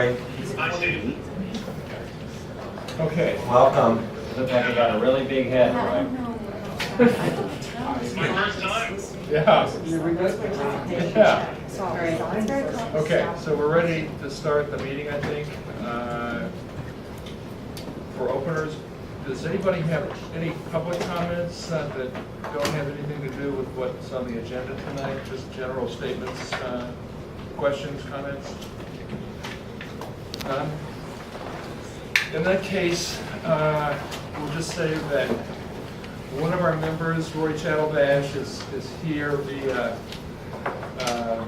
Roy. Hi, Steve. Okay. Welcome. Looks like you got a really big head, right? It's my first time. Yeah. Yeah. Sorry. Okay, so we're ready to start the meeting, I think. For openers, does anybody have any public comments that don't have anything to do with what's on the agenda tonight? Just general statements, questions, comments? None? In that case, we'll just say that one of our members, Roy Chattelbash, is here via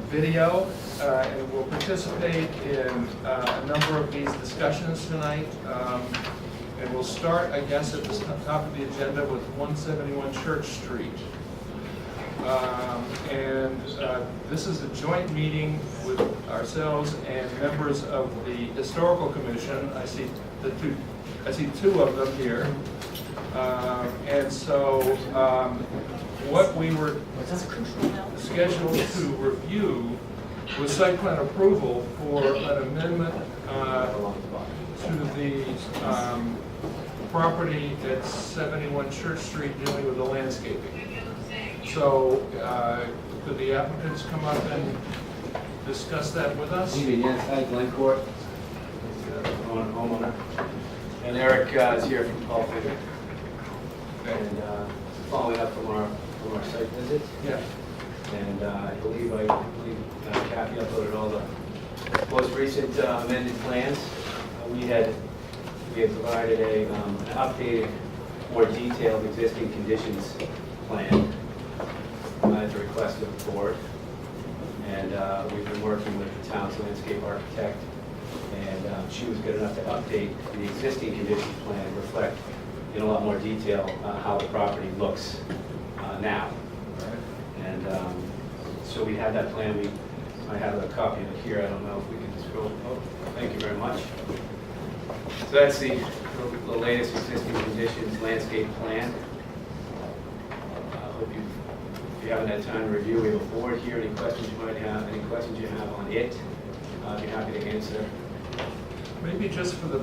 video and will participate in a number of these discussions tonight. And we'll start, I guess, at the top of the agenda with 171 Church Street. This is a joint meeting with ourselves and members of the Historical Commission. I see two of them here. And so what we were scheduled to review was site plan approval for an amendment to the property at 71 Church Street dealing with the landscaping. So could the applicants come up and discuss that with us? Yes, hi, Glenn Court, homeowner. And Eric is here from Floodplain. And following up from our site visit. Yeah. And I believe Kathy uploaded all the most recent amended plans. We had provided an updated, more detailed existing conditions plan at the request of the board. And we've been working with the town's landscape architect, and she was good enough to update the existing conditions plan to reflect in a lot more detail how the property looks now. And so we had that plan. I have a copy of it here. I don't know if we can scroll. Oh, thank you very much. So that's the latest existing conditions landscape plan. I hope if you haven't had time to review, we have a board here. Any questions you might have, any questions you have on it, I'd be happy to answer. Maybe just for the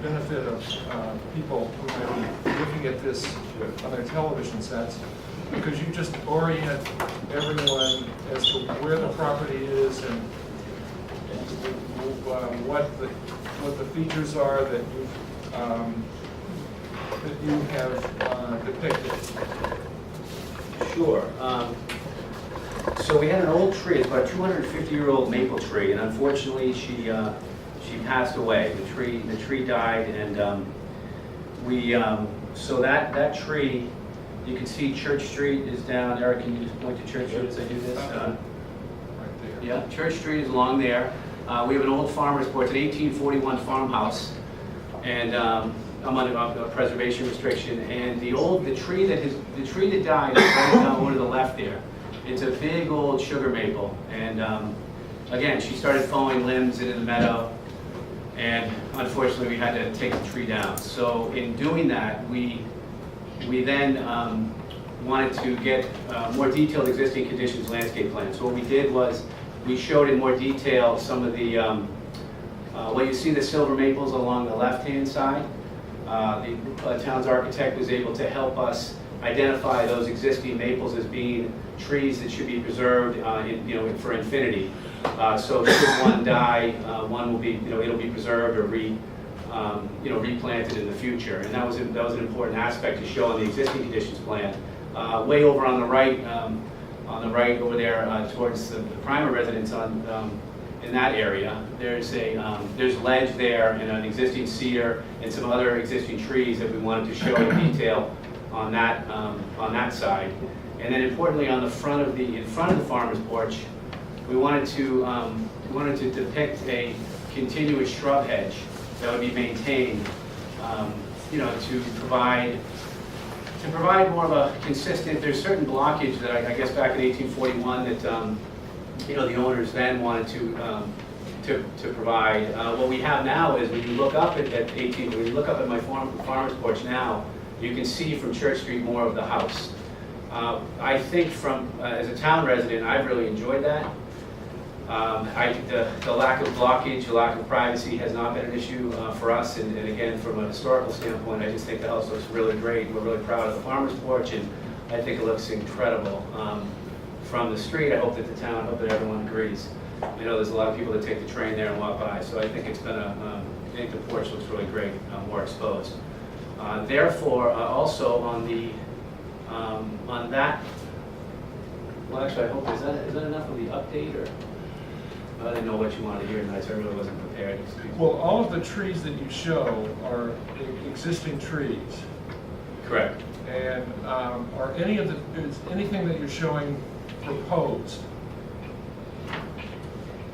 benefit of people who may be looking at this on their television sets, because you just orient everyone as to where the property is and what the features are that you have depicted. Sure. So we had an old tree. It's about a 250-year-old maple tree, and unfortunately, she passed away. The tree died, and so that tree. You can see Church Street is down. Eric, can you just point to Church Street as I do this? Right there. Yeah, Church Street is along there. We have an old farmer's porch, an 1841 farmhouse, and I'm under a preservation restriction. And the tree that died is right down over to the left there. It's a big old sugar maple, and again, she started falling limbs into the meadow, and unfortunately, we had to take the tree down. So in doing that, we then wanted to get more detailed existing conditions landscape plan. So what we did was we showed in more detail some of the, what you see the silver maples along the left-hand side. The town's architect was able to help us identify those existing maples as being trees that should be preserved for infinity. So should one die, one will be, it'll be preserved or replanted in the future, and that was an important aspect to show on the existing conditions plan. Way over on the right over there towards the primer residence in that area, there's ledge there and an existing cedar and some other existing trees that we wanted to show in detail on that side. And then importantly, in front of the farmer's porch, we wanted to depict a continuous shrub hedge that would be maintained, to provide more of a consistent. There's certain blockage that I guess back in 1841 that the owners then wanted to provide. What we have now is when you look up at my farmer's porch now, you can see from Church Street more of the house. I think as a town resident, I've really enjoyed that. The lack of blockage, the lack of privacy has not been an issue for us, and again, from a historical standpoint, I just think the house looks really great. We're really proud of the farmer's porch, and I think it looks incredible from the street. I hope that the town, I hope that everyone agrees. I know there's a lot of people that take the train there and walk by, so I think it's been I think the porch looks really great, more exposed. Therefore, also on that, well, actually, I hope, is that enough of the update, or? I didn't know what you wanted to hear tonight, so I really wasn't prepared. Excuse me. Well, all of the trees that you show are existing trees. Correct. And are is anything that you're showing proposed?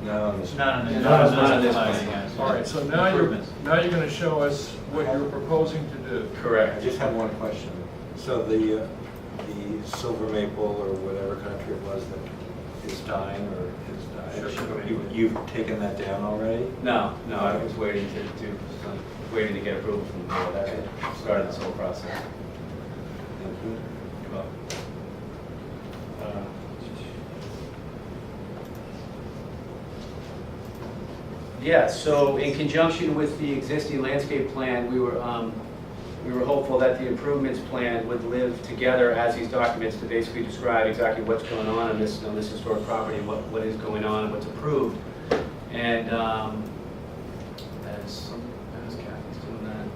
Not on this. Not on this plan. All right, so now you're going to show us what you're proposing to do. Correct. I just have one question. So the silver maple or whatever kind of tree it was that is dying or has died, Sure. you've taken that down already? No, I was waiting to get approval from the board. That's what started this whole process. Thank you. You're welcome. Yeah, so in conjunction with the existing landscape plan, we were hopeful that the improvements plan would live together as these documents to basically describe exactly what's going on this historic property, and what is going on and what's approved. And as Kathy's doing that.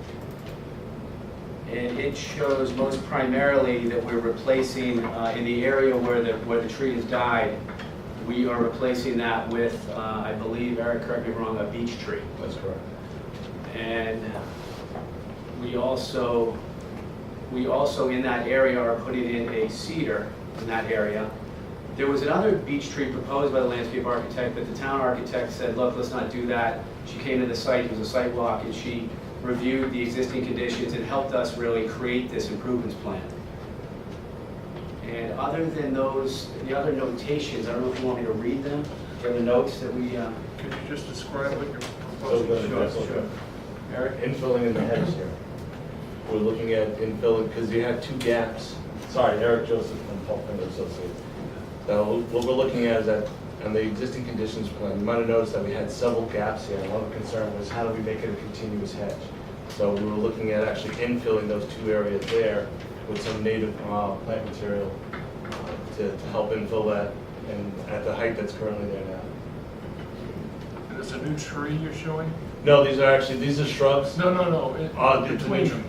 And it shows most primarily that we're replacing in the area where the tree has died. We are replacing that with, I believe, Eric, correct me if I'm wrong, a beech tree. That's correct. And we also in that area are putting in a cedar in that area. There was another beech tree proposed by the landscape architect, but the town architect said, look, let's not do that. She came to the site, it was a site walk, and she reviewed the existing conditions and helped us really create this improvements plan. And other than those, the other notations, I don't know if you want me to read them, the other notes that we... Could you just describe what you're So proposing? sure. Eric? Infilling in the hedge here. We're looking at infilling, because you had two gaps. Sorry, Eric Joseph from Floodplain Associates. So what we're looking at is that on the existing conditions plan, you might have noticed that we had several gaps here. And one of the concern was how do we make it a continuous hedge? So we were looking at actually infilling those two areas there with some native plant material to help infill that and at the height that's currently there now. There's a new tree you're showing? No, these are shrubs. No. The Between tree. them.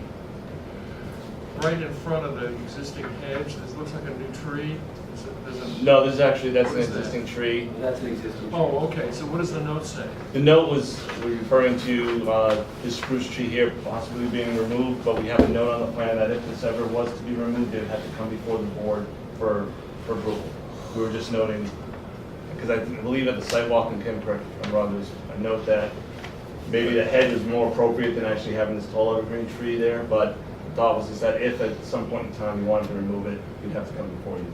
Right in front of the existing hedge, this looks like a new tree. No, that's an What is that? existing tree. That's an existing tree. Oh, okay, so what does the note say? The note was referring to this spruce tree here possibly being removed, but we have a note on the plan that if this ever was to be removed, it had to come before the board for approval. We were just noting, because I believe at the sidewalk, and Kim, correct me if I'm wrong, there's a note that maybe the hedge is more appropriate than actually having this tall evergreen tree there, but the thought was that if at some point in time you wanted to remove it, you'd have to come before you.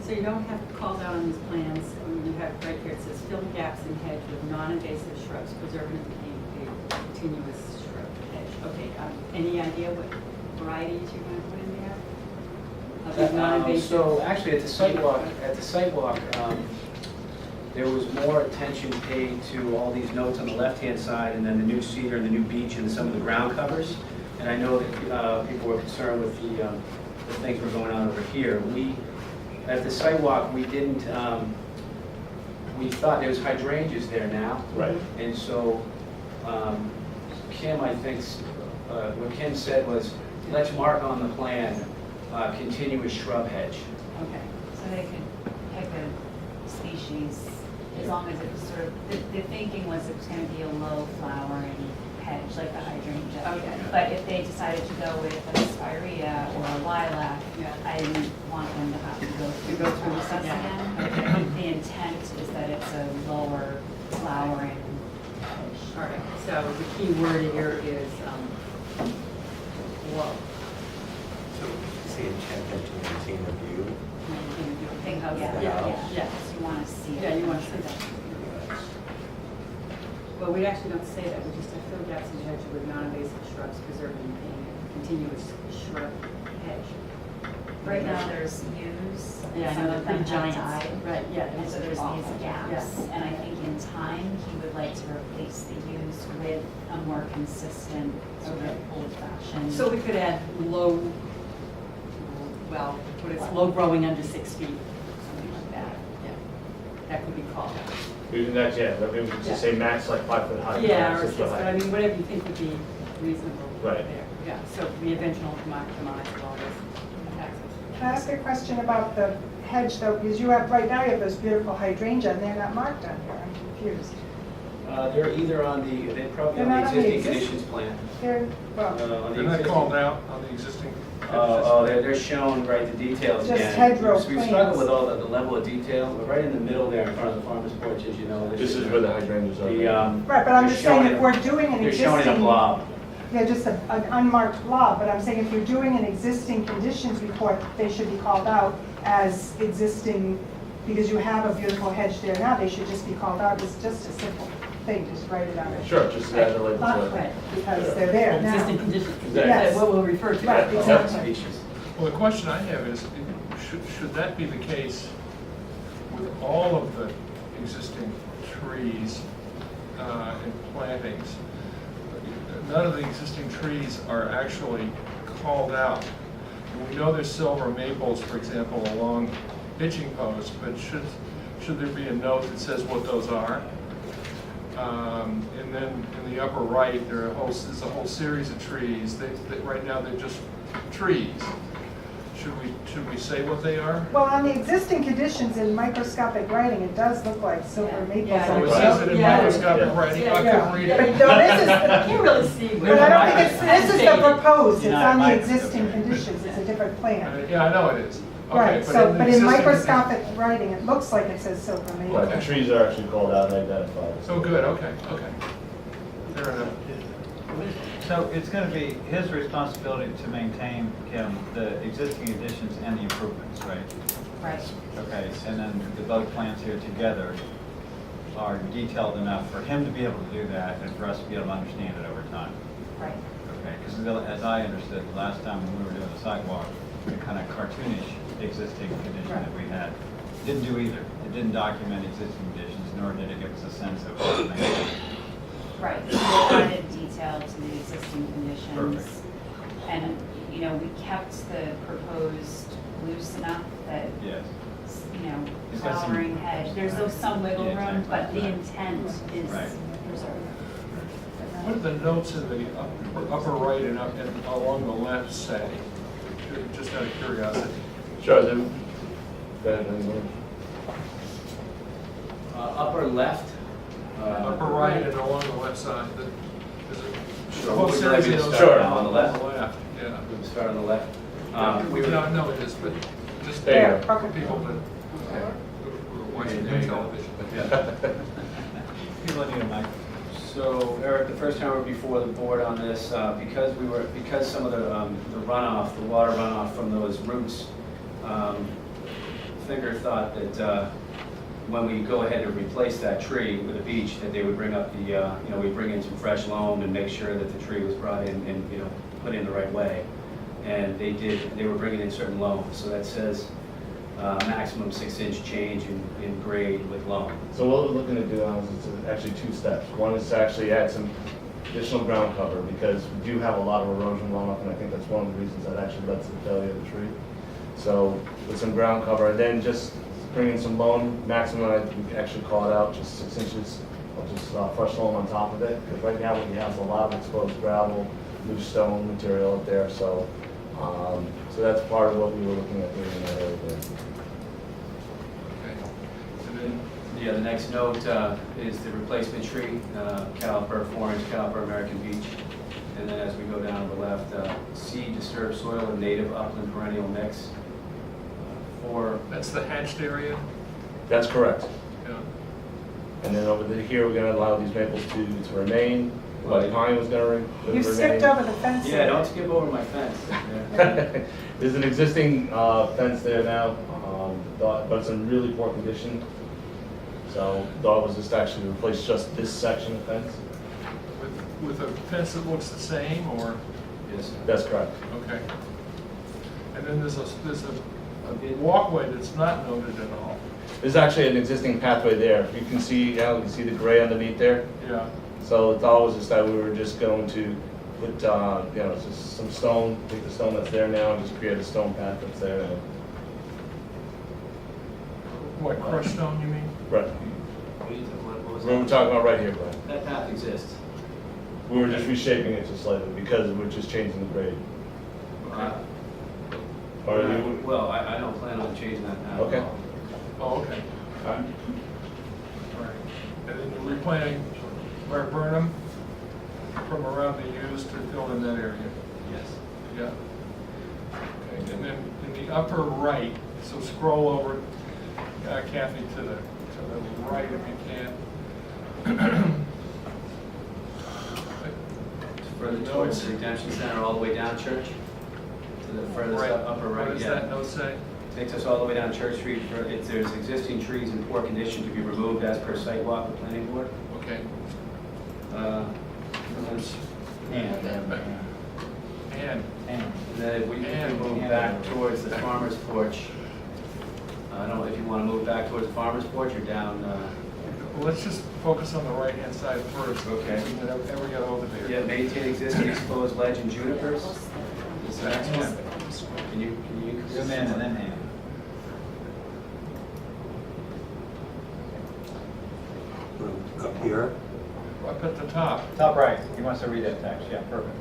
So you don't have called out on these plans, you have right here, it says fill gaps in hedge with non-invasive shrubs, preserving the continuous shrub hedge. Okay, any idea what varieties you're going to put in there? Of these non-invasive? So actually, at the sidewalk, there was more attention paid to all these notes on the left-hand side, and then the new cedar and the new beech and some of the ground covers. And I know that people were concerned with the things that were going on over here. At the sidewalk, we didn't. We thought there was hydrangeas there now, Right. and so Kim, I think, what Kim said was, let's mark on the plan continuous shrub hedge. Okay. So they could pick a species, as long as it was sort of, the thinking was it was going to be a low flowering hedge, like the hydrangea. Okay. But if they decided to go with a spirea or a lilac, Yeah. I didn't want them to have to go through the process again. The intent is that it's a lower flowering hedge. All right, so the key word here is low. So is the intent then to maintain the view? Big house, Yeah. yes, you want to see it. Yeah, you want to see that. Well, we actually don't say that, we just have fill gaps in hedge with non-invasive shrubs preserving a continuous shrub hedge. Right now, there's yews, Yeah, I some know, they're of them pretty have giants, died. right, yeah. And so there's awful. these gaps, Yeah. and I think in time, he would like to replace the yews with a more consistent, sort Okay. of old-fashioned. So we could add low, well, what is low growing under 6 feet, Something like that. yeah. That could be called out. We can, that's, yeah, maybe we could just say max like 5 foot high. Yeah, max or 6 6, foot but high. I mean, whatever you think would be reasonable. Right. There, yeah, so the eventual demise of all this taxes. Can I ask a question about the hedge though, because you have, right now you have those beautiful hydrangea and they're not marked on here, I'm confused. They're either on the, they're probably They're on not the on the existing exist- conditions plan. They're, well, On the They're not existing- called out on the existing. They're shown, right, the details Just again. hedgerow We've struggled plants. with all the level of detail, but right in the middle there in front of the farmer's porch, as you know. This is where the hydrangeas are. The, right, but I'm they're just saying shown if we're doing an They're shown in a existing, blob. yeah, just an unmarked blob, but I'm saying if you're doing an existing conditions report, they should be called out as existing, because you have a beautiful hedge there now, they should just be called out as just a simple thing, just write it on it. Sure, just as a label to Right. Because they're there now. Existing conditions, Exactly. that's what we'll refer to. Right, exactly. Species. Well, the question I have is, should that be the case with all of the existing trees and plantings? None of the existing trees are actually called out. We know there's silver maples, for example, along hitching posts, but should there be a note that says what those are? And then in the upper right, there's a whole series of trees. Right now, they're just trees. Should we say what they are? Well, on the existing conditions in microscopic writing, it does look like silver maples. Yeah, So on it the says it in Yeah. microscopic Yeah. writing, I Yeah. couldn't read But it. no, this is, I can't really see. but I don't think it's, this is the proposed, You're it's not on the right. existing Okay. conditions, it's a different plan. Yeah, I know it is. Okay, Right, so, but in existing- microscopic writing, it looks like it says silver Right, maple. the trees are actually called out and identified. Oh, good, okay. Fair enough. So it's going to be his responsibility to maintain, Kim, the existing additions and the improvements, right? Right. Okay, and then the both plans here together are detailed enough for him to be able to do that and for us to be able to understand it over time. Right. Okay, because as I understood, the last time when we were doing the sidewalk, the kind of cartoonish existing condition that we had, didn't do either. It didn't document existing conditions, nor did it give us a sense of what was maintained. Right, so we added detail to the existing conditions. Perfect. And, you know, we kept the proposed loose enough that, Yes. you know, It's got some- flowering hedge, there's still some wiggle Yeah, room, exactly. but the intent is Right. preserved. What do the notes in the upper right and along the left say? Just out of curiosity. Sure, then, go ahead, anyone? Upper left. Upper right and along the left side, is it? Sure, Whole would you series like me to of those start on on the left? Yeah. We start on the left. We No, were, no, it is, but just There you for go. people that who are watching There you their go. television. People need a mic. So, Eric, the first time we were before the board on this, because some of the runoff, the water runoff from those roots, Finger thought that when we go ahead and replace that tree with a beech, that they would bring up the, we bring in some fresh loam and make sure that the tree was brought in and, put in the right way. And they did, they were bringing in certain loam, so that says maximum 6-inch change in grade with loam. So what we're looking to do now is it's actually 2 steps. One is to actually add some additional ground cover because we do have a lot of erosion runoff, and I think that's one of the reasons that actually led to the failure of the tree. So with some ground cover, and then just bring in some loam, maximum, we actually call it out, just 6 inches of just fresh loam on top of it. Because right now what we have is a lot of exposed gravel, loose stone material up there, so that's part of what we were looking at doing in that area there. Okay. And then, Yeah, the next note is the replacement tree, caliper, 4-inch caliper American beech. And then as we go down to the left, seed disturbed soil and native upland perennial mix. that's the hatched area? That's correct. Yeah. And then over here, we're gonna allow these maples to remain. White pine was gonna remain. You skipped over the fence. Yeah, don't skip over my fence. Yeah. There's an existing fence there now, but it's in really poor condition. So thought was just actually to replace just this section of fence. With a fence that looks the same, or, Yes. That's correct. okay. And then there's a walkway that's not noted at all. There's actually an existing pathway there. You can see, you can see the gray underneath there. Yeah. So the thought was just that we were just going to put, just some stone, take the stone that's there now and just create a stone path that's there. And, What, crushed stone, you mean? right. What was We were that? talking about right here, Brian. That path exists. We were just reshaping it just slightly because we're just changing the grade. Or you, Well, I don't plan on changing that path. at Okay. all. Oh, okay. All right. And then you're replanting Burnham from around the U's to fill in that area? Yes. Yeah. Okay, and then in the upper right, so scroll over, Kathy, to the right if you can. Further towards the Redemption Center, all the way down Church, to the furthest Right. upper right. What does yeah. that note say? Takes us all the way down Church Street. There's existing trees in poor condition to be removed as per sidewalk the planning board. Okay. There's- And, And then if we And- move back towards the farmer's porch, I don't know if you want to move back towards the farmer's porch or down, well, let's just focus on the right-hand side first. Okay. We never get over there. yeah, maintain existing exposed ledge and junipers. Is The that next one. Can you? Zoom in and then hand. Up here, Up at the top. Top right, he wants to read that text, yeah, perfect.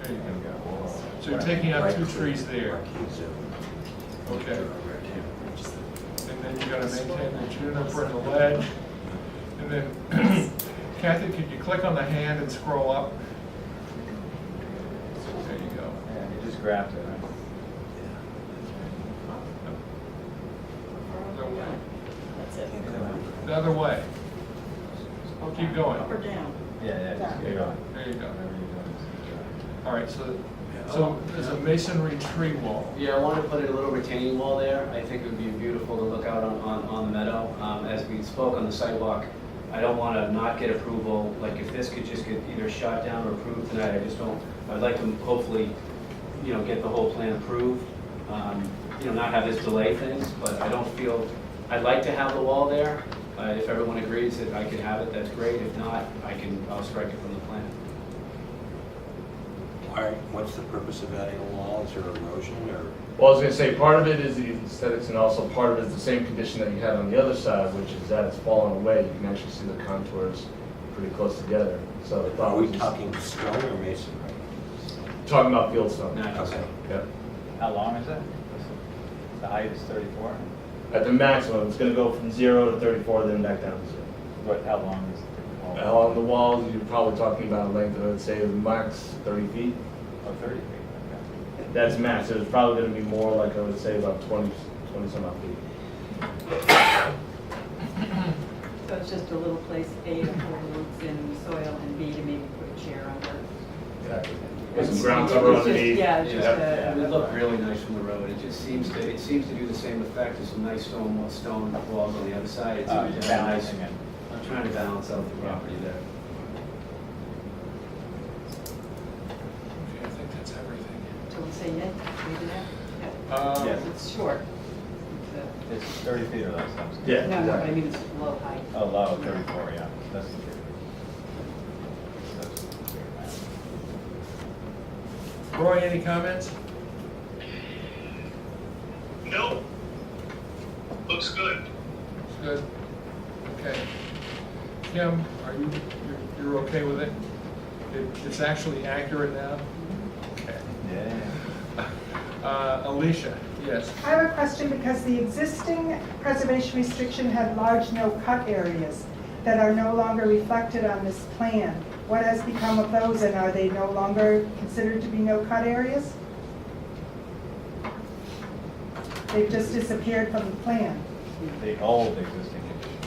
There you There we go. go. So you're taking out right two to trees there. marquee zone. Okay. And then you're gonna maintain the juniper and the ledge. And then, Kathy, could you click on the hand and scroll up? There you go. Yeah, he just grabbed it, right? Other way. That's it. The other way. Keep going. Up or down? Yeah, just keep going. There you go. Whatever you're doing. All right, so there's a masonry tree wall. Yeah, I want to put in a little retaining wall there. I think it would be beautiful to look out on the meadow. As we spoke on the sidewalk, I don't want to not get approval, like if this could just get either shot down or approved tonight, I just don't, I'd like to hopefully, get the whole plan approved. Not have this delay things, but I don't feel, I'd like to have the wall there. If everyone agrees that I could have it, that's great. If not, I'll strike it from the plan. All right, what's the purpose of adding a wall? Is there erosion or? well, I was gonna say, part of it is the aesthetics and also part of it is the same condition that you had on the other side, which is that it's fallen away. You can actually see the contours pretty close together. So the thought Are we was just talking stone or masonry? talking about field stone. No, no, Okay. Yeah. How long is it? The height is 34? At the maximum, it's gonna go from 0 to 34, then back down to 0. What, how long is it? On the walls, you're probably talking about a length of, I'd say, max 30 feet. Oh, 30 feet, okay. That's max. It's probably gonna be more like, I would say, about 20 some odd feet. So it's just a little place, A, to hold the roots in soil, and B, to maybe put a chair under. Exactly. With some ground cover It's just- underneath. Yeah, it's just Yeah. a. It would look really nice from the road. It just seems to do the same effect as some nice stone walls on the other side. It's nice. Balancing it. I'm trying to balance out the property there. Okay, I think that's everything. Shall we say yet? Leave it at? Yes. It's short. It's, It's 30 feet or less, I'm Yeah, no, no, but I exactly. mean, it's low height. Oh, low, 34, yeah. That's the truth. Roy, any comments? No. Looks good. Good. Okay. Kim, you're okay with it? It's actually accurate now? Okay. Yeah. Alicia, yes. I have a question because the existing preservation restriction had large no-cut areas that are no longer reflected on this plan. What has become of those, and are they no longer considered to be no-cut areas? They've just disappeared from the plan. The old existing condition.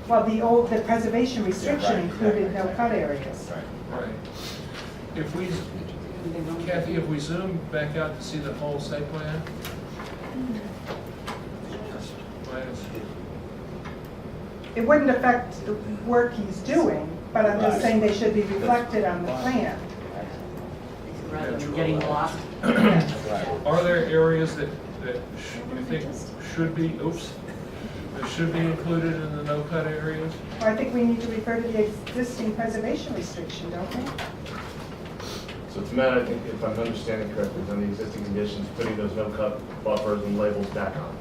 Well, the preservation restriction right, included exactly. no-cut areas. Right. Right. Kathy, if we zoom back out to see the whole site plan? It wouldn't affect the work he's doing, but I'm just Right. saying they should be reflected on the plan. rather than getting lost. Are there areas that you think should be, that should be included in the no-cut areas? Well, I think we need to refer to the existing preservation restriction, don't we? So it's a matter, I think, if I'm understanding correctly, on the existing conditions, putting those no-cut buffers and labels back on.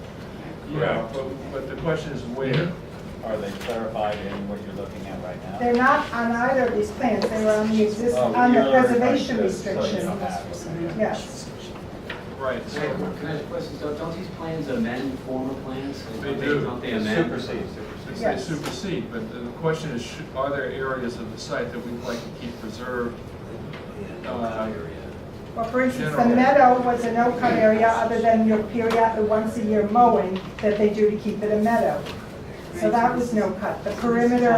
Yeah, but the question is where? Are they clarified in what you're looking at right now? They're not on either of these plans, they were on the Oh, on the you're referring preservation to- so you restriction. don't have- Yes. Right, Can I ask a question? Don't these plans amend former plans? They do. Don't they amend? Supersede. they Yes. supersede, but the question is, are there areas of the site that we'd like to keep preserved? Well, for instance, the General. meadow was a no-cut area other than your periodic, once-a-year mowing that they do to keep it a meadow. So that was no cut. The perimeter,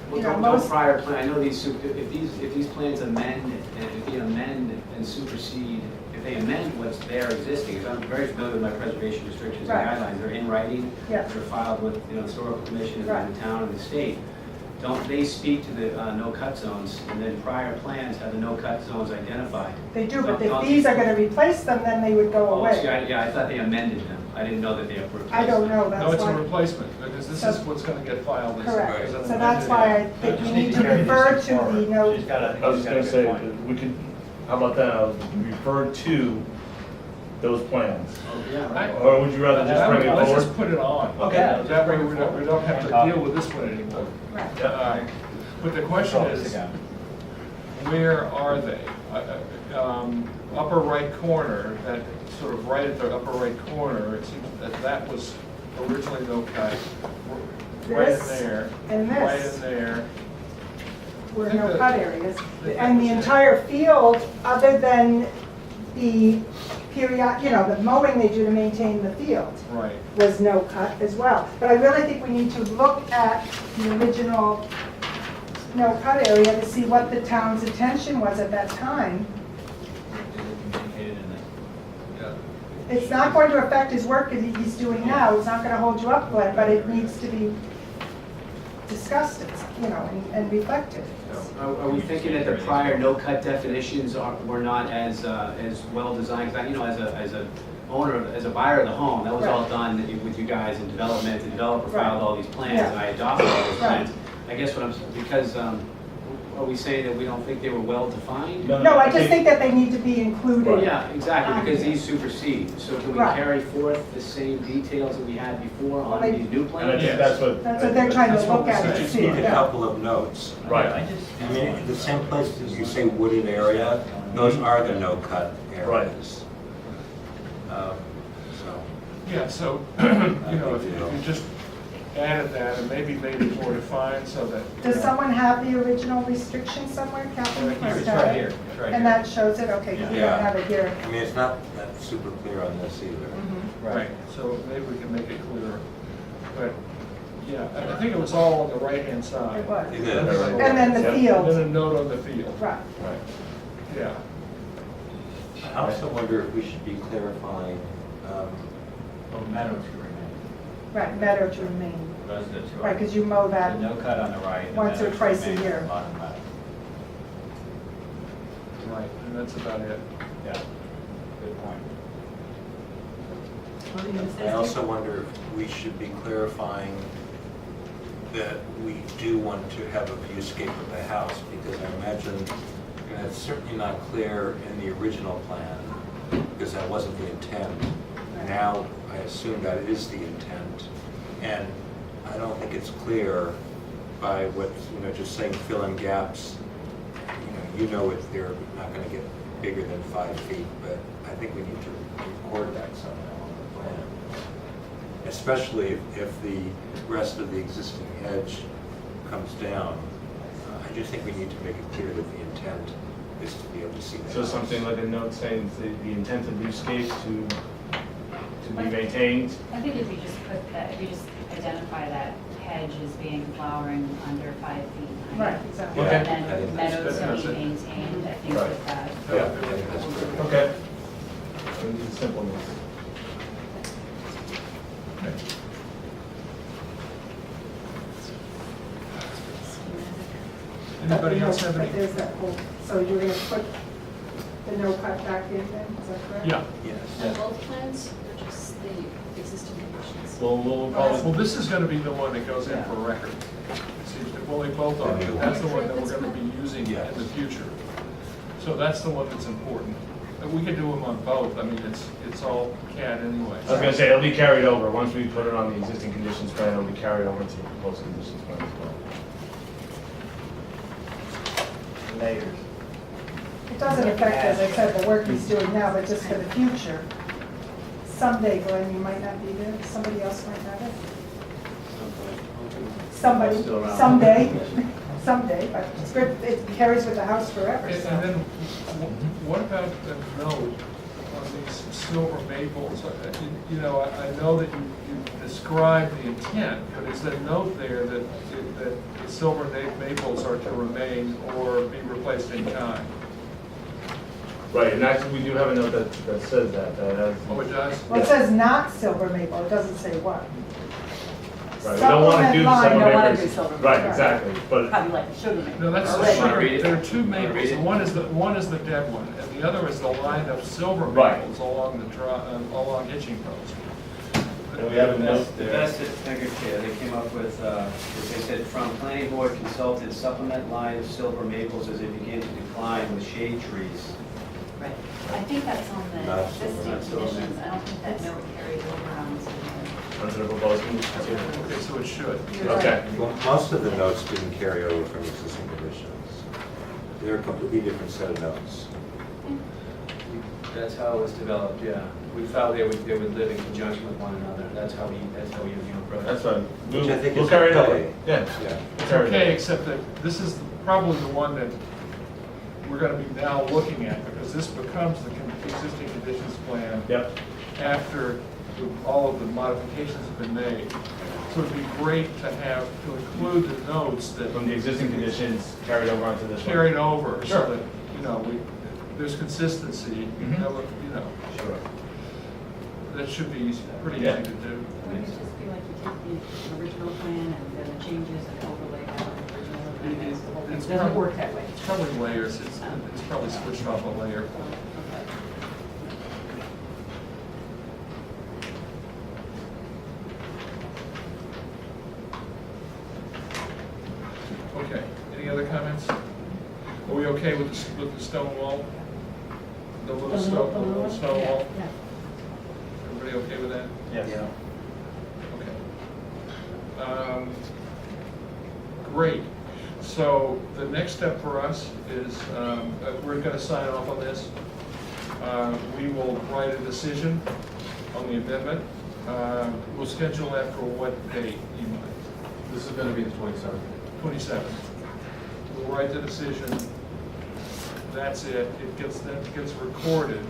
Well, you know, don't most- prior plan, I know if these plans amend, and if they amend and supersede, if they amend what's there existing, because I'm very familiar with my preservation restrictions and Right. guidelines, they're in writing, Yeah. they're filed with, the historical commission Right. in the town and the state. Don't they speak to the no-cut zones, and then prior plans have the no-cut zones identified? they do, but if Don't- these are gonna replace them, then they would go Oh, see, away. yeah, I thought they amended them. I didn't know that they replaced I don't them. know, No, that's it's a why. replacement, because this is what's gonna get filed as Correct. as an So that's amended- why I think we need to refer to the no, She's got a, I was she's just got a gonna good say, point. we could, how about that, refer to those plans? Yeah, right. Or would you rather just bring it Let's forward? just put it on. Okay. That way we don't have to deal with this one anymore. right. But the question Focus is, again. where are they? Upper right corner, that sort of right at the upper right corner, it seems that was originally no cut. Right in This there. and this. Right in there. were I think no that- cut areas. And the entire field, other than the period, the mowing they do to maintain the field, Right. was no cut as well. But I really think we need to look at the original no cut area to see what the town's intention was at that time. Indicated in the- Yeah. It's not going to affect his work that he's doing now, it's not gonna hold you up for it, but it needs to be discussed, and reflected. Are we thinking that the prior no-cut definitions were not as well designed? 'Cause as a owner, as a buyer of the home, that was all done with you guys in development. The developer filed all these plans, Yeah. and I adopted all those Right. plans. I guess because, are we saying that we don't think they were well defined? No, I just think that they need to be included. Yeah, exactly, because these supersede. So can we Right. carry forth the same details that we had before on Well, these new And I plans? think that's what. That's what they're trying That's to what look we at said. and Just see. need a Yeah. couple of notes. Right. I just. I mean, the same places you say wooded area, those are the no-cut Right. areas. So, Yeah, so, if you just added that and maybe made it more defined so that. Does someone have the original restriction somewhere, Captain? It's right here, it's right And here. that shows it, okay, we Yeah. don't have it here. I mean, it's not that super clear on this either. Right, so maybe we can make it clearer. But, yeah, I think it was all on the right-hand side. It was. It is. And then the Yeah. field. And then a note on the field. Right. Yeah. I also wonder if we should be clarifying, Meadow to remain, Right, meadow to remain. residential. Right, because you mow that. So no cut on the right. and once or meadow to twice a remain year. on the bottom left. Right, and that's about it. Yeah, good point. What were you gonna say, I also Steve? wonder if we should be clarifying that we do want to have a viewscape of the house, because I imagine, and it's certainly not clear in the original plan, because that wasn't the intent. Now, I assume that is the intent, and I don't think it's clear by what, just saying fill in gaps. If they're not gonna get bigger than 5 feet, but I think we need to record that somehow on the plan. Especially if the rest of the existing hedge comes down. I just think we need to make it clear that the intent is to be able to see that. So something like a note saying the intent of viewscape to be maintained. I think if you just put that, if you just identify that hedge as being flowering under 5 feet in height. Right, exactly. Okay. And I then think that's meadows good. to be maintained, I think Right. with that. Yeah, I think that's good. Okay. So we need a simple note. Anybody else have But any? there's that whole, so you're gonna put the no cut back in then, is that correct? Yeah. Yes. Both plans or just the existing conditions? We'll Well, probably, this is gonna be the one that goes in for record. It seems to, well, they both are, but that's the one that we're gonna be using in the future. So that's the one that's important. And we could do them on both, I mean, it's all CAD anyway. I was gonna say, it'll be carried over. Once we put it on the existing conditions plan, it'll be carried over to the proposed conditions plan as well. Layers. It doesn't affect, as I said, the work he's doing now, but just for the future. Someday, Glenn, you might not be there, somebody else might have it. Somebody, Still around. someday, someday, but it's good, it carries with the house forever, And so. then, what about the note on these silver maples? You know, I know that you described the intent, but is the note there that the silver maples are to remain or be replaced in kind? Right, and actually, we do have a note that says that has. Oh, it does? Well, it says not silver maple, it doesn't say what. Right, we don't wanna do the Supplement line, silver don't wanna maples. do silver Right, maples. exactly, but, Probably like a sugar maple. No, that's Or the red Wanna sugar. read it? There are two Wanna read maples. it? One is the dead one, and the other is the line of silver Right. maples along along Hitching Post. and we have a note The there. best figures here, they came up with, they said, from planning board consulted supplement line of silver maples as it began to decline with shade trees. Right. I think that's on the Not existing silver, not silver. conditions. I don't think that note carries over on to Onto the proposed conditions here. Okay, so it should. Okay. Well, most of the notes didn't carry over from existing conditions. They're a completely different set of notes. That's how it was developed, yeah. We felt they would live in conjunction with one another. That's how we approached it. That's fine. Which I think We'll is carry it over. okay. Yeah. Yeah. It's Carry it okay, over. except that this is probably the one that we're gonna be now looking at, because this becomes the existing conditions plan Yep. after all of the modifications have been made. So it'd be great to include the notes that From the existing conditions carried over onto this one. carried over, so Sure. that, you know, there's consistency, Mhm. you know, Sure. that should be pretty Yeah. easy to do. Wouldn't it just be like you take the original plan and then the changes and overlay that on the original? And then it's the whole thing. It's It doesn't prob- work that way. It's probably layers, it's probably switched off a layer. Okay. Okay, any other comments? Are we okay with the stone wall? The little stone Yeah, wall? yeah. Everybody okay with that? Yes. Okay. Great. So the next step for us is, we're gonna sign off on this. We will write a decision on the amendment. We'll schedule that for what date, you might? This is gonna be the 27th. 27th. We'll write the decision. That's it. That gets recorded.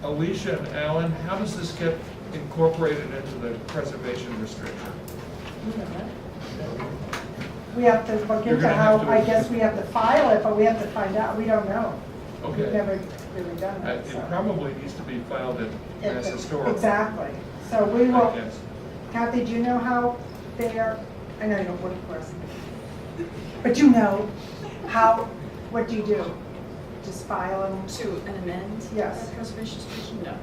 Alicia and Alan, how does this get incorporated into the preservation restriction? We have to look You're into gonna how, have to- I guess we have to file it, but we have to find out, we don't know. We've Okay. never really done that, so. It probably needs to be filed as historical. Exactly. So we will, I guess. Kathy, do you know how they are, I know you don't work for us, but you know how, what do you do? Just file them? To an amend? Yes. That preservation restriction? No,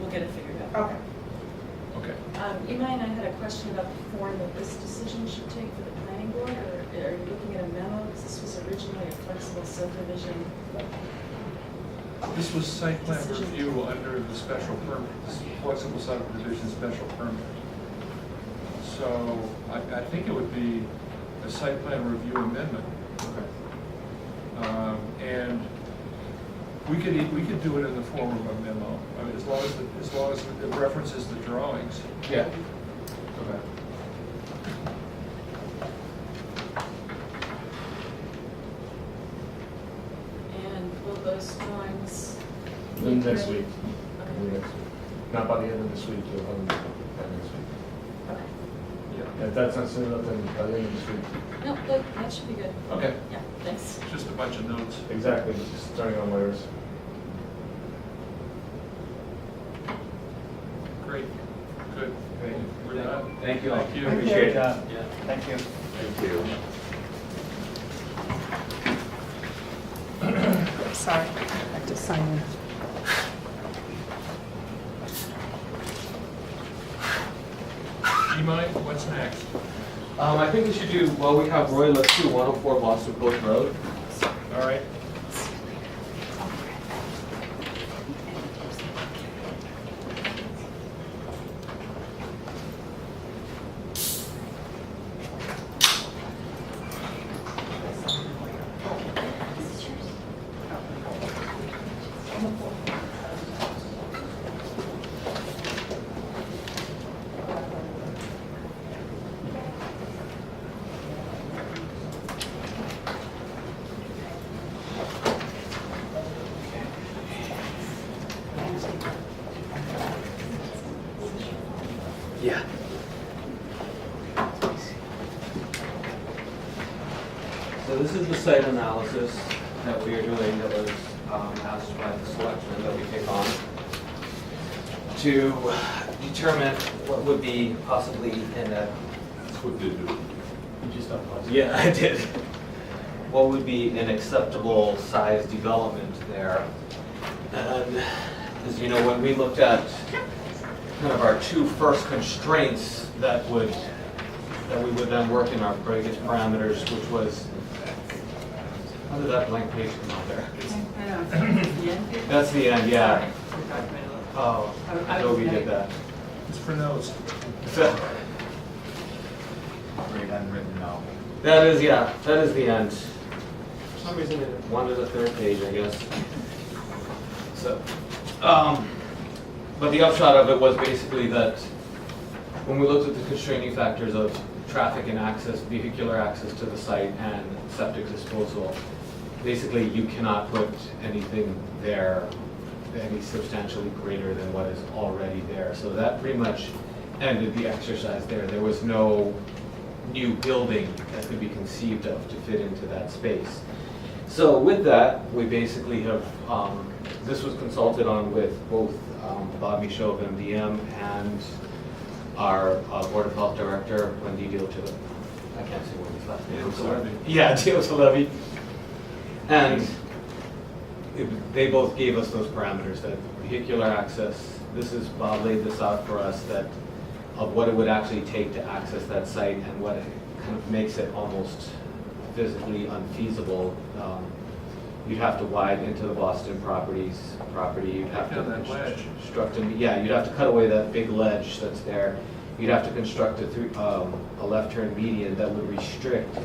we'll get it figured out. Okay. Okay. Imai and I had a question about the form that this decision should take for the planning board, or are you looking at a memo? Because this was originally a flexible subdivision. This was site plan Decision. review under the special permit, flexible subdivision special permit. So I think it would be a site plan review amendment. And we could do it in the form of a memo, I mean, as long as it references the drawings. Yeah. Okay. And will those drawings? Then be next ready? week. Okay. Next week. Not by the end of this week, you'll have them by next week. Okay. Yeah, And if that's not soon enough, then by the end of this week. No, that should be good. Okay. Yeah, thanks. just a bunch of notes. Exactly, just starting on layers. Great, good. Great. We're done. Thank you all. Thank you. Thank you. Appreciate it. Yeah. Thank you. Thank you. Sorry, I have to sign in. Imai, what's next? I think we should do, well, we have Roy, let's do 104 Boston Post Road. All right. Yeah. So this is the site analysis that we are doing that was asked by the selectmen that we take on to determine what would be possibly in a... What did you do? You just unpaused. Yeah, I did. What would be an acceptable size development there? And as you know, when we looked at kind of our two first constraints that we would then work in our biggest parameters, which was, how did that blank page come out there? I don't know, the end? That's the end, yeah. Sorry, we're talking about it. Oh, I was Adobe did like- that. It's for notes. So, Great unwritten note. that is, yeah, that is the end. For some reason, it wanted a third page, I guess. So, but the upshot of it was basically that when we looked at the constraining factors of traffic and access, vehicular access to the site and septic disposal, basically you cannot put anything there any substantially greater than what is already there. So that pretty much ended the exercise there. There was no new building that could be conceived of to fit into that space. So with that, we basically have, this was consulted on with both Bob Michaud of MDM and our Board of Health Director, Wendy Diotto. I can't say Wendy's last name. I'm sorry. Yeah, Diotto Levy. And they both gave us those parameters, that vehicular access, this is, Bob laid this out for us, that of what it would actually take to access that site and what it kind of makes it almost physically unfeasible. You'd have to widen into the Boston property, you'd have to Yeah, that ledge. construct, you'd have to cut away that big ledge that's there. You'd have to construct a left turn median that would restrict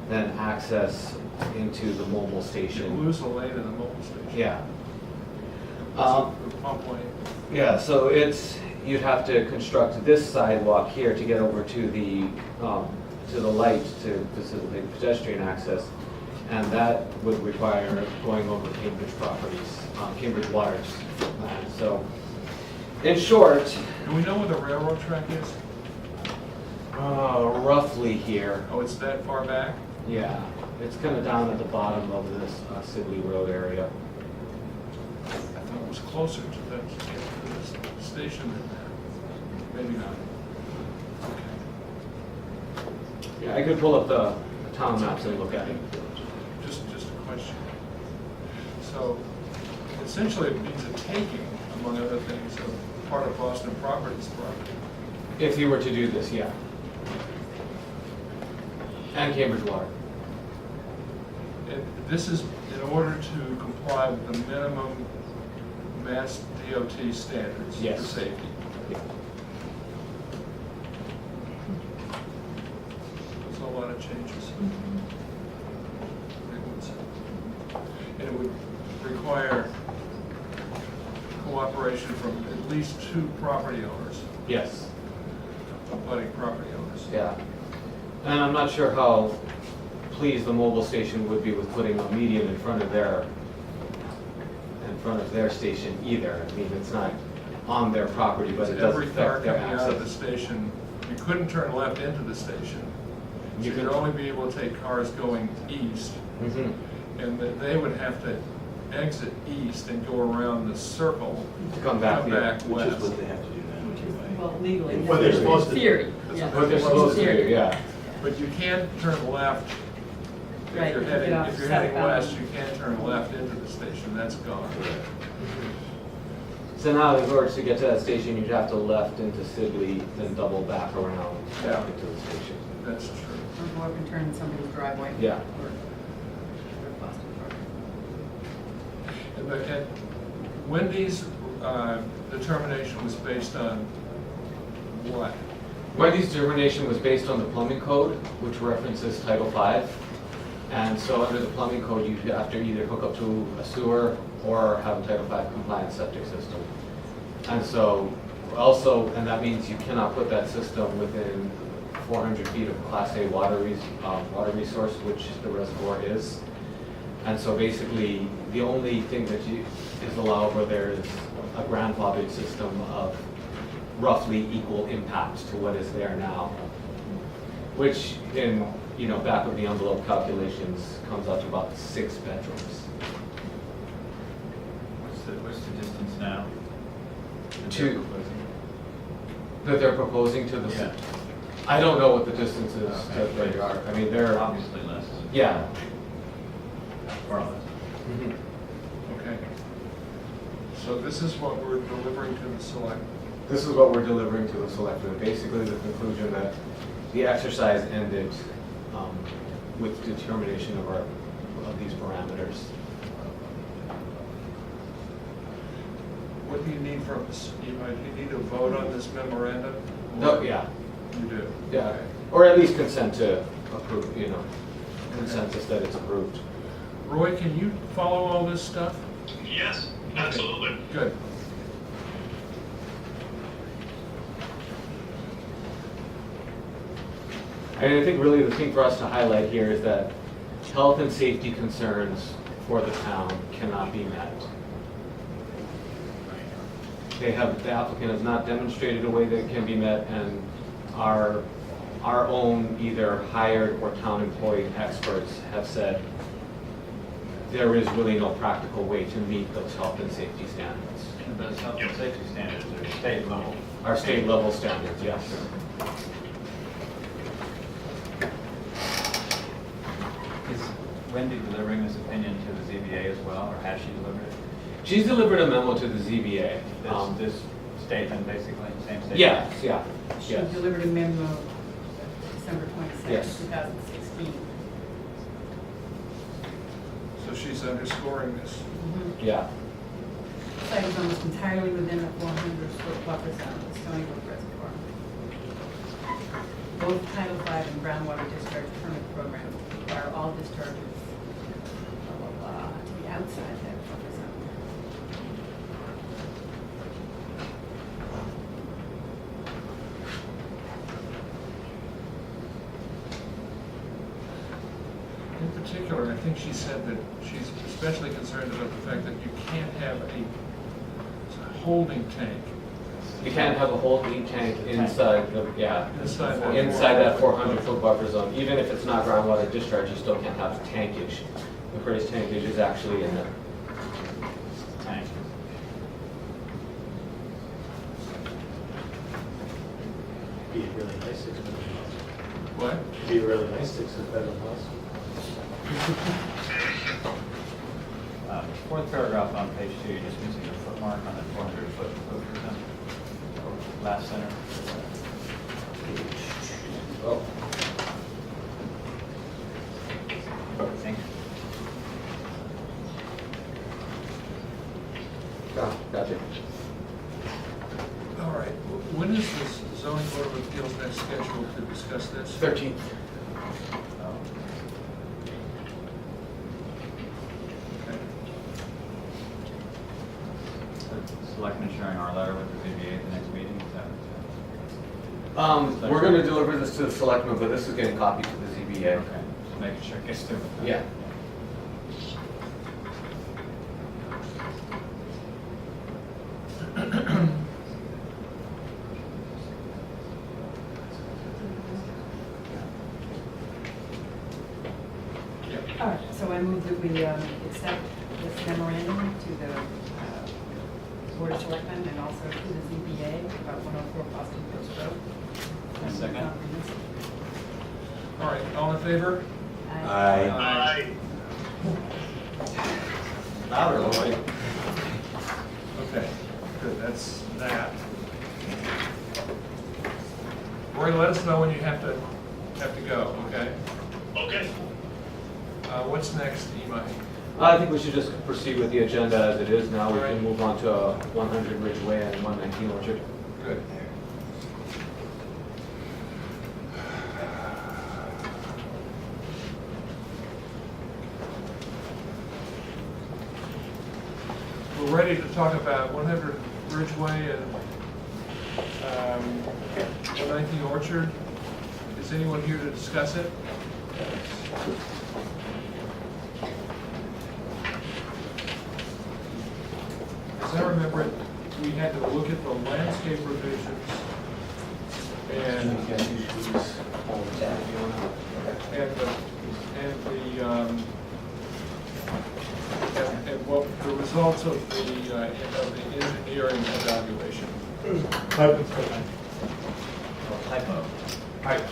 then access into the mobile You station. lose a lane in the mobile station. Yeah. The pump lane. Yeah, so you'd have to construct this sidewalk here to get over to the light to facilitate pedestrian access. And that would require going over Cambridge properties, Cambridge Water's land. So, in short, Do we know where the railroad track is? roughly here. Oh, it's that far back? Yeah, it's kind of down at the bottom of this Sibley Road area. I thought it was closer to the station than that. Maybe not. Okay. Yeah, I could pull up the town maps and look at it. Just a question. So essentially it means a taking, among other things, of part of Boston Properties property. If you were to do this, yeah. And Cambridge Water. And this is in order to comply with the minimum Mass DOT standards for Yes. safety. Yeah. There's a lot of changes. Big ones. And it would require cooperation from at least 2 property owners, Yes. abutting property owners. Yeah. And I'm not sure how pleased the mobile station would be with putting a median in front of their station either. I mean, it's not on their property, but it does Every car affect their coming out of the access. station, you couldn't turn left into the station. You You'd could- only be able to take cars going east, Mhm. and that they would have to exit east and go around the circle, To come back, come yeah. back Which is west. what they have to do now anyway. Well, legally. Well, they're supposed to. Theory, That's yeah. What they're supposed to do, Theory. yeah. But you can't turn left Right, you're get heading, off if you're heading southbound. west, you can't turn left into the station, that's gone. So now, in order to get to that station, you'd have to left into Sibley, then double back around Yeah. back into the station. That's true. Or go up and turn in somebody's driveway. Yeah. Or Boston Park. And Wendy's determination was based on what? Wendy's determination was based on the plumbing code, which references Title V. And so under the plumbing code, you have to either hook up to a sewer or have a Title V compliant septic system. And so also, and that means you cannot put that system within 400 feet of Class A water resource, which the reservoir is. And so basically, the only thing that is allowed where there is a grandfathered system of roughly equal impact to what is there now, which in, back of the envelope calculations comes out to about 6 bedrooms. What's the distance now? That they're proposing to the, Yeah. I don't know what the distance is Okay. that they are. I mean, they're, Obviously less. yeah. Or less. Okay. So this is what we're delivering to the select. This is what we're delivering to the selectmen. Basically, the conclusion that the exercise ended with determination of these parameters. What do you need from us? You need a vote on this memorandum? No, yeah, You do? yeah, Okay. or at least consent to approve, consensus that it's approved. Roy, can you follow all this stuff? Yes, absolutely. Good. And I think really the thing for us to highlight here is that health and safety concerns for the town cannot be met. The applicant has not demonstrated a way that it can be met, and our own either hired or town employed experts have said there is really no practical way to meet those health and safety standards. And those health and safety standards are state level. Our state level standards, yes. Is Wendy delivering this opinion to the ZBA as well, or has she delivered it? She's delivered a memo to the ZBA. This statement, basically, same statement? Yes, yeah, She yes. delivered a memo December 26, Yes. 2016. So she's underscoring this. Yeah. The site is almost entirely within the 400-foot buffer zone of the Stony Brook Reservoir. Both Title V and groundwater discharge permit program require all discharges to be outside that buffer zone. In particular, I think she said that she's especially concerned about the fact that you can't have a holding tank You can't have a whole heat tank inside the, yeah, inside that. inside that 400-foot buffer zone. Even if it's not groundwater discharge, you still can't have tankage. The phrase tankage is actually in there. Tank. Be really nice, 6 bedroom What? house. Be really nice, 6 bedroom house. Fourth paragraph on page 2, you're just missing a foot mark on that 400-foot buffer zone. Last center. Oh. I think. Gotcha. All right, when is this zoning board of appeals next scheduled to discuss this? 13th. Okay. Selectmen sharing our letter with the ZBA at the next meeting, is that? We're gonna deliver this to the selectmen, but this is getting copied to the ZBA. Okay, just making sure it gets to them. Yeah. All right, so I move that we accept this memorandum to the Board of Selectmen and also to the ZBA about 104 Boston Post Road. Second. All right, all in favor? Aye. Aye. Aye. Louder, Lloyd. Okay, good, that's that. Roy, let us know when you have to go, okay? Okay. What's next, Imai? I think we should just proceed with the agenda as it is now. We Right. can move on to 100 Ridgeway and 119 Orchard. Good. We're ready to talk about 100 Ridgeway and 119 Orchard. Is anyone here to discuss it? As I remember it, we had to look at the landscape revisions and what the results of the engineering evaluation. Typo. Right.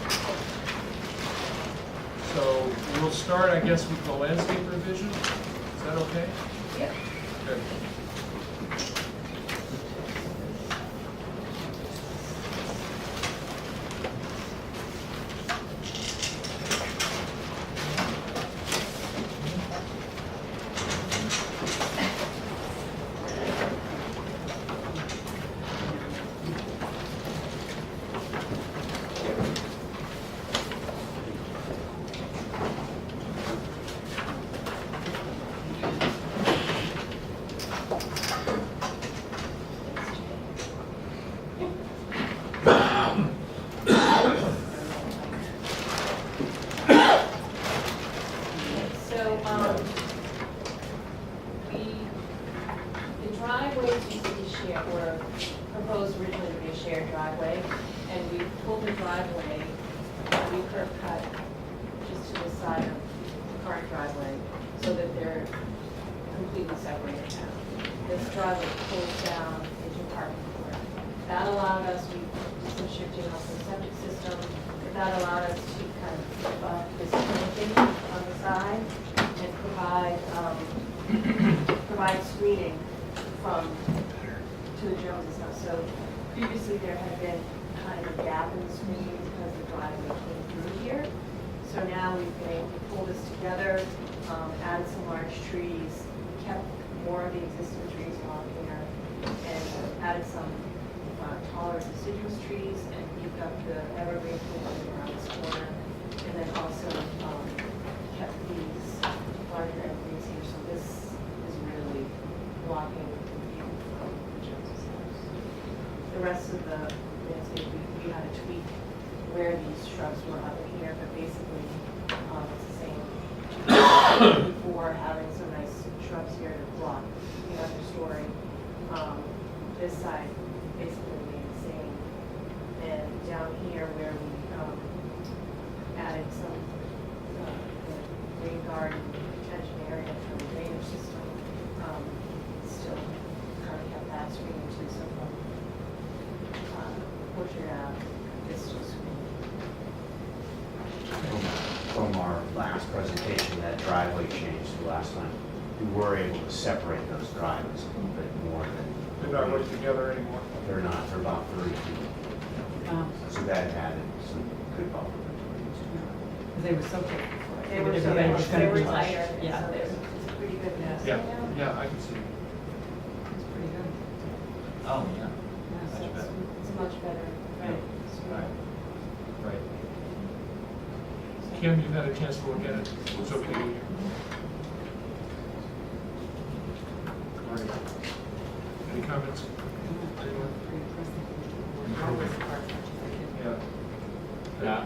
So we'll start, I guess, with the landscape revision. Is that okay? Yep. Good. So, the driveways used to be shared, were proposed originally to be a shared driveway, and we pulled the driveway, we curb cut just to the side of the current driveway, so that they're completely separated now. This driveway pulls down into parking court. That allowed us, we did some shifting of the septic system, that allowed us to kind of flip up this planting on the side and provide screening to the Joneses house. So previously there had been kind of a gap in the screening because the driveway came through here. So now we've been able to pull this together, added some large trees, kept more of the existing trees along here, and added some taller deciduous trees, and beefed up the evergreen planting around this corner, and then also kept these larger evergreens here. So this is really blocking the view from the Jones's house. The rest of the landscape, we had to tweak where these shrubs were up in here, but basically it's the same before, having some nice shrubs here to block the understory. This side basically remained the same. And down here where we added some rain garden retention area for the drainage system, still kind of kept that screening too. So Orchard Ave, this just From our last presentation, that driveway changed the last time. We were able to separate those driveways a little bit more than. They're not right together anymore. They're not, they're about 30 feet. So that added some good buffer. They were so thick before. they were They so were much, gonna they were be lush. tighter, Yeah. so there's it's a pretty good mess. Yeah, yeah, I can see. It's pretty good. Oh, yeah. Yeah, so Much it's- better. It's much better. Right. Right. Right. Kim, you've had a chance to look at it. What's okay with you? Any comments? Anyone? Yeah. Yeah.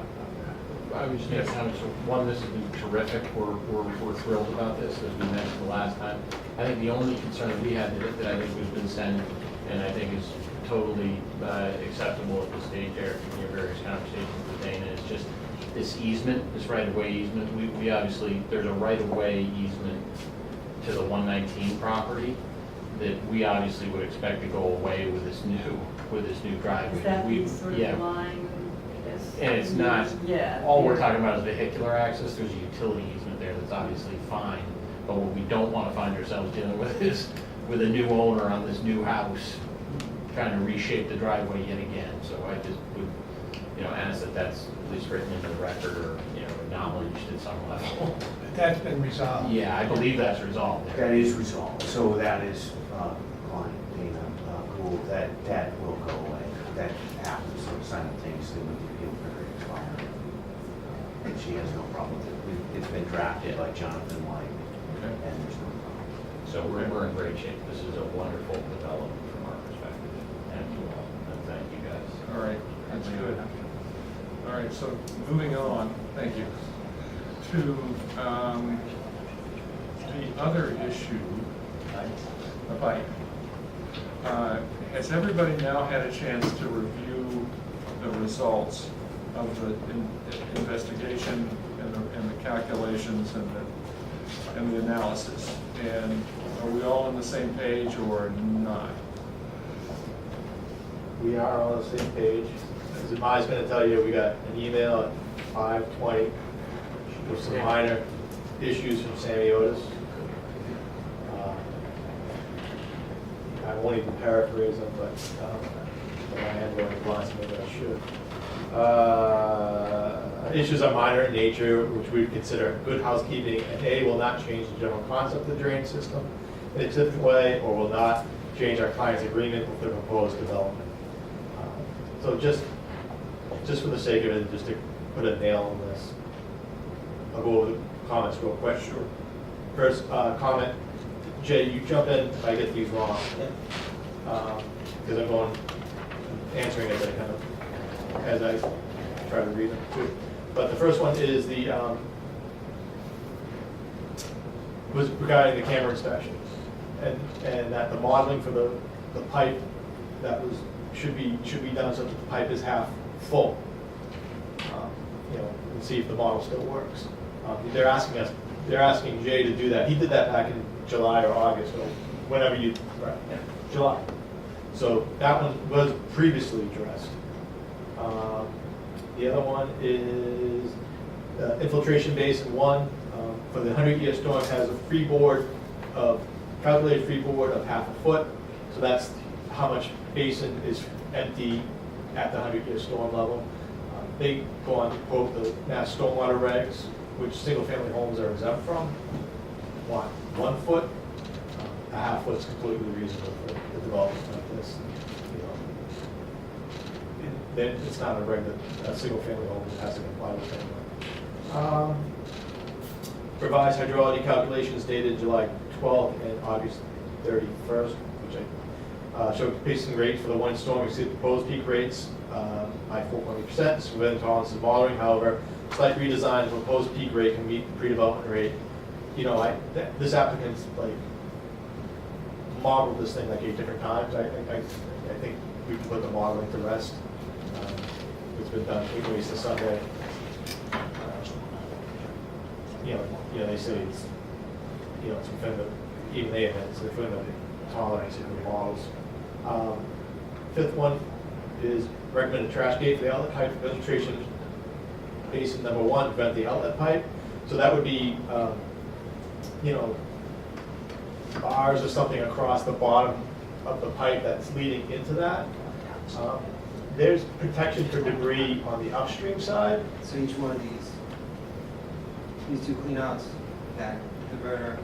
I was just Yes. kind of, one, this has been terrific. We're thrilled about this, as we mentioned the last time. I think the only concern that we had that I think has been sent, and I think is totally acceptable at this stage, Eric, in your various conversations with Dana, is just this easement, this right-of-way easement. We obviously, there's a right-of-way easement to the 119 property that we obviously would expect to go away with this new driveway. Is that We- the sort yeah, of line, this? And it's not, Yeah. all we're talking about is vehicular access, there's a utility easement there that's obviously fine. But what we don't want to find ourselves dealing with is with a new owner on this new house, trying to reshape the driveway yet again. So I just would, ask that that's at least written into the record or, acknowledged at some level. That's been resolved. Yeah, I believe that's resolved there. That is resolved, so that is, client Dana, Gould, that will go away. That happens sort of simultaneously with the appeal period expiring. And she has no problem with it. It's been drafted by Jonathan White, Okay. and there's no problem. So we're in great shape. This is a wonderful development from our perspective. Thank you all, and thank you guys. All right, that's good. All right, so moving on, thank you, to the other issue, the bike. Has everybody now had a chance to review the results of the investigation and the calculations and the analysis? And are we all on the same page or not? We are on the same page. As Amai's going to tell you, we got an email at 5:20 with some minor issues from Sammy Otis. I won't even paraphrase them, but I am going to glance, maybe I should. Issues are minor in nature, which we would consider good housekeeping, and A, will not change the general concept of the drainage system in a different way, or will not change our client's agreement with the proposed development. So just for the sake of it, just to put a nail on this, I'll go over the comments real quick. Sure. First comment, Jay, you jump in if I get these wrong, because I'm answering as I try to read them too. But the first one is was regarding the camera inspections, and that the modeling for the pipe that should be done so that the pipe is half full. And see if the model still works. They're asking Jay to do that. He did that back in July or August, or whenever July. So that one was previously addressed. The other one is infiltration basin 1 for the 100-year storm has a calculated freeboard of half a foot. So that's how much basin is empty at the 100-year storm level. They go on to quote the Mass Stormwater regs, which single-family homes are exempt from. 1 foot, a half foot is completely reasonable for the development like this. It's not a reg that a single-family home has to comply with anyway. Revised hydrology calculations dated July 12th and August 31st, which I showed pacing rates for the one storm exceeded proposed peak rates by 4.8%. Within tolerance of modeling, however, slight redesign of proposed peak rate can meet the pre-development rate. This applicant's modeled this thing 8 different times. I think we can put the modeling to rest. It's been done 8 ways to Sunday. They say it's within the, even they admit it's within the tolerance of the models. Fifth one is recommended trash gate for the outlet pipe filtration basin number 1 to prevent the outlet pipe. So that would be, bars or something across the bottom of the pipe that's leading into that. There's protection for debris on the upstream side. So each one of these 2 cleanouts, that diverter,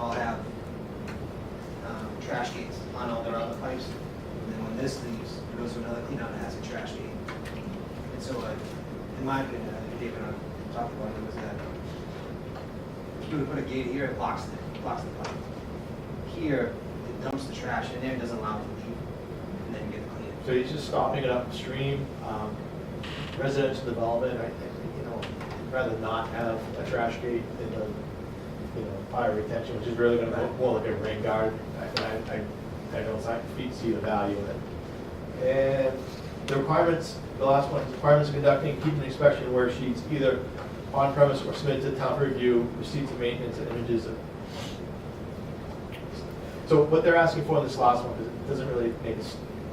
all have trash gates on all their other pipes. And then when this leaves, it goes to another cleanout that has a trash gate. And so, in my opinion, I think David and I talked about it, was that if you would put a gate here, it blocks the pipe. Here, it dumps the trash in there, it doesn't allow it to leave, and then you get the clean. So he's just stopping it upstream. Residential development, I think, I'd rather not have a trash gate in the, fire retention, which is really going to look more like a rain garden. I don't see the value in it. And the requirements, the last one, requirements of conducting, keeping inspection worksheets either on premise or submitted to the town for review, receipts of maintenance and images of. So what they're asking for in this last one, because it doesn't really make a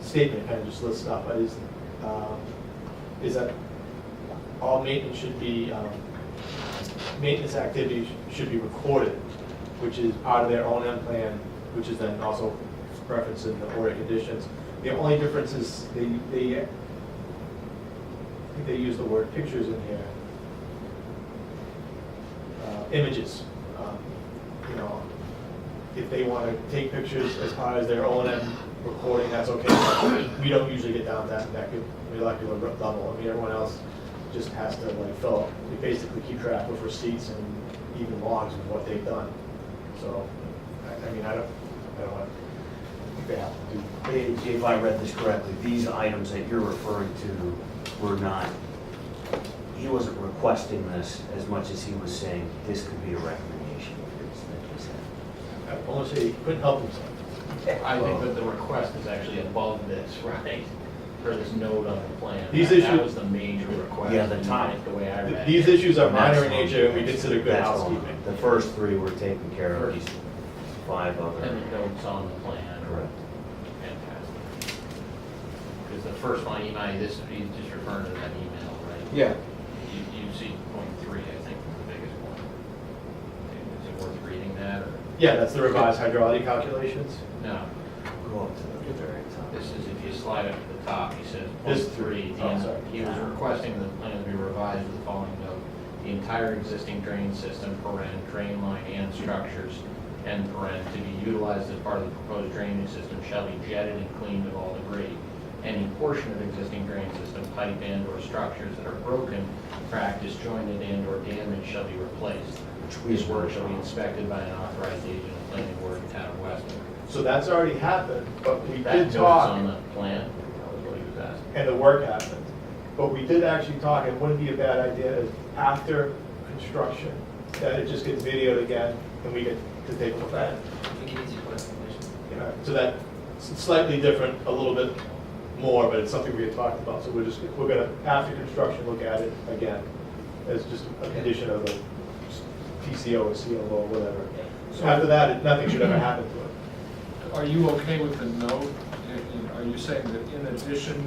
statement, it kind of just lists stuff, but is that all maintenance should be, maintenance activities should be recorded, which is part of their O&M plan, which is then also referenced in the order conditions. The only difference is I think they use the word pictures in here. Images. You know, if they want to take pictures as part as their O&M recording, that's okay. We don't usually get down to that molecular level. I mean, everyone else just has to like fill up. We basically keep track of receipts and even logs of what they've done. So, I mean, I don't want to have to do. If I read this correctly, these items that you're referring to were not, he wasn't requesting this as much as he was saying this could be a recommendation. I almost say he couldn't help himself. I think that the request is actually above this, right? For this note on the plan. These That issues- was the major request. Yeah, the top. The way I read it. These issues are minor in That's- nature, and we consider good that's housekeeping. fine. The first three were taken care of, these 5 other. And the notes on the plan. Correct. Fantastic. Because the first one, Imai, this, he's just referring to that email, right? Yeah. You see point 3, I think, was the biggest one. Is it worth reading that, or? Yeah, that's the revised hydrology calculations. No. Go up to the very top. This is, if you slide up to the top, he says, This- point 3, oh, sorry. he was requesting the plan to be revised with the following note. The entire existing drain system, drain line and structures, and to be utilized as part of the proposed drainage system shall be jetted and cleaned of all debris. Any portion of existing drain system, pipe and or structures that are broken, cracked, disjointed and or damaged shall be replaced. This work shall be inspected by an authorized agent of planning board in town of Weston. So that's already happened, but we That did note's talk, on the plan, that was what he was asking. and the work happened. But we did actually talk, and it wouldn't be a bad idea if after construction, that it just gets videoed again, and we get to take a look at it. I think it needs to put a condition. You know, so that's slightly different, a little bit more, but it's something we had talked about. So we're gonna, after construction, look at it again, as just a condition of the TCO or CLO or whatever. So after that, nothing should ever happen to it. Are you okay with the note? Are you saying that in addition,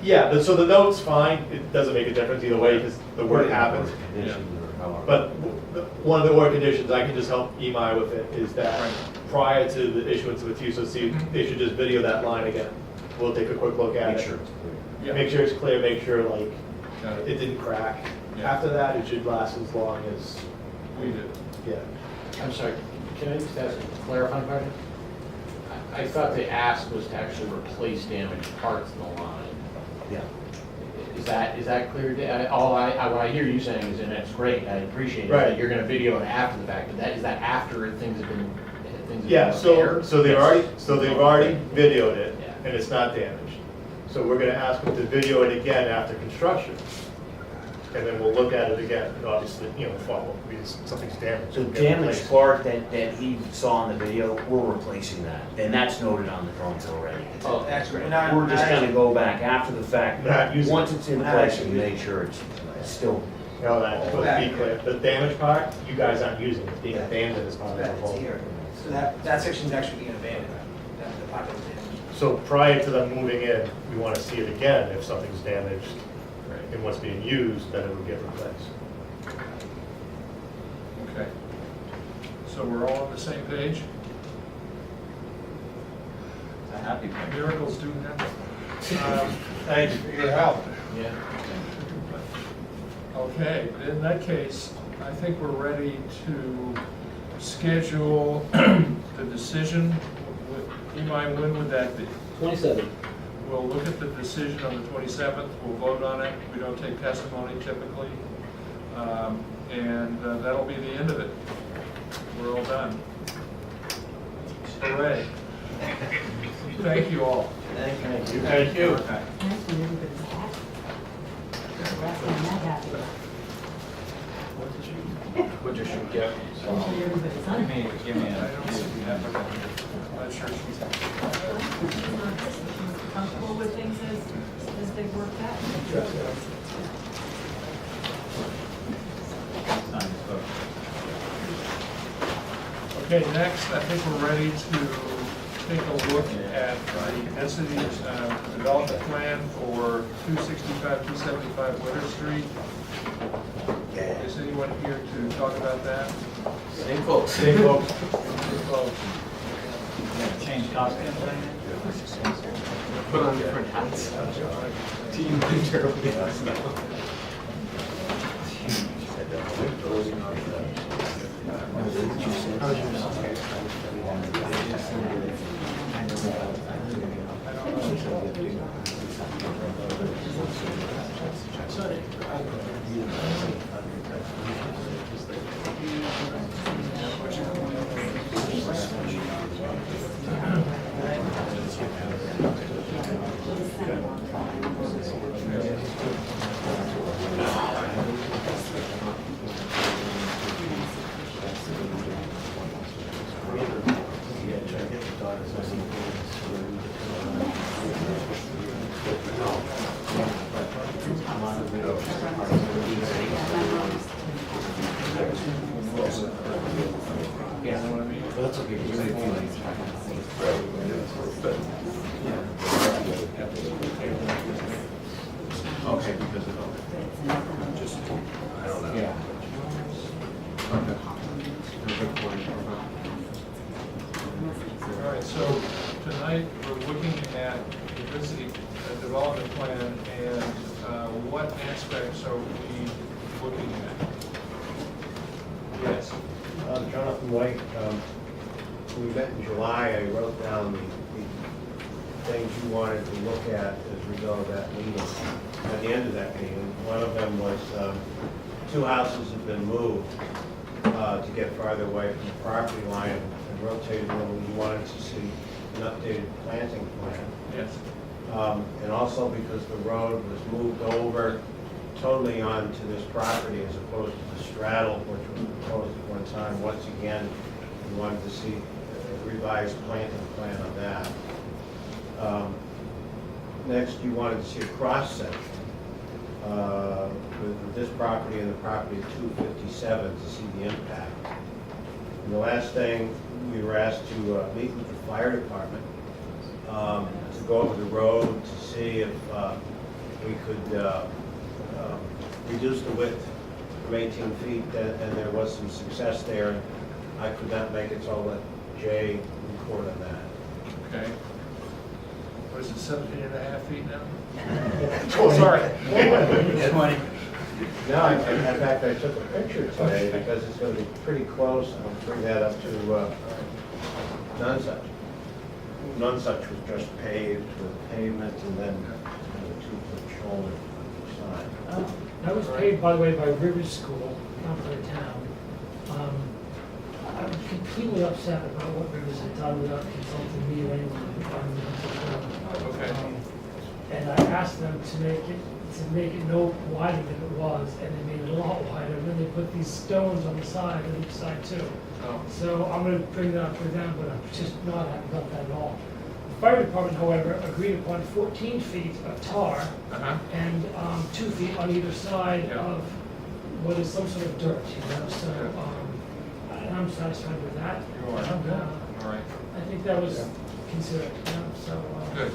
Yeah, so the note's fine, it doesn't make a difference either way, because the work happens. Conditions or however. But one of the order conditions, I can just help EMI with it, is that prior to the issuance of a TSOC, they should just video that line again. We'll take a quick look at it. Make sure it's clear. yeah, Make sure it's clear, make sure like got it it. didn't crack. Yeah. After that, it should last as long as, We did. yeah. I'm sorry, can I just ask a clarifying question? I thought the ask was to actually replace damaged parts in the line. Yeah. Is that clear? What I hear you saying is, and it's great, I appreciate it, Right. that you're gonna video it after the fact, but is that after things have been Yeah, so repaired? they've already videoed it, Yeah. and it's not damaged. So we're gonna ask them to video it again after construction. And then we'll look at it again, and obviously, follow, because something's damaged. The we'll get damaged replaced. part that he saw in the video, we're replacing that, and that's noted on the drawings already. Oh, Actually, we're not. We're just gonna go back after the fact, Not using once it. it's in We're not place, actually and make sure it's still. No, that, to be clear, the damaged part, you guys aren't using, it's being abandoned as part of the That's whole. here. So that section's actually being abandoned, the part that was damaged. So prior to them moving in, we wanna see it again, if something's damaged Right. in what's being used, then it would get replaced. Okay. So we're all on the same page? It's a happy place. Miracles do happen. Thanks for your help. Yeah. Okay, in that case, I think we're ready to schedule the decision. Imai, when would that be? 27. We'll look at the decision on the 27th, we'll vote on it, we don't take testimony typically, and that'll be the end of it. We're all done. Hooray. Thank you all. Thank you. Thank you. Okay. Nice when everybody's happy. Last time I'm not happy. What you should get. Usually everybody's Give me I don't see a. I'm sure she's. comfortable with things as they work out. Sign this book. Okay, next, I think we're ready to take a look at the density development plan for 265, 275 Winter Street. Is anyone here to talk about that? Same folks. Same folks. Change costumes, Put on different hats. Team leader. Okay, because of just, I don't know. Yeah. All right, so tonight we're looking at the density development plan and what aspects are we looking at? Yes. Jonathan White, we met in July. I wrote down the things you wanted to look at as a result of that meeting. At the end of that meeting, one of them was two houses had been moved to get farther away from the property line and rotated them. We wanted to see an updated planting plan. Yes. And also because the road was moved over totally onto this property as opposed to the straddle, which was proposed at one time. Once again, we wanted to see a revised planting plan on that. Next, you wanted to see a cross-section with this property and the property of 257 to see the impact. And the last thing, we were asked to meet with the fire department to go over the road to see if we could reduce the width from 18 feet, and there was some success there. I could not make it, so I'll let Jay report on that. Okay. What is it, 17.5 feet now? 20. Sorry. 20. No, in fact, I took a picture today because it's going to be pretty close. I'll bring that up to Nonsuch. Nonsuch was just paved with pavement and then a 2-foot shoulder on each side. That was paid, by the way, by River School, not by the town. I'm completely upset about what Rivers had done without consulting me or anyone. Okay. And I asked them to make it no wider than it was, and they made it a lot wider. And then they put these stones on the side, on each side too. Oh. So I'm going to bring that up with them, but I'm just not happy about that at all. The fire department, however, agreed upon 14 feet of tar and 2 feet on either side of what is some sort of dirt, you know. So and I'm satisfied with that. You are. All right. I think that was considered, you know. So Good.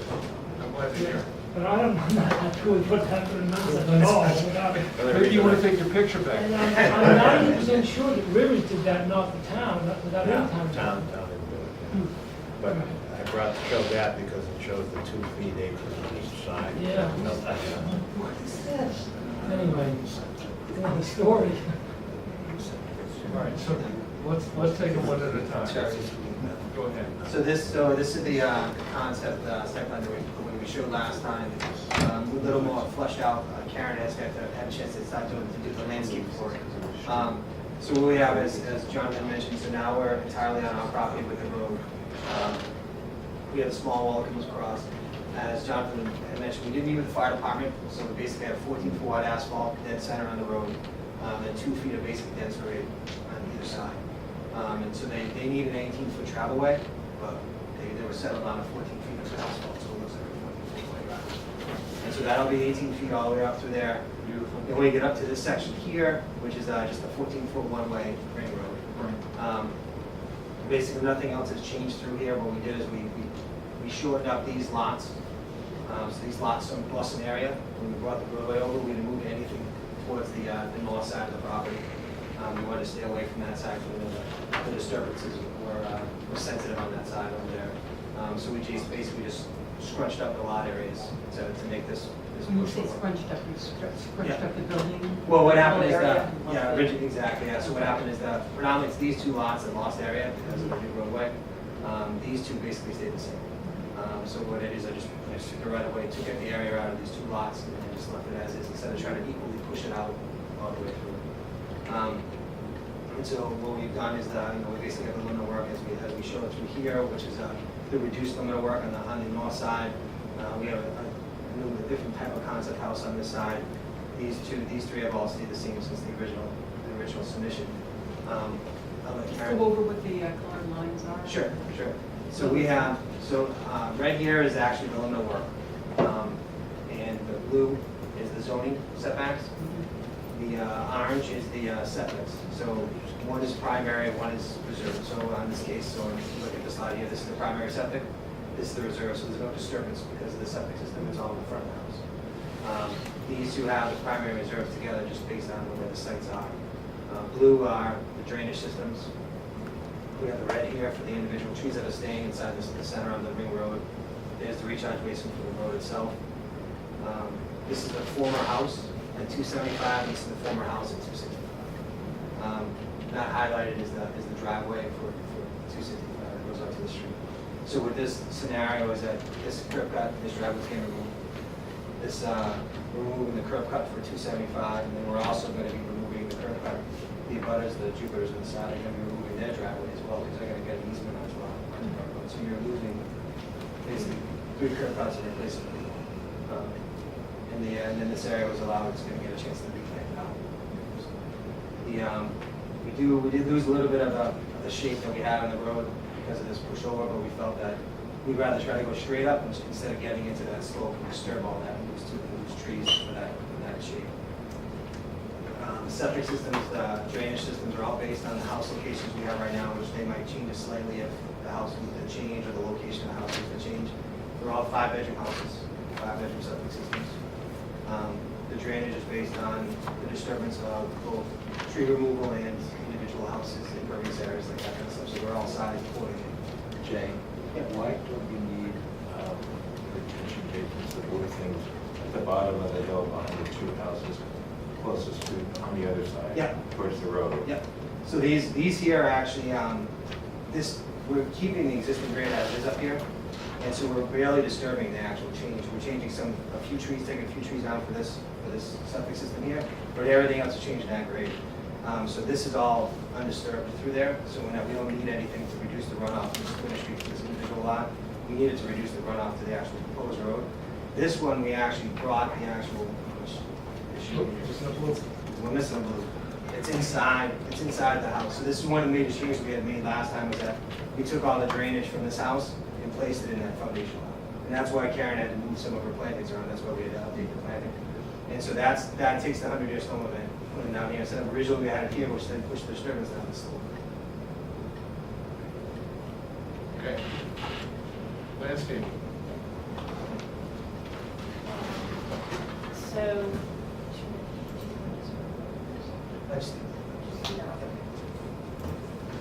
I'm glad to hear. but I'm not happy with what happened in Nonsuch at all. Without, Maybe you want to take your picture back. and I'm 90% sure that Rivers did that, not the town, not without any town. Town didn't do it. But I brought to show that because it shows the 2 feet acres on each side. Yeah. No, What is this? Anyway, another story. All right, so let's take them one at a time. Sure. Go ahead. So this is the concept site plan that we showed last time. A little more fleshed out. Karen has had a chance to start to do the landscape work. So what we have is, as Jonathan mentioned, so now we're entirely on our property with the road. We have a small wall that comes across. As Jonathan had mentioned, we did meet with the fire department, so we basically have 14 wide asphalt, dead center on the road, and 2 feet of basic dense grade on either side. And so they need an 18-foot travelway, but they were settled on a 14 feet of asphalt, so it looks like a 14-foot way drive. And so that'll be 18 feet all the way up through there. Beautiful. And when you get up to this section here, which is just a 14-foot one-way ring road, Basically, nothing else has changed through here. What we did is we shortened up these lots. So these lots don't bust an area. When we brought the roadway over, we didn't move anything towards the north side of the property. We wanted to stay away from that side, because the disturbances were sensitive on that side over there. So we just basically just scrunched up the lot areas to make this. When you say scrunched up, you scrunched up the building? Well, what happened is area? that, yeah, exactly, yeah. So what happened is that predominantly it's these two lots that lost area because of the new roadway. These two basically stayed the same. So what it is, I just took the right of way to get the area out of these two lots and then just left it as is instead of trying to equally push it out all the way through. And so what we've done is that, we basically have the limit of work as we show it through here, which is the reduced limit of work on the north side. We have a different type of concept house on this side. These three have all stayed the same since the original submission. I'll let Karen Go over what the colored lines are. Sure. So we have, right here is actually the limit of work. And the blue is the zoning setbacks. The orange is the setbacks. So one is primary, one is reserved. So on this case, so if you look at the slide here, this is the primary septic, this is the reserve, so there's no disturbance because of the septic system, it's all in the front of the house. These two have the primary and reserves together just based on where the sites are. Blue are the drainage systems. We have the red here for the individual trees that are staying inside the center of the ring road. There's the recharge basin for the road itself. This is the former house at 275. This is the former house at 265. Not highlighted is the driveway for 265 that goes out to the street. So with this scenario is that this curb cut, this driveway's getting removed. This we're removing the curb cut for 275, and then we're also going to be removing the curb cut. The abutters, the Jupiters on the side, are going to be removing their driveway as well because they're going to get an easement as well. So you're losing basically 3 curb cuts in place of 3. And then this area was allowed, it's going to get a chance to be cleaned out. We did lose a little bit of the shape that we had on the road because of this pushover, but we felt that we'd rather try to go straight up instead of getting into that slope and disturb all that and lose trees for that shape. The septic systems, the drainage systems are all based on the house locations we have right now, which they might change slightly if the house needs to change or the location of the house needs to change. They're all 5-bedroom houses, 5-bedroom septic systems. The drainage is based on the disturbance of both tree removal and individual houses in impervious areas like that kind of stuff. So we're all sized accordingly. Jay, why don't we need retention basins, the blue things at the bottom of the hill behind the 2 houses closest to on the other side? Yeah. Towards the road? Yep. So these here are actually, we're keeping the existing grade as is up here. And so we're barely disturbing the actual change. We're changing a few trees, taking a few trees down for this septic system here, but everything else is changing that grade. So this is all undisturbed through there. So we don't need anything to reduce the runoff from Square Street to this individual lot. We needed to reduce the runoff to the actual proposed road. This one we actually brought the actual. We're missing a blue. It's inside the house. So this is one of the major changes we had made last time was that we took all the drainage from this house and placed it in that foundation lot. And that's why Karen had to move some of her plantings around. That's why we had to update the planting. And so that takes the 100-year storm event, put it down here. Instead of originally we had it here, which then pushed the disturbance down the slope. Okay. Landscape. So,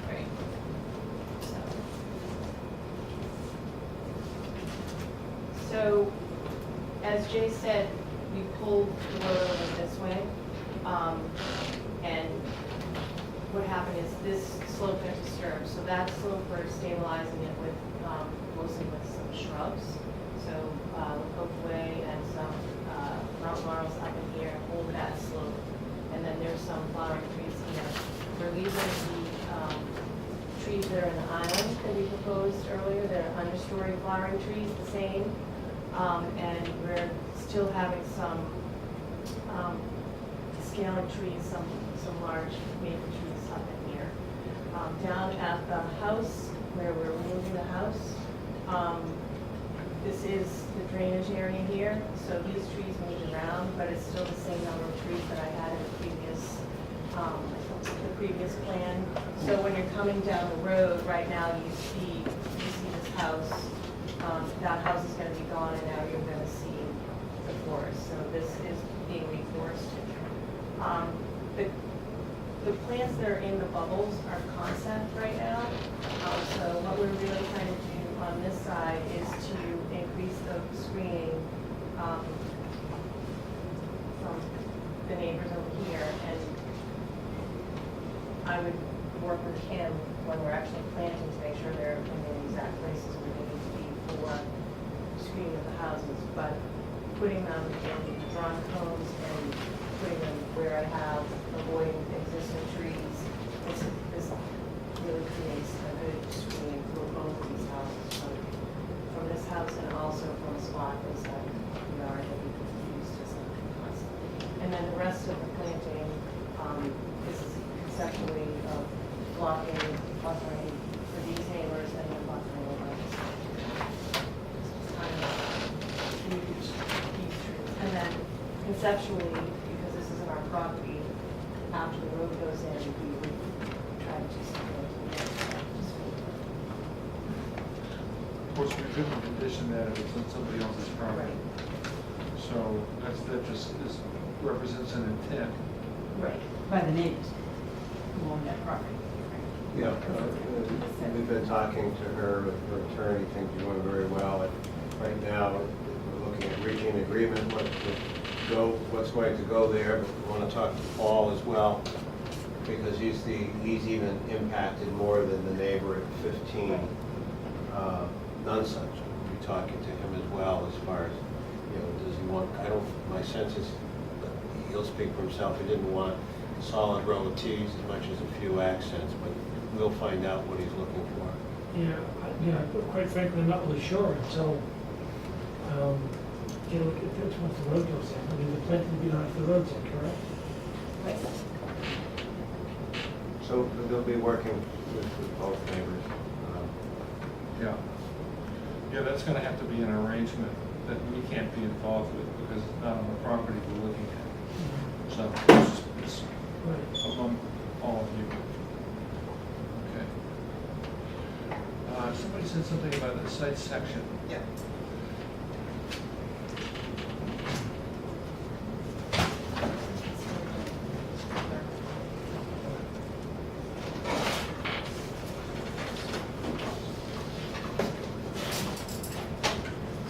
right. So, as Jay said, we pulled the road over this way, and what happened is this slope got disturbed. So that slope, we're stabilizing it with, mostly with some shrubs. So, Way and some round laurels up in here hold that slope. And then there's some flowering trees here. We're leaving the trees that are in the island that we proposed earlier. They're understory flowering trees, the same. And we're still having some scaling trees, some large maple trees up in here. Down at the house, where we're removing the house, this is the drainage area here. So these trees moved around, but it's still the same number of trees that I had in the previous plan. So when you're coming down the road, right now, you see this house. That house is gonna be gone, and now you're gonna see the forest. So this is being reforested. The plants that are in the bubbles are concept right now. So what we're really trying to do on this side is to increase the screening from the neighbors over here. And I would work with him when we're actually planting to make sure they're in the exact places where they need to be for screening of the houses. But putting them in drawn cones and putting them where I have, avoiding existing trees, this really creates a good screening for both of these houses, from this house and also from a spot inside the yard that we could use as a concept. And then the rest of the planting is conceptually of buffering for these neighbors and then buffering over this. It's kind of huge trees. And then conceptually, because this isn't our property, after the road goes in, we would try to do something to Of course, we couldn't condition that if it's on somebody else's property. So that just represents an intent. Right, by the neighbors who own that property. Yeah, we've been talking to her attorney, things are going very well. And right now, we're looking at reaching an agreement what's going to go there, but we want to talk to Paul as well, because he's even impacted more than the neighbor at 15 Nonsuch. We're talking to him as well as far as, does he want, my sense is, he'll speak for himself, he didn't want a solid row of Ts as much as a few accents, but we'll find out what he's looking for. Yeah, quite frankly, I'm not really sure until, get a look at this once the road goes in. I mean, the planting will be done after the road's in, correct? Right. So they'll be working with both neighbors. Yeah, that's gonna have to be an arrangement that we can't be involved with because it's not on the property we're looking at. So it's among all of you. Okay. Somebody said something about the site section. Yeah.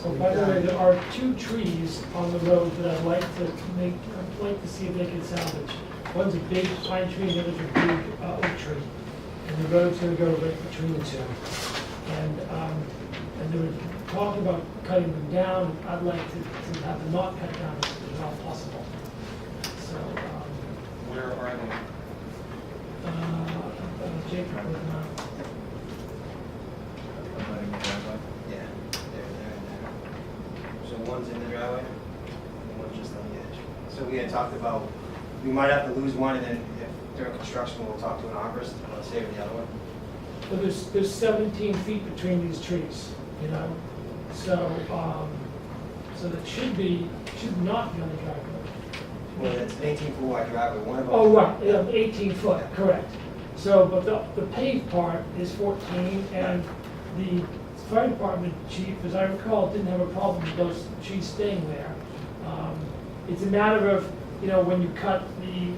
So by the way, there are 2 trees on the road that I'd like to see if they can salvage. One's a big pine tree, and the other's a big oak tree. And the road's gonna go right between the 2. And they were talking about cutting them down. I'd like to have them not cut down if not possible. So, Where are they? Jake, Yeah, there and there. So one's in the driveway, and one's just on the edge. So we had talked about, we might have to lose one, and then if during construction, we'll talk to an arborist about saving the other one. But there's 17 feet between these trees, so, so that should not be on the driveway. Well, it's an 18-foot wide driveway, one of them. Oh, right, yeah, 18 foot, correct. So, but the paved part is 14, and the fire department chief, as I recall, didn't have a problem with those trees staying there. It's a matter of, when you cut the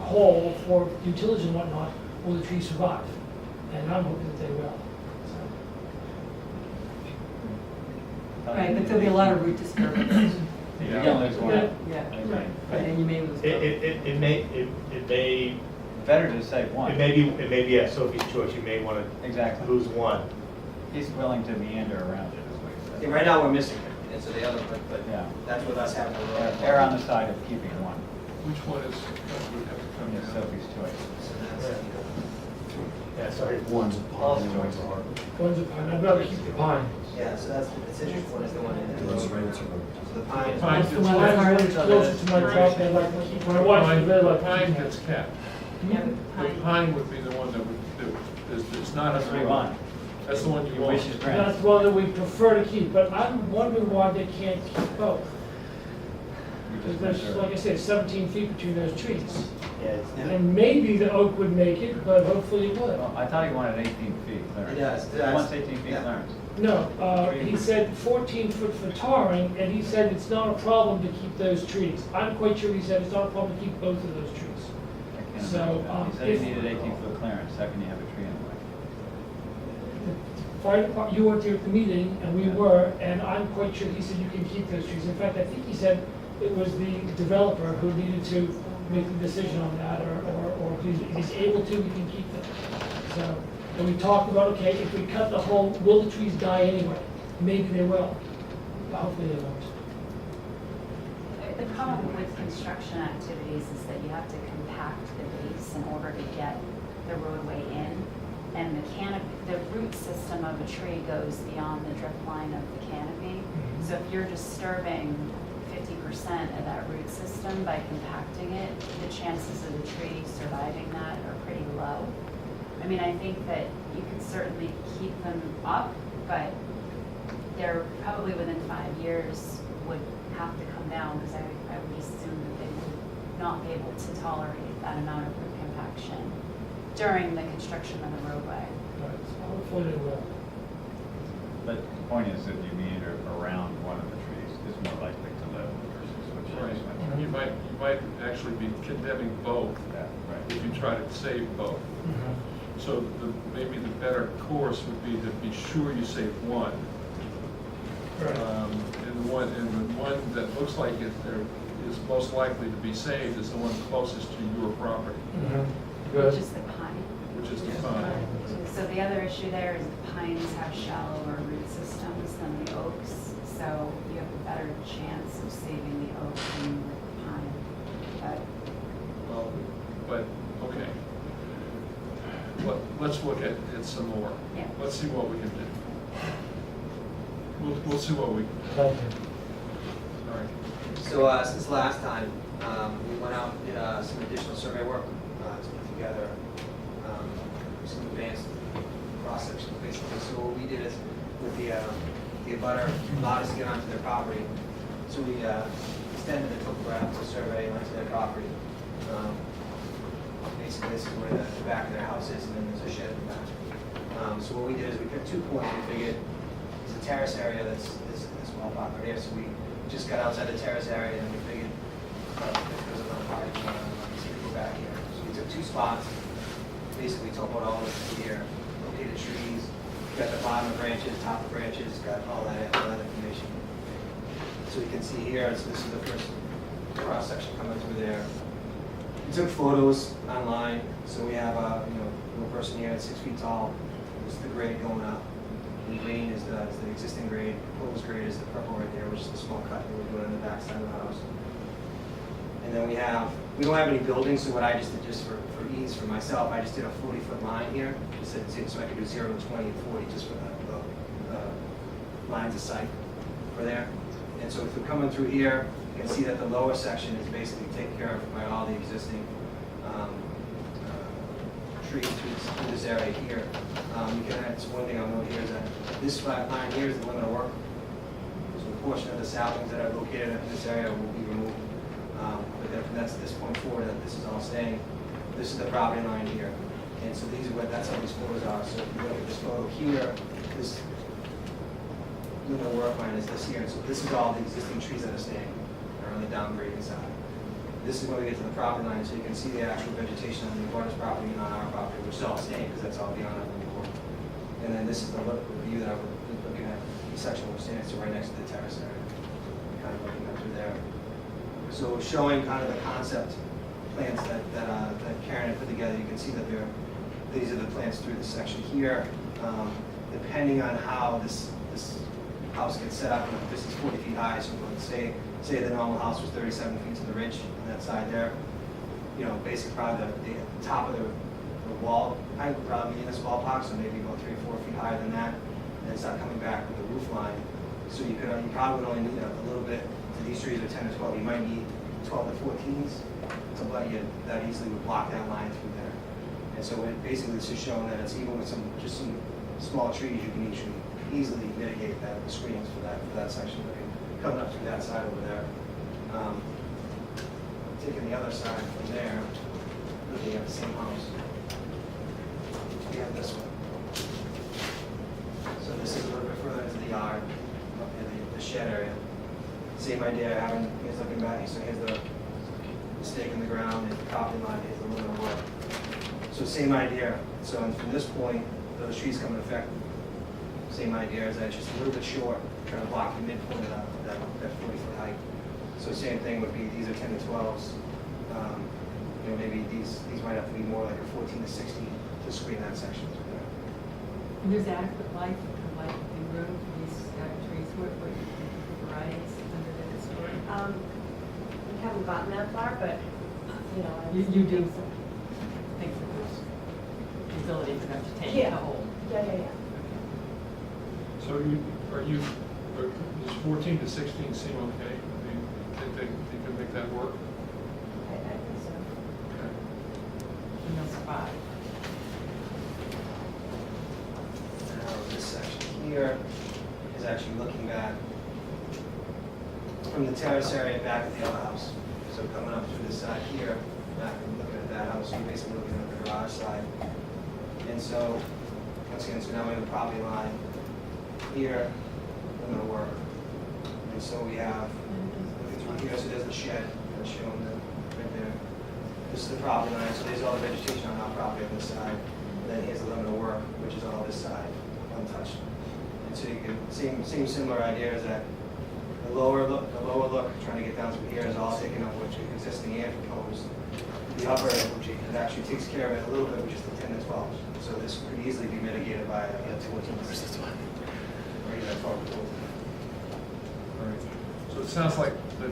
hole for utilities and whatnot, will the trees survive? And I'm hoping that they will. Right, but there'll be a lot of root disturbance. You're gonna lose one. Yeah, right, and you may lose both. It may. Better to save one. It may be, yeah, Sophie's choice, you may want to Exactly. lose one. He's willing to meander around it, is what he said. Yeah, right now, we're missing it, and so the other, but Yeah. that's with us having the road. They're on the side of keeping one. Which one is, would have to come It's down? Sophie's choice. So that's, Yeah, sorry. One's Paul's choice. One's a pine, I'd rather keep the pine. yeah, so that's, the citrus one is the one in the Goes road. right to the- So the pine. Pine That's the one that's closer to my property, I'd like to keep, my wife would really like to Pine keep that. gets kept. Yeah, The pine would be the one that would, it's not That's a what you want. That's the one you Your want. wish is granted. That's one that we prefer to keep, but I'm wondering why they can't keep both. We just There's, wonder. like I said, 17 feet between those trees. Yeah, it's And maybe the oak would make it, but hopefully it would. Well, I thought he wanted 18 feet clearance. Yes, He wants 18 feet yeah. clearance. No, he said 14 foot for tarring, and he said it's not a problem to keep those trees. I'm quite sure he said it's not a problem to keep both of those trees. I can't So, imagine that. He said if- he needed 18 foot clearance. How can you have a tree in the way? Fire department, you weren't there at the meeting, and we were, and I'm quite sure he said you can keep those trees. In fact, I think he said it was the developer who needed to make the decision on that, or if he's able to, we can keep them. So, and we talked about, okay, if we cut the whole, will the trees die anyway? Maybe they will, but hopefully they won't. The problem with construction activities is that you have to compact the base in order to get the roadway in. And the root system of a tree goes beyond the drip line of the canopy. So if you're disturbing 50% of that root system by compacting it, the chances of the tree surviving that are pretty low. I mean, I think that you could certainly keep them up, but they're probably within 5 years would have to come down, because I would assume that they would not be able to tolerate that amount of root compaction during the construction of the roadway. But hopefully they will. But the point is that you meander around one of the trees is more likely to live versus what you Right, just and you might actually be condemning both Yeah, right. if you try to save both. So maybe the better course would be to be sure you save one. And the one that looks like it there is most likely to be saved is the one closest to your property, Which is the pine. which is the pine. So the other issue there is the pines have shallower root systems than the oaks, so you have a better chance of saving the oak than the pine. But Well, but, okay. Let's look at it some more. Yeah. Let's see what we can do. We'll see what we can do. Thank you. All right. So since last time, we went out and did some additional survey work to put together some advanced cross sections basically. So what we did is with the abutter allowed us to get onto their property. So we extended the topographical survey onto their property. Basically, this is where the back of their house is, and then there's a shed in the back. So what we did is we picked 2 points. We figured it's a terrace area that's this small block right here. So we just got outside the terrace area, and we figured because of the party, so we go back here. So we took 2 spots, basically topoed all of this here, located trees, got the bottom of branches, top of branches, got all that information. So you can see here, so this is the first cross section coming through there. We took photos online, so we have a little person here that's 6 feet tall. This is the grade going up. And green is the existing grade. Proposed grade is the purple right there, which is the small cut that we're doing on the back side of the house. And then we don't have any buildings, so what I just did, just for ease for myself, I just did a 40-foot line here, just so I could do 0 to 20 and 40, just for the lines of sight for there. And so if we're coming through here, you can see that the lower section is basically taken care of by all the existing trees through this area here. That's one thing I'll note here is that this flat line here is the limit of work. So a portion of the saplings that are located in this area will be removed. But then from this point forward, that this is all staying. This is the property line here. And so that's how these photos are. So if you look at this photo here, this limit of work line is this here. And so this is all the existing trees that are staying, that are on the downgrading side. This is when we get to the property line, so you can see the actual vegetation on the abutters property and on our property, which is all staying because that's all beyond our limit of work. And then this is the view that I was looking at, the section we're standing, so right next to the terrace area. Kind of looking up through there. So showing kind of the concept plans that Karen had put together, you can see that these are the plans through this section here. Depending on how this house gets set up, this is 40 feet high, so let's say the normal house was 37 feet to the ridge on that side there. Basically probably the top of the wall height would probably be in this ballpark, so maybe about 3 or 4 feet higher than that, and then start coming back with the roof line. So you probably would only need a little bit. To these trees are 10 to 12. You might need 12 to 14s to let you that easily would block that line through there. And so basically this is showing that it's even with some small trees, you can easily mitigate the screens for that section coming up through that side over there. taking the other side from there, looking at the same house. We have this one. So this is a little bit further into the yard, up in the shed area. Same idea, having, he's looking back, so here's the stake in the ground, and the property line, here's the limit of work. So same idea, so from this point, those trees come in effect. Same idea, is that it's just a little bit short, trying to block the midpoint of that 40-foot height. So same thing would be, these are 10 to 12s. You know, maybe these might have to be more like a 14 to 16 to screen that section. And there's adequate light and room for these trees, what varieties under this story? We haven't gotten that far, but, you know. I You do think that there's the ability for them to take Yeah. the whole. Yeah. So does 14 to 16 seem okay? I mean, think you can make that work? I think so. Okay. And those 5. Now, this section here is actually looking back from the terrace area back at the other house. So coming up through this side here, back and looking at that house, you're basically looking at the garage side. And so, once again, so now we have the property line here, limit of work. And so we have, looking through here, so there's the shed, that's shown right there. This is the property line, so there's all the vegetation on our property on this side. And then here's the limit of work, which is all this side, untouched. And so you can, same similar idea is that the lower look, trying to get down through here is all taken up with existing and proposed. The upper, it actually takes care of it a little bit with just the 10 to 12. So this could easily be mitigated by a 14 to 16. Or even a 12 to 14. All right. So it sounds like the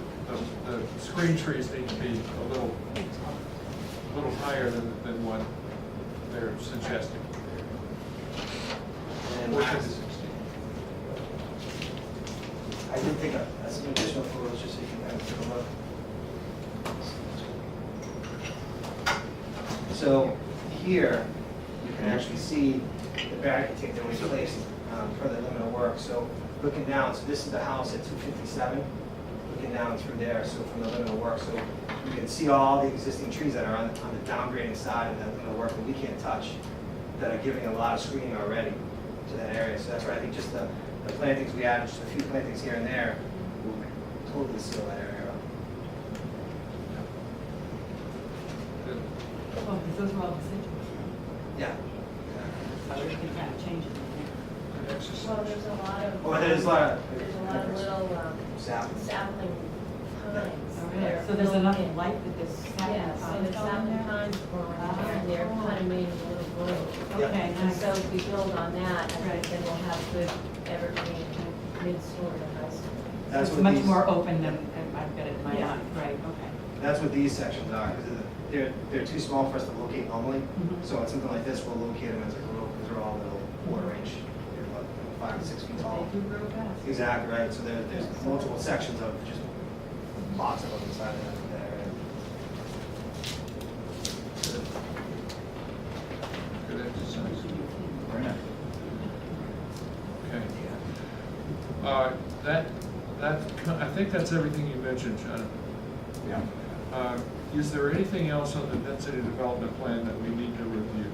screen trees need to be a little higher than what they're suggesting. And 14 to last, 16. I did take some additional photos just so you can kind of take a look. So here, you can actually see the barricade that we placed for the limit of work. So looking down, so this is the house at 257, looking down through there, so from the limit of work. So you can see all the existing trees that are on the downgrading side of that limit of work that we can't touch, that are giving a lot of screening already to that area. So that's why I think just the plantings we added, just a few plantings here and there, will totally seal that area up. Good. Well, because those are all deciduous. Yeah. So we can kind of change it. Well, there's a lot of. Well, there's a lot of. There's a lot of little Sapling. sapling pines. Okay, so there's enough light that this Yeah, so the sapling pines grow around there, and they're kind of made a little grove. Okay, And nice. so if we build on that, I Right. think then we'll have good evergreen mid-story house. That's It's what much these- more open than I've got it in my Yeah. mind, right, okay. That's what these sections are, because they're too small for us to locate normally. Mhm. So on something like this, we'll locate them as a grove, because they're all little quarter-inch, they're about 5 to 6 feet tall. They do grow fast. Exactly, right, so there's multiple sections of just lots of them inside of that area. Good exercise. Very nice. Okay. I think that's everything you mentioned, John. Yeah. Is there anything else on the density development plan that we need to review?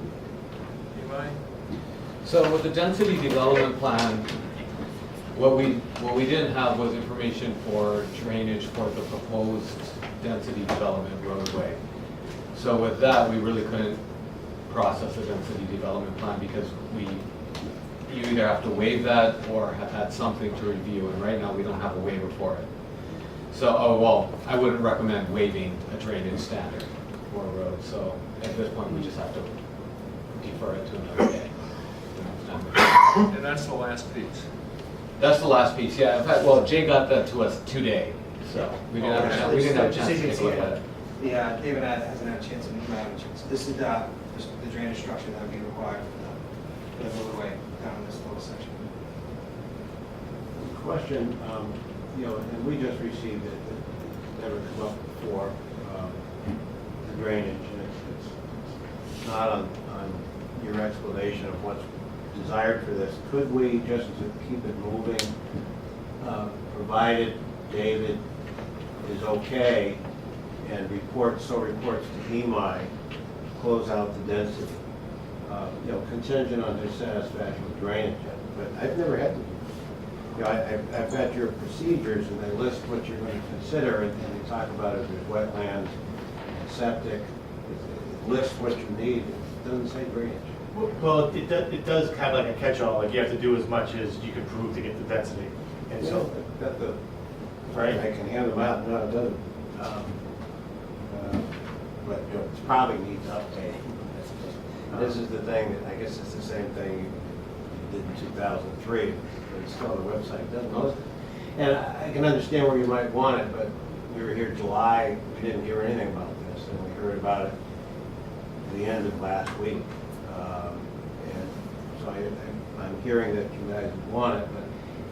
Imai? So with the density development plan, what we didn't have was information for drainage for the proposed density development roadway. So with that, we really couldn't process a density development plan because you either have to waive that or have had something to review, and right now we don't have a waiver for it. So, I wouldn't recommend waiving a drainage standard for a road, so at this point, we just have to defer it to another day. And that's the last piece. That's the last piece, yeah. In fact, Jay got that to us today, so we didn't have a chance, Just so you to can take a see look it. at it. Yeah, David hasn't had a chance, and you might have a chance. This is the drainage structure that would be required for the roadway down this little section. Question, and we just received it, it never come up before, the drainage, and it's not on your explanation of what's desired for this. Could we, just to keep it moving, provided David is okay, and reports to EMI, close out the density, you know, contingent on their satisfaction with drainage. But I've never had to, you know, I've got your procedures and they list what you're going to consider and they talk about if there's wetlands, septic, it lists what you need, it doesn't say drainage. Well, it does kind of like a catch-all, like you have to do as much as you can prove to get the density. And so, That the, right? I can hand them out, no, it doesn't. But, you know, it probably needs updating. This is the thing, that I guess it's the same thing you did in 2003, but it's still on the website, it doesn't list it. And I can understand where you might want it, but we were here July, we didn't hear anything about this, and we heard about it at the end of last week. And so I'm hearing that you guys want it, but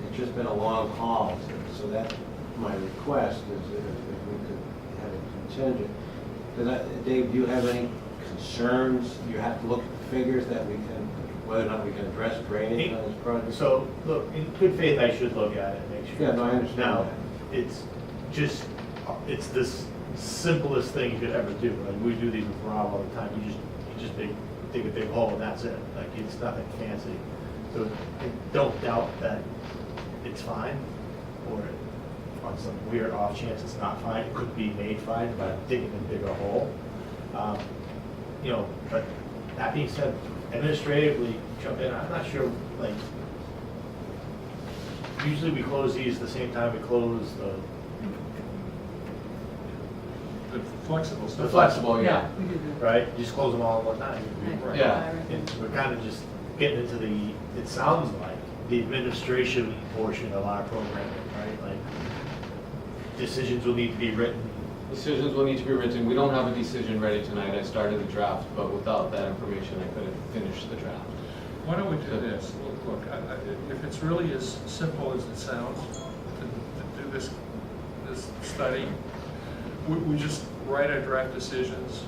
it's just been a long haul, so that, my request is that if we could have it contingent. Because Dave, do you have any concerns? You have to look at the figures that we can, whether or not we can address drainage on this project? So, look, in good faith, I should look at it and make sure. Yeah, no, I understand Now, that. it's just, it's this simplest thing you could ever do. Like, we do these with Rob all the time. You just dig a big hole and that's it. Like, it's nothing fancy. So I don't doubt that it's fine, or on some weird off chance it's not fine, it could be made fine by digging a bigger hole. You know, but that being said, administratively, jump in, I'm not sure, like, usually we close these the same time we close The flexible the stuff. flexible, Yeah, we do that. right? Just close them all at one time. Right. Yeah. And we're kind of just getting into the, it sounds like, the administration portion of our programming, right? Like, decisions will need to be written. Decisions will need to be written. We don't have a decision ready tonight. I started the draft, but without that information, I couldn't finish the draft. Why don't we do this? Look, if it's really as simple as it sounds to do this study, we just write our draft decisions.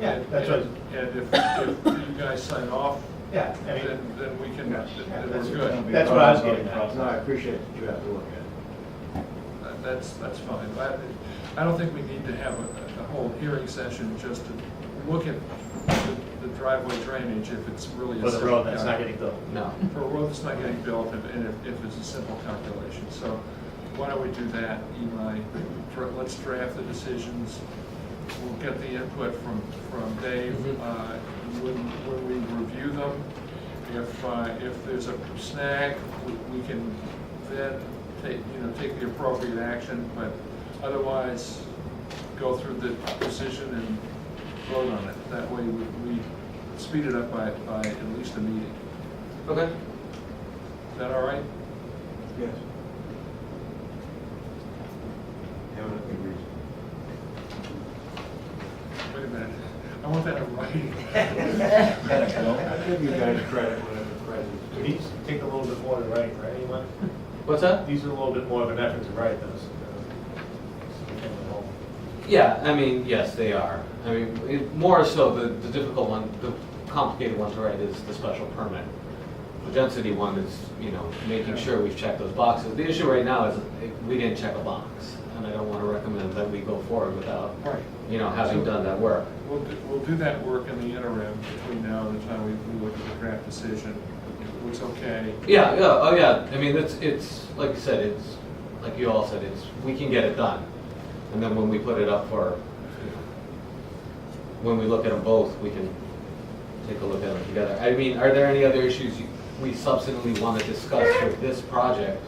Yeah, that's right. And if you guys sign off, Yeah, I mean, then we can, then that's we're good. That's what I was getting at. No, I appreciate that you have to look at it. That's fine. I don't think we need to have a whole hearing session just to look at the driveway drainage if it's really a For the simple road that's not getting built. No. For a road that's not getting built, and if it's a simple calculation. So why don't we do that, Eli? Let's draft the decisions. We'll get the input from Dave. When we review them, if there's a snag, we can then take the appropriate action, but otherwise go through the decision and vote on it. That way we speed it up by at least a meeting. Okay. Is that all right? Yes. Eminent agrees. Wait a minute. I want that in writing. I give you guys credit whenever credit. These take a little bit more to write, right, anyone? What's that? These are a little bit more of an effort to write those. Yeah, I mean, yes, they are. I mean, more so the difficult one, the complicated one to write is the special permit. The density one is, making sure we've checked those boxes. The issue right now is we didn't check a box, and I don't want to recommend that we go forward without, having done that work. We'll do that work in the interim between now and the time we look at the draft decision. If it's okay. Yeah, oh yeah. I mean, it's like you said, it's like you all said, we can get it done. And then when we put it up for, when we look at them both, we can take a look at them together. I mean, are there any other issues we substantively want to discuss with this project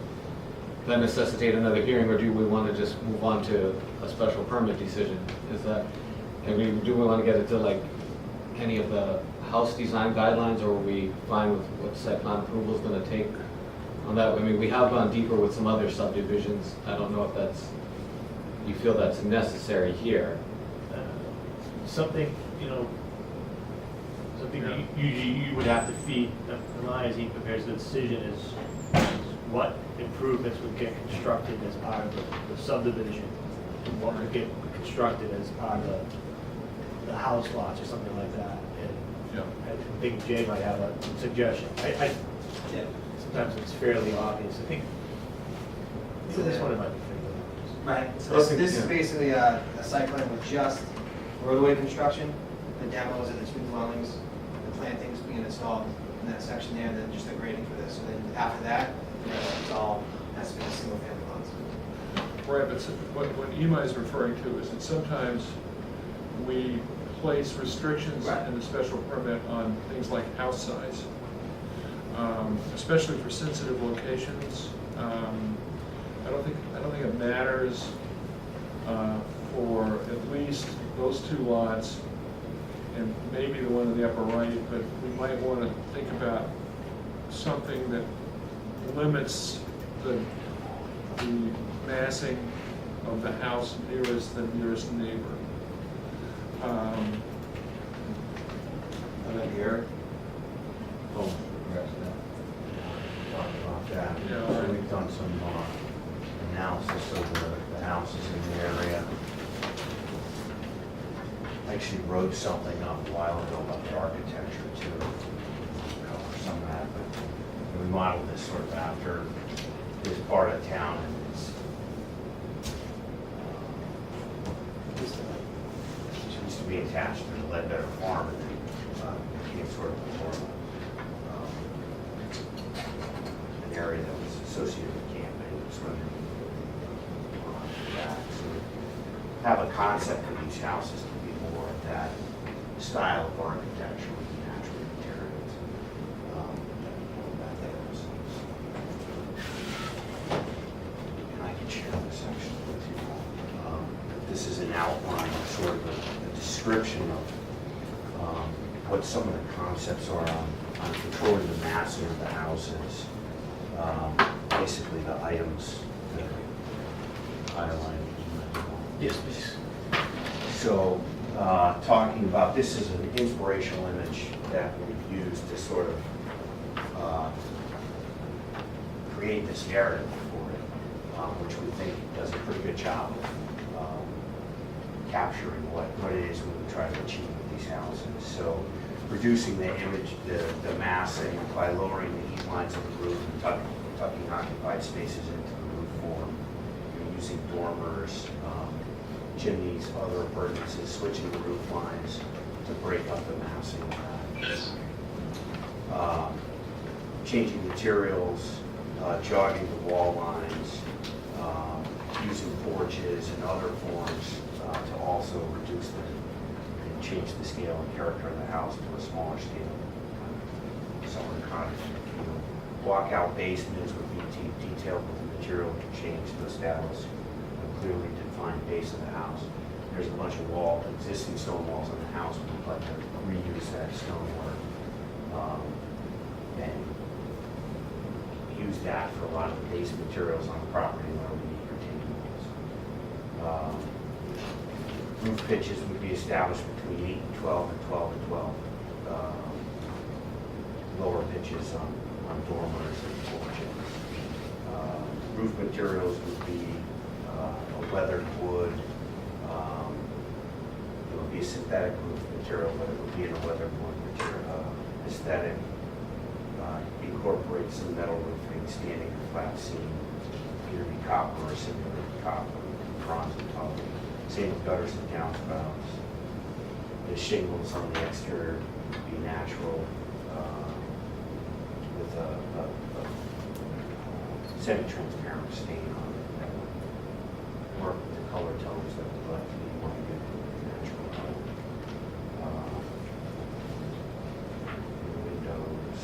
that necessitate another hearing, or do we want to just move on to a special permit decision? Is that, do we want to get into like any of the house design guidelines, or are we fine with what site plan approval is going to take on that? I mean, we have gone deeper with some other subdivisions. I don't know if that's, you feel that's necessary here. Something, you would have to feed, in my as he prepares the decision is what improvements would get constructed as part of the subdivision, and what would get constructed as part of the house lots or something like that. And I think Jay might have a suggestion. Sometimes it's fairly obvious. I think this one might be figured out. Right, so Okay, this is yeah. basically a site plan with just roadway construction, the demos of the two dwellings, the plantings being installed in that section there, and then just the grading for this. So then after that, the rest it's all has to be single family lots. Right, but what Ema is referring to is that sometimes we place restrictions Right. in the special permit on things like house size, especially for sensitive locations. I don't think it matters for at least those two lots and maybe the one in the upper right, but we might want to think about something that limits the massing of the house nearest the nearest neighbor. Here. Oh, talk about that. Yeah, So all right. we've done some analysis of the houses in the area. Actually wrote something up a while ago about the architecture too. Cover some of that, but we modeled this sort of after this part of town, and it used to be attached to the Ledbetter Farm, and then became sort of more an area that was associated with camping, sort of that. So we have a concept for these houses to be more of that style of architecture with the natural materials. That there is. And I can share this actually with you. This is an outline, sort of a description of what some of the concepts are on controlling the massing of the houses. Basically the items that are highlighted. Yes, please. So, talking about, this is an inspirational image that we've used to sort of create this narrative for it, which we think does a pretty good job of capturing what it is we would try to achieve with these houses. So, reducing the image, the massing by lowering the heat lines of the roof and tucking occupied spaces into the roof form, using dormers, chimneys, other appurtenances, switching the roof lines to break up the massing of that. Changing materials, jogging the wall lines, using porches and other forms to also reduce and change the scale and character of the house to a smaller scale. Summer cottage. Walkout basements would be detailed with the material change to establish a clearly defined base of the house. There's a bunch of existing stone walls in the house. We'd like to reuse that stonework and use that for a lot of the base materials on the property where we need retaining walls. Roof pitches would be established between 8 and 12 and 12 and 12. Lower pitches on dormers and porches. Roof materials would be a weathered wood. It would be a synthetic roof material, but it would be in a weathered wood material aesthetic. Incorporate some metal roofing, standing or flat seam, either be copper or simulated copper, bronze and tall. Same with gutters and downspouts. The shingles on the exterior be natural with a semi-transparent stain on it that would work with the color tones that we'd like to be more good natural color. Windows,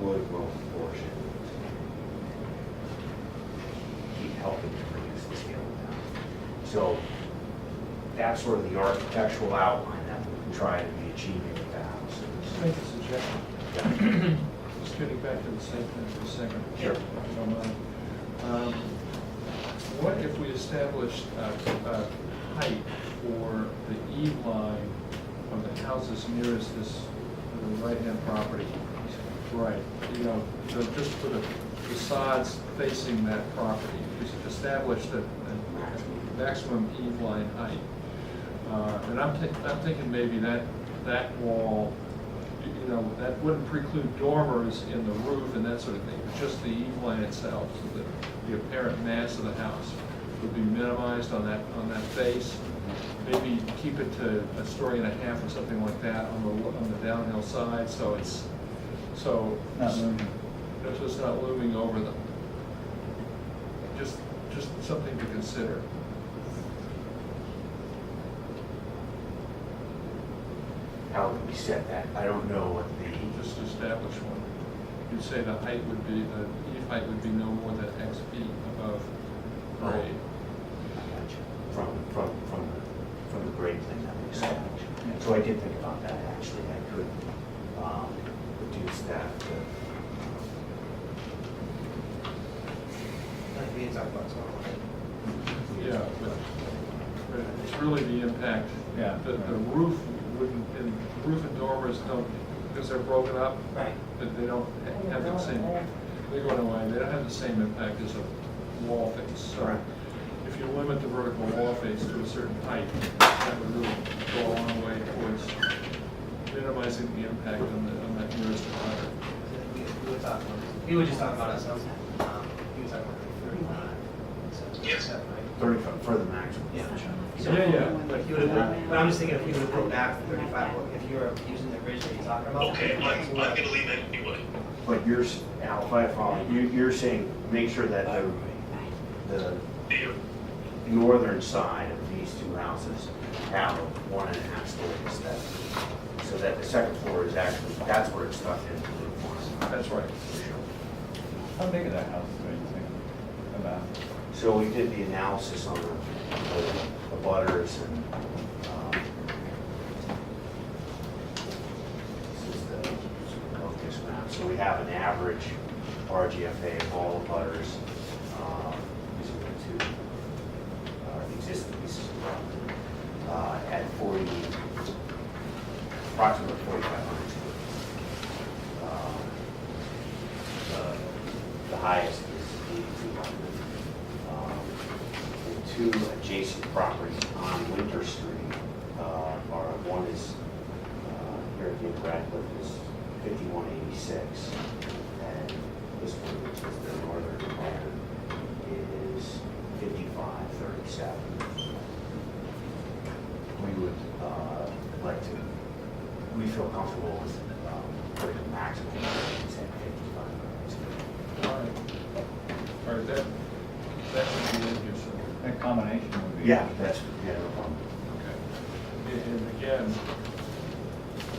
wood growth portions, keep helping to reduce the scale down. So that's sort of the architectural outline that we can try to be achieving with the houses. Make a suggestion. Just getting back to the site plan for a second. Sure. If you don't mind. What if we established a height for the eve line of the houses nearest this right-hand property? Right, just for the facades facing that property, just establish the maximum eve line height. And I'm thinking maybe that wall you know, that wouldn't preclude dormers in the roof and that sort of thing, but just the E-plane itself, so that the apparent mass of the house would be minimized on that face. Maybe keep it to a story and a half or something like that on the downhill side, so it's, so. Not looming. So it's not looming over them. Just something to consider. How would we set that? I don't know what the, Just establish one. You'd say the height would be, the eave height would be no more than X feet above grade. from the grade thing that we established. So I did think about that, actually. I could reduce that to, We had talked about something. Yeah, but it's really the impact. Yeah. The roof wouldn't, and roof and dormers don't, because they're broken up. Right. But they don't have the same, they're going away, they don't have the same impact as a wall face. So Right. if you limit the vertical wall face to a certain height, that would really go a long way towards minimizing the impact on that nearest abutter. We were just talking about ourselves. We were talking about 35. Yes. Right? 35 for the maximum. Yeah. Yeah. But if you would have, but I'm just thinking if you would have go back to 35, if you were using the bridge that you're talking about. Okay, I'm gonna leave that anyway. But you're, Al, if I follow, you're saying, make sure that the northern side of these two houses have 1.5 stories that, so that the second floor is actually, that's where it's tucked into the roof. That's right. How big is that house, what do you think about? So we did the analysis on the butters and, this is the focus map. So we have an average RGFA of all the butters, using the two existing pieces of property, at approximately 4,500 square feet. The highest is 8,200. The two adjacent properties on Winter Street are, one is here at New Radcliffe is 5186, and this one, which is the northern part, is 5537. We would like to, we feel comfortable with putting a maximum at 55. All right, that would be in here, so. That combination would be. Yeah, that's, yeah, no problem. Okay. And again,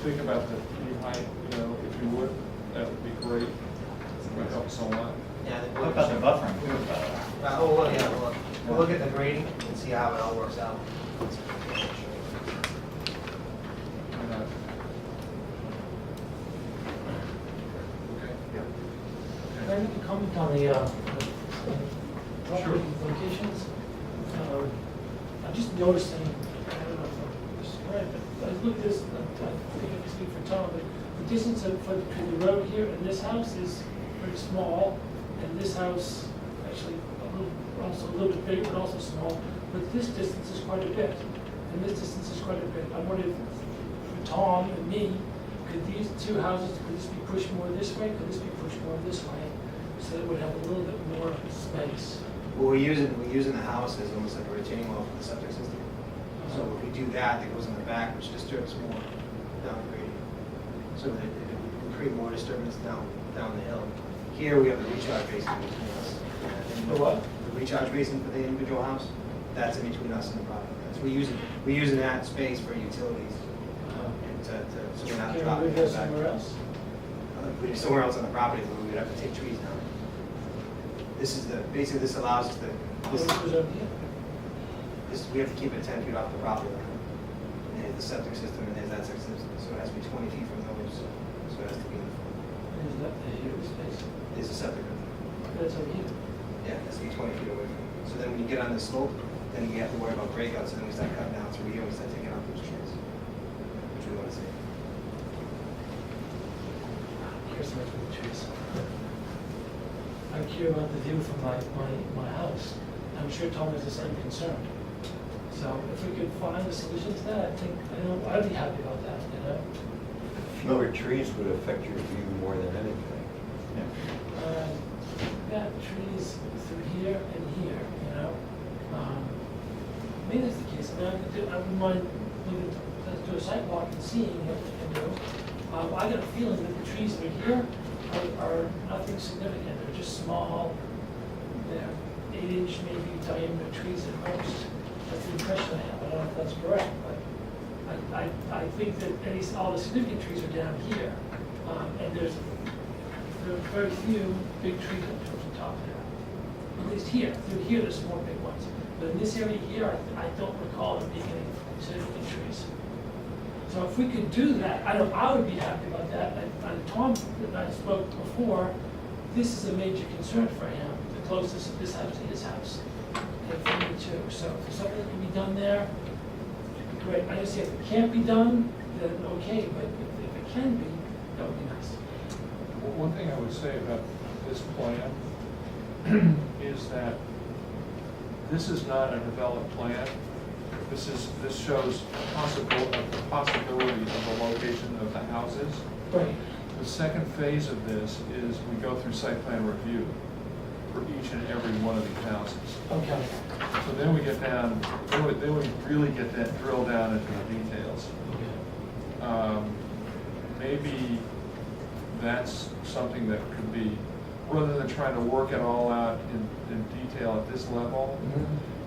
think about the eave height, you know, if you would, that would be great. It would help so much. Yeah. What about the buffering too? We'll look at the grading and see how it all works out. Can I make a comment on the property locations? I just noticed, and I don't know if I'm right, but I look at this, I think I can speak for Tom, but the distance between the road here and this house is very small, and this house actually also a little bit bigger, but also small, but this distance is quite a bit, and this distance is quite a bit. I wondered if for Tom and me, could these two houses, could this be pushed more this way, could this be pushed more this way, so it would have a little bit more space? Well, we're using the house as almost like a retaining wall for the septic system. So if we do that, that goes in the back, which disturbs more down grading. So it would create more disturbance down the hill. Here, we have the recharge basin between us. The what? The recharge basin for the individual house, that's in between us and the property. So we're using that space for utilities. And so we're not Can dropping we it go back. somewhere else? Somewhere else on the property, but we'd have to take trees down. This is basically this allows us to, What was over here? we have to keep it 10 feet off the property line. And there's the septic system, and there's that septic system, so it has to be 20 feet from those, so it has to be in the front. Is that the here space? There's a septic. That's over here. Yeah, it has to be 20 feet away from it. So then when you get on the slope, then you have to worry about breakouts, and then we start cutting down through here, we start taking out those trees, which we want to see. Here's some of the trees. I care about the view from my house. I'm sure Tom has the same concern. So if we could find a solution to that, I think, I'd be happy about that, you know? fewer trees would affect your view more than anything. Got trees through here and here, you know? Maybe that's the case, I wouldn't mind looking, let's do a sidewalk and seeing what we can do. I got a feeling that the trees that are here are nothing significant, they're just small, they're 8-inch maybe diameter trees at most. That's the impression I have, I don't know if that's correct, but I think that all the significant trees are down here. And there are very few big trees up towards the top there. At least here, through here, there's some more big ones. But in this area here, I don't recall there being any significant trees. So if we could do that, I would be happy about that. Tom and I spoke before, this is a major concern for him, the closeness of this house to his house. And for me too. So if there's something that can be done there, it'd be great. I just say if it can't be done, then okay, but if it can be, that would be nice. One thing I would say about this plan is that this is not a developed plan. This shows the possibility of the location of the houses. Right. The second phase of this is we go through site plan review for each and every one of these houses. Okay. So then we get down, then we really get that drill down into the details. Maybe that's something that could be, rather than trying to work it all out in detail at this level,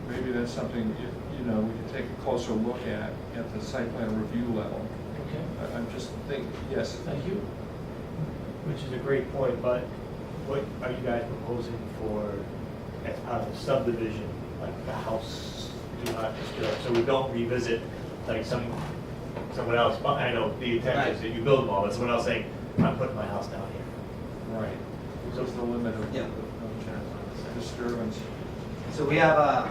maybe that's something, we could take a closer look at the site plan review level. Okay. I'm just thinking, yes. Thank you. Which is a great point, but what are you guys proposing for as part of the subdivision, like the house do not disturb, so we don't revisit like someone else, but I know the intent is that you build them all, but someone else saying, I'm putting my house down here. Right. What's the limit of disturbance? So we have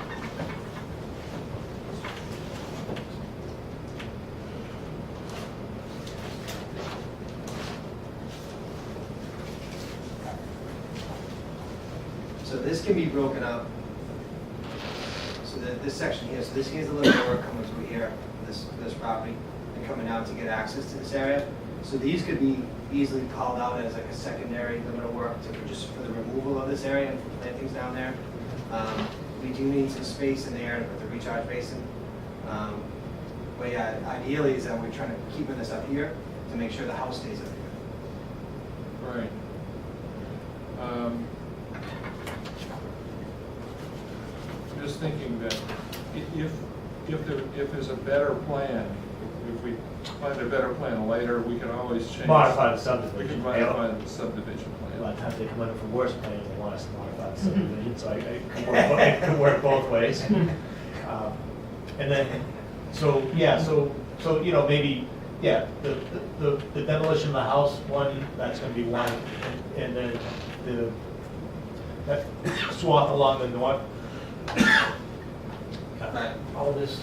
so this can be broken up. So this section here, so this here's the little door coming through here, this property, and coming out to get access to this area. So these could be easily called out as like a secondary limit of work just for the removal of this area and for plantings down there. We do need some space in there with the recharge basin. But yeah, ideally is that we're trying to keep this up here to make sure the house stays up here. Right. I'm just thinking that if there's a better plan, if we find a better plan later, we can always change. Modify the subdivision. We can modify the subdivision A plan. lot of times they come in for worse plans, they want us to modify the subdivision, so it can work both ways. And then, so maybe, the demolition of the house, that's gonna be one, and then that swath along the north. All this.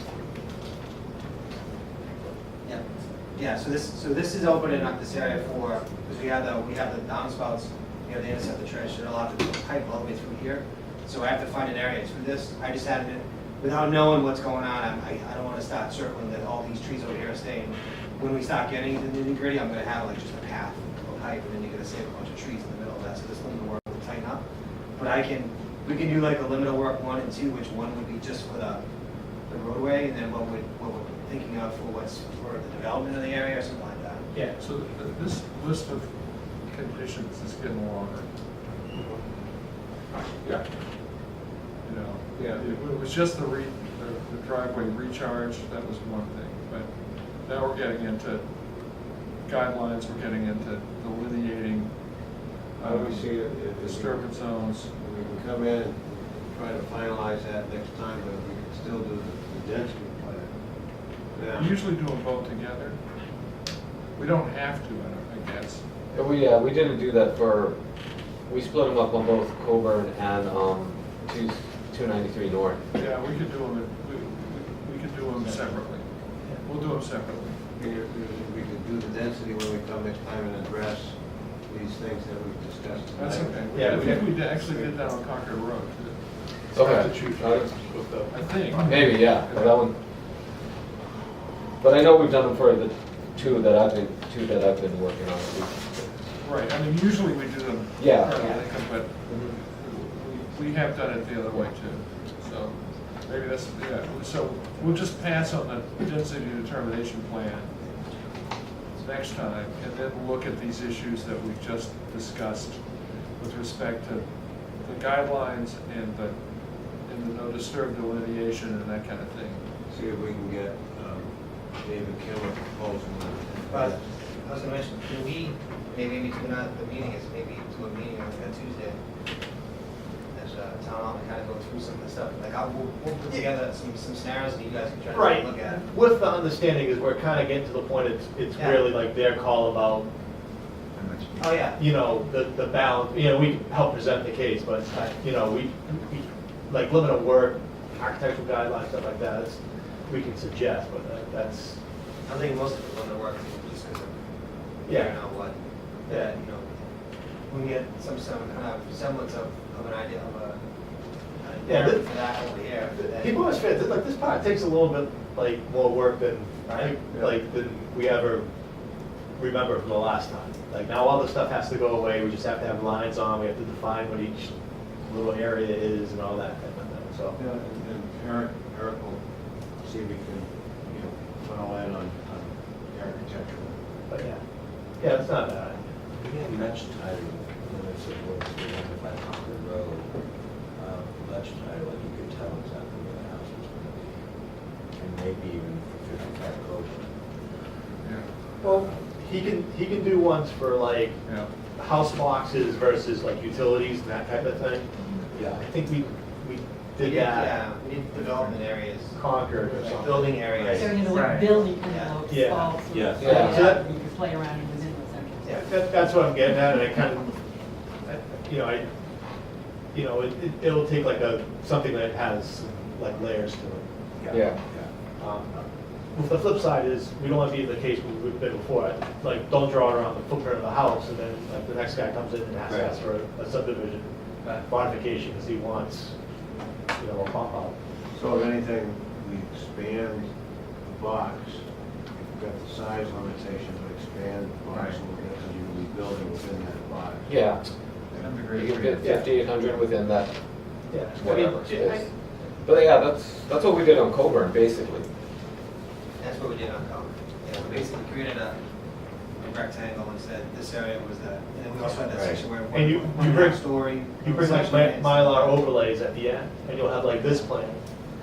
Yeah, so this is opening up this area for, because we have the downspouts, we have the intercept trench, and a lot of the pipe all the way through here. So I have to find an area through this. I just had it, without knowing what's going on, I don't want to start circling that all these trees over here are staying. When we start getting into the nitty-gritty, I'm going to have like just a path of a pipe, and then you're going to save a bunch of trees in the middle of that, so this limit of work will tighten up. But we can do like a limit of work 1 and 2, which one would be just for the roadway, and then what we're thinking of for for the development of the area or something like that. Yeah. So this list of conditions is getting longer. Yeah. It was just the driveway recharge, that was one thing, but now we're getting into guidelines, we're getting into delineating How do we see it? disturbance zones. We can come in and try to finalize that next time, but we can still do the density plan. We usually do them both together. We don't have to, I guess. We didn't do that we split them up on both Coburn and 293 North. Yeah, we could do them, we could do them separately. We'll do them separately. We could do the density when we come next time and address these things that we've discussed tonight. That's okay. Yeah, I think we actually did that on Concord Road, too. Okay. I think. Maybe, yeah. But I know we've done them for the two that I've been working on. Right, I mean, usually we do them. Yeah. parallel, but we have done it the other way too. So maybe that's, yeah, so we'll just pass on the density determination plan next time, and then look at these issues that we just discussed with respect to the guidelines and the no disturb delineation and that kind of thing. See if we can get David Keller proposal. But I was gonna mention, can we, maybe to not the meeting, is maybe to a meeting on Tuesday, as town hall, to kind of go through some of the stuff, like we'll put together some scenarios that you guys can try to Right. look at. With the understanding is we're kind of getting to the point, it's Yeah. really like their call about, Oh, yeah. you know, the balance, you know, we help present the case, but, you know, we like limit of work, architectural guidelines, stuff like that, we can suggest, but that's, I'm thinking most of it will work, just because of figuring out what, that, you know, we can get some kind of semblance of an idea of a, Yeah, for that over here. people always feel, like, this part takes a little bit, like, more work than, Right. than we ever remember from the last time. Like, now all the stuff has to go away, we just have to have lines on, we have to define what each little area is and all that kind of thing, so. Yeah, and Eric will see if we can, you know, funnel in on the architectural. But yeah, it's not bad. We had much tighter limits of what's identified on the road, much tighter, like you could tell exactly where the house was going to be. And maybe even for 55 code. Yeah. Well, he can do ones for like Yeah. house boxes versus like utilities and that type of thing. Yeah, I think we did that. Yeah, we need development areas, Concord or like something. building areas. So, you know, Right. like building kind of like Yeah. falls. Yes. Yeah. So that- You can play around in within those areas. Yeah. That's what I'm getting at, and I kind of, it'll take like something that has like layers to it. Yeah. With the flip side is, we don't want to be in the case we've been before, like, don't draw it around the footprint of the house, and then like the next guy comes in and asks us for a subdivision modification, because he wants, you know, a pump out. So if anything, we expand the box, we've got the size limitation, but expand the box a little bit, because you will be building within that box. Yeah, That'd be you great. can fit 5,800 within that, Yeah. whatever space. But yeah, that's what we did on Coburn, basically. That's what we did on Common. Yeah, we basically created a rectangle and said this area was that, and then we also had that section where And you one bring- story. You bring like Mylar overlays at the end, and you'll have like this plan,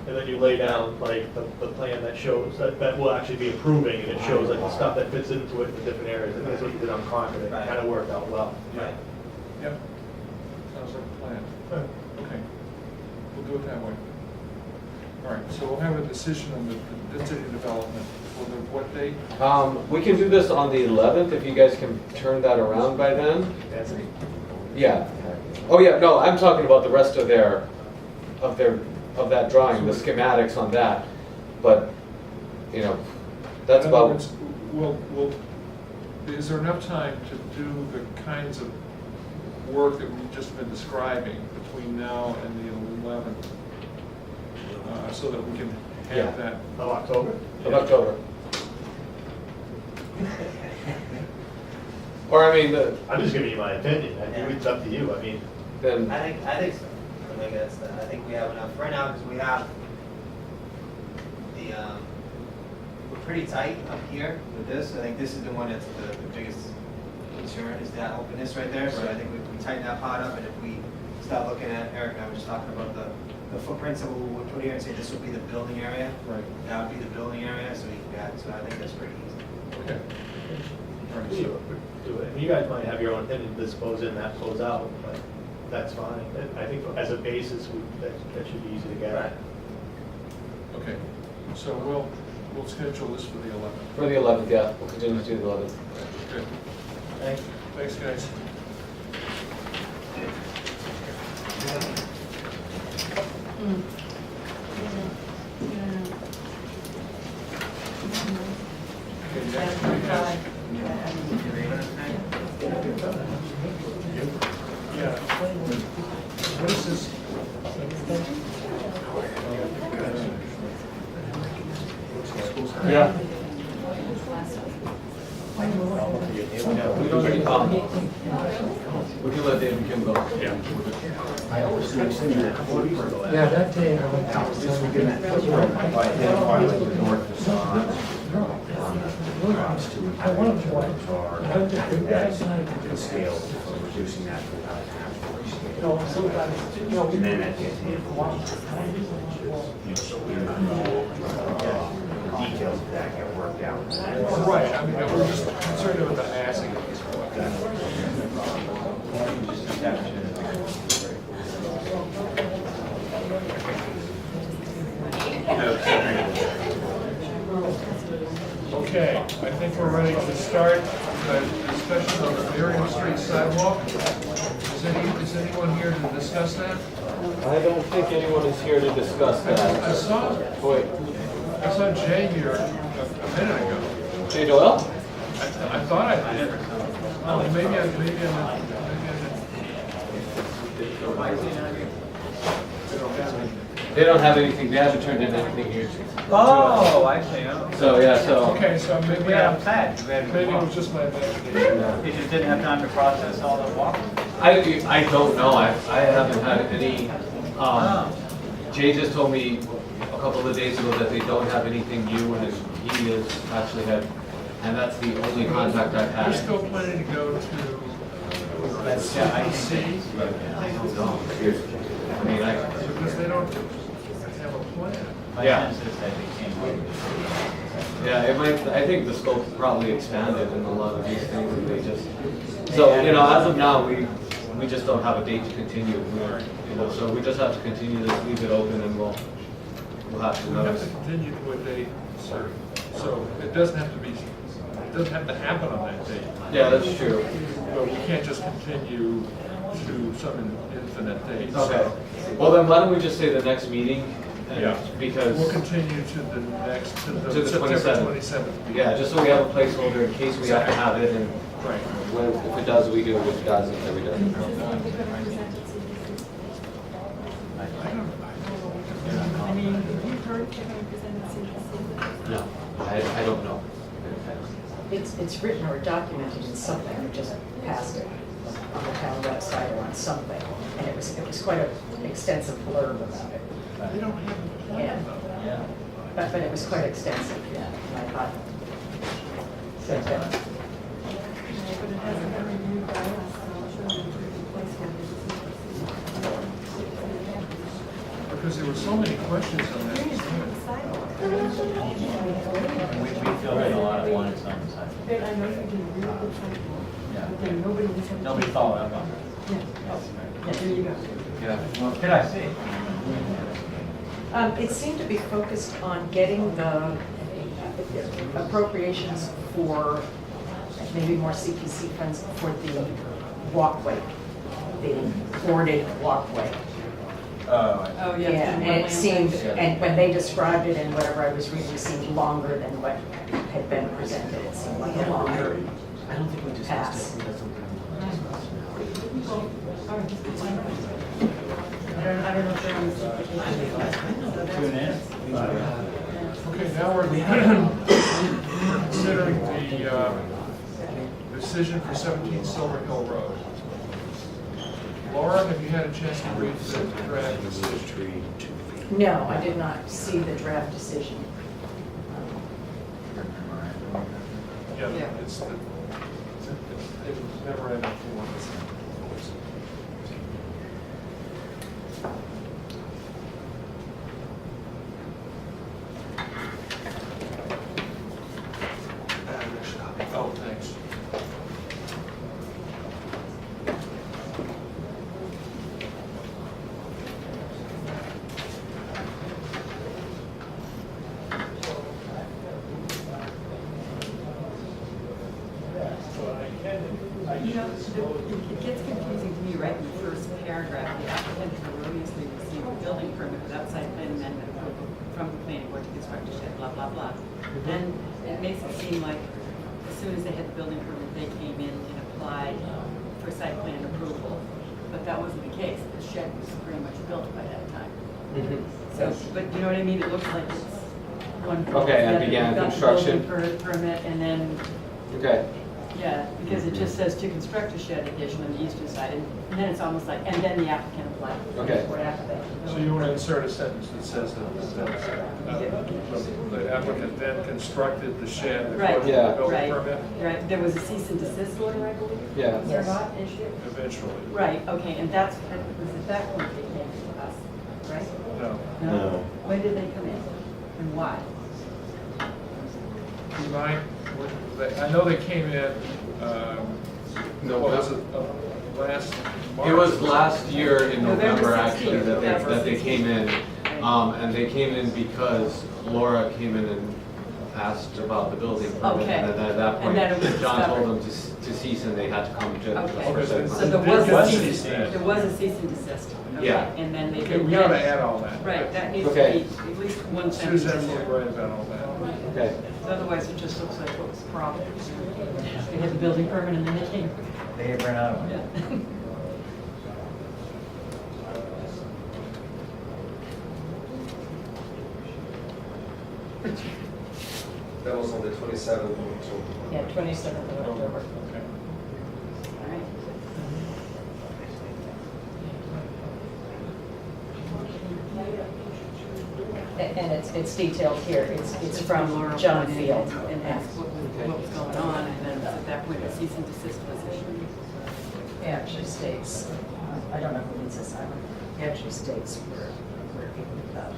and then you lay down like the plan that shows, that will actually be approving, and it shows like the stuff that fits into it in the different areas, and that's what you did on Concord, it Right. kind of worked out well. Yeah. Yep. Sounds like a plan. Okay. We'll do it that way. All right, so we'll have a decision on the density development for the what date? We can do this on the 11th, if you guys can turn that around by then. That's it. Yeah. Oh, yeah, no, I'm talking about the rest of that drawing, the schematics on that. But, you know, that's In other about, words, is there enough time to do the kinds of work that we've just been describing between now and the 11th? So that we can Yeah. have that. Of October? of October. Or, I mean, I'm just giving you my opinion, it's up to you, I mean. then, I think so. I think we have enough right now, because we have the, we're pretty tight up here with this. I think this is the one that's the biggest concern, is that openness right there. So I think we tighten that part up, and if we start looking at, Eric and I were just talking about the footprints that we'll put here and say this will be the building area. Right. That would be the building area, so so I think that's pretty easy. Okay. All right, Do so, it. You guys might have your own opinion, this goes in, that goes out, but that's fine. I think as a basis, that should be easy to get. Right. okay, so we'll schedule this for the 11th. for the 11th, yeah, we'll continue to do the 11th. Good. Thanks. Thanks, guys. Okay, next we have. Yeah. What is this? Yeah. We don't need we can let David Kim go. Yeah. I always mention that. Yeah, that day I went I was just looking at, I identified like the north facade. I wanted to watch. The scale, so reducing that to about half the scale. No, sometimes, you know. And then at the end, details of that get worked out. Right, I mean, we're just concerned about the massing at this point. Okay, I think we're ready to start the discussion on the Merriam Street sidewalk. Is anyone here to discuss that? I don't think anyone is here to discuss I that. saw, Wait, I saw Jay here a minute ago. Jay Doyle? I thought I did. Oh, maybe I didn't. They don't have anything, they haven't turned in anything here. Oh, I see. Oh. So, yeah, so. Okay, so maybe We had them sad. maybe it was just my imagination. You just didn't have time to process all the walks? I don't know, I haven't had any, Jay just told me a couple of days ago that they don't have anything new and he is actually had, and that's the only contact I've We're had. still planning to go to CPC I don't know. I mean, because they don't have a plan. My Yeah. sense is that they came over. Yeah, it might, I think the scope probably expanded in a lot of these things and they just, so, you know, as of now, we just don't have a date to continue. You know, so we just have to continue to leave it open and we'll have to We have notice. to continue to a date certain, so it doesn't have to happen on that date. Yeah, that's true. But we can't just continue to some infinite date. Okay. Well, then why don't we just say the next meeting? Yeah. Because, We'll continue to the next, to the To the September 27th. 27th. yeah, just so we have a placeholder in case we have to have it and Right. when, if it does, we do, if it doesn't, then we don't. I mean, have you heard if they're going to present at CPC? No, I don't know. It's written or documented in something, or just passed it on the town website or on something. And it was quite an extensive blurb about it. They don't have a plan Yeah. though. Yeah. But it was quite extensive, yeah, and I thought. So, But it hasn't been reviewed by us, so I'm sure we'll do the placeholder to CPC. Because there were so many questions on that. We filled in a lot of blanks on the side. But I know you did a really good sidewalk. Yeah. But then nobody was. Nobody followed up on it. Yeah, yeah, there you go. Yeah. Well, did I see? it seemed to be focused on getting the appropriations for maybe more CPC funds for the walkway, the boarded walkway. Oh, yeah. Yeah, and it seemed, and when they described it and whatever I was reading, it seemed longer than what had been presented. It seemed like a longer I don't think we discussed pass. it. That's something we I don't know if they're on the CPC. Tune in. Okay, now we're considering the decision for 17 Silver Hill Road. Laura, have you had a chance to read the draft decision? No, I did not see the draft decision. Yeah, Yeah. it's never ending form. Oh, thanks. You know, it gets confusing to me, right, in the first paragraph, the applicant erroneously received a building permit without site plan amendment approval from the planning board to construct a shed, blah, blah, blah. Then it makes it seem like as soon as they had the building permit, they came in and applied for site plan approval. But that wasn't the case, the shed was pretty much built by that time. So, but you know what I mean, it looks like it's one. Okay, and Yeah, began they've got the construction. building permit and then Okay, Yeah, because it just says to construct a shed addition on the eastern side, and then it's almost like, and then the applicant applied. Okay. Or after that. So you want to insert a sentence that says that the applicant then constructed the shed Right, according to the building right, permit? right. There was a cease and desist order, I believe? Yeah. Was there not, issue? Eventually. Right, okay, and that's, was at that point they came to us, right? No. No. When did they come in, and why? Do you mind? I know they came in, what was it, last March? It was last year in November November, actually, 16th, that they came in. And they came in because Laura came in and asked about the building permit. Okay. And then at that And point, then it was John told them discovered. to cease and they had to come to Okay. for site So plan. there was a Did cease, cease and there was a cease and desist. Okay, Yeah. And then they Okay, did. we ought to add all that. Right, that needs to Okay. be at least one sentence Susan in will there. write about all that. Okay. Otherwise, it just looks like what was the problem. They had the building permit and then they came. They ran out of Yeah. That was on the 27th of October. Yeah, 27th of October. Okay. All right. And it's detailed here, it's from Laura John went in Field. And asked what was going on, and then at that point, a cease and desist was issued. It actually states, I don't know who needs this, it actually states where he put that.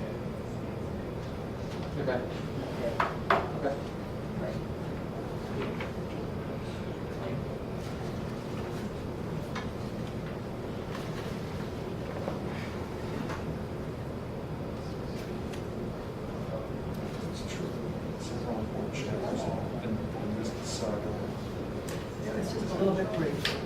Okay. Okay. Right. It's true. It's a wrong porch and this side. Yeah, it's just a little bit brief.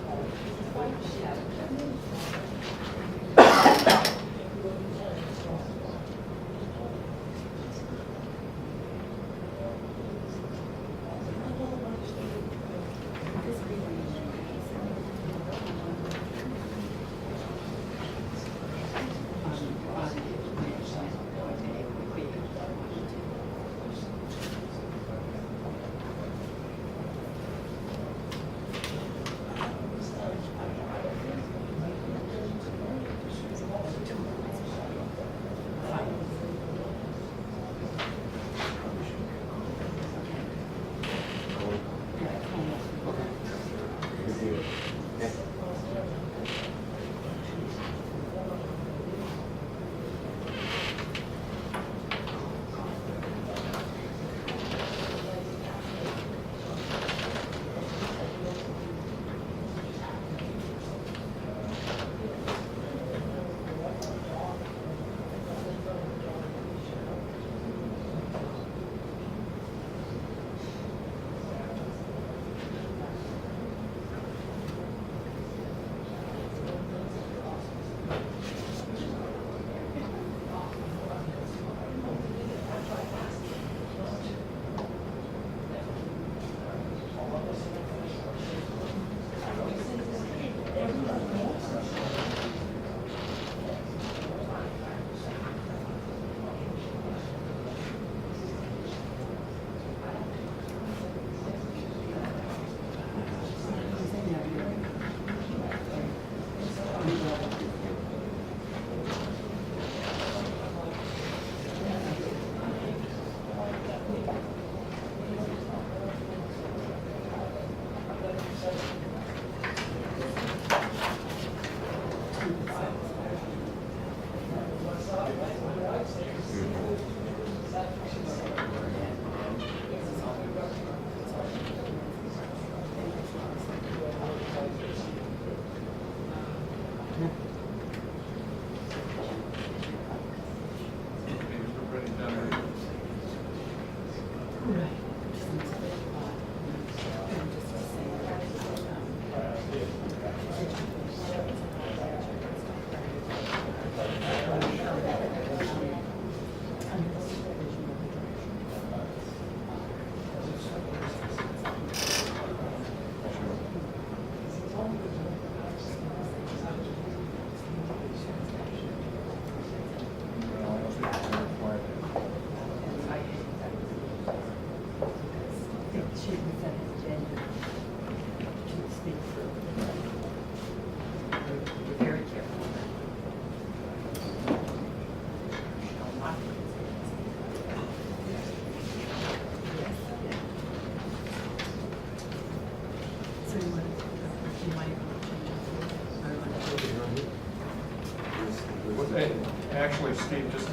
Steve, just,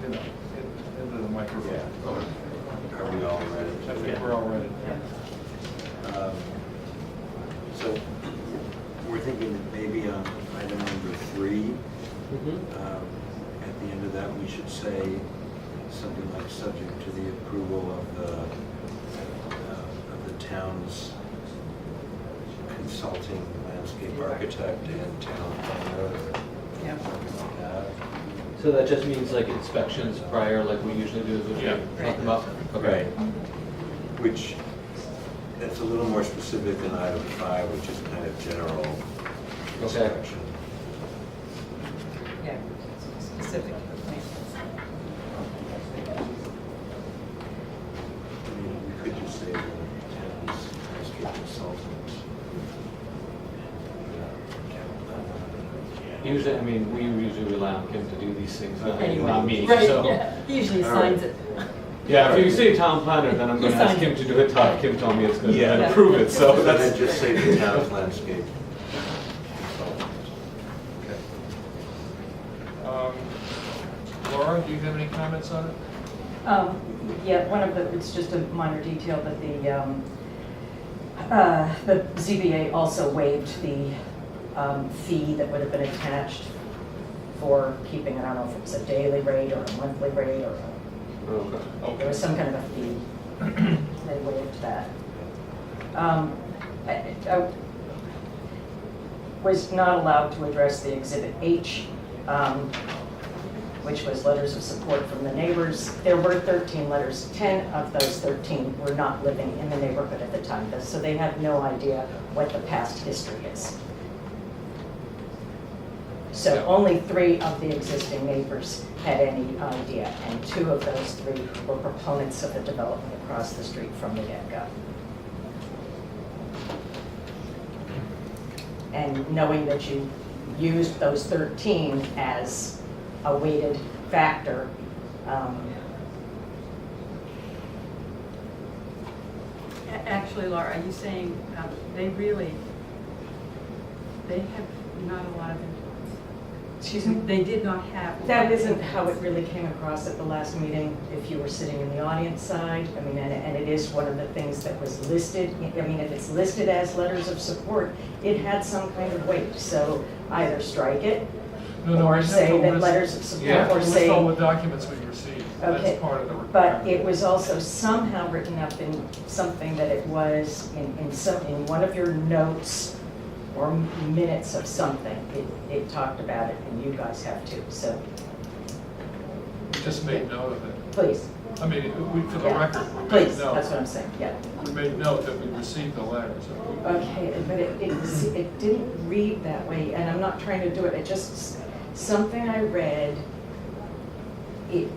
you know, into the microphone. Are we all ready? I think we're all ready. So we're thinking that maybe on item number 3, at the end of that, we should say something like subject to the approval of the town's consulting landscape architect and town planner. Yeah. Something like that. So that just means like inspections prior, like we usually do, is what Yeah. you're talking about? Okay. Which, that's a little more specific than item 5, which is kind of general inspection. Yeah, specific to the plan. I mean, we could just say the town's landscape consultant. Usually, I mean, we usually rely on Kim to do these things, Anyway, not me, right, so. yeah. He usually All right. signs it. Yeah, if you say town planner, then I'm He gonna ask signs Kim it. to do it, Kim told me it's good, Yeah. and approve it, so So that's. then just say the town's landscape consultant. Laura, do you have any comments on it? Yeah, one of the, it's just a minor detail, but the ZBA also waived the fee that would have been attached for keeping, I don't know if it was a daily rate or a monthly rate or there was some kind of a fee. They waived that. I was not allowed to address the Exhibit H, which was letters of support from the neighbors. There were 13 letters. 10 of those 13 were not living in the neighborhood at the time, so they have no idea what the past history is. So only 3 of the existing neighbors had any idea, and 2 of those 3 were proponents of the development across the street from the get-go. And knowing that you used those 13 as a weighted factor, Actually, Laura, are you saying they have not a lot of influence? Excuse me? They did not have. That isn't how it really came across at the last meeting, if you were sitting in the audience side. I mean, and it is one of the things that was listed. I mean, if it's listed as letters of support, it had some kind of weight. So either strike it, No, or we have say to that list- letters of support, Yeah, or list say. all the documents we received. Okay, That's part of the but requirement. it was also somehow written up in something that it was in one of your notes or minutes of something. It talked about it, and you guys have too, so We just made note of it. please. I mean, for the Yeah. record, we made Please, note. that's what I'm saying, yeah. We made note that we received the letters. Okay, but it didn't read that way, and I'm not trying to do it, it just, something I read, it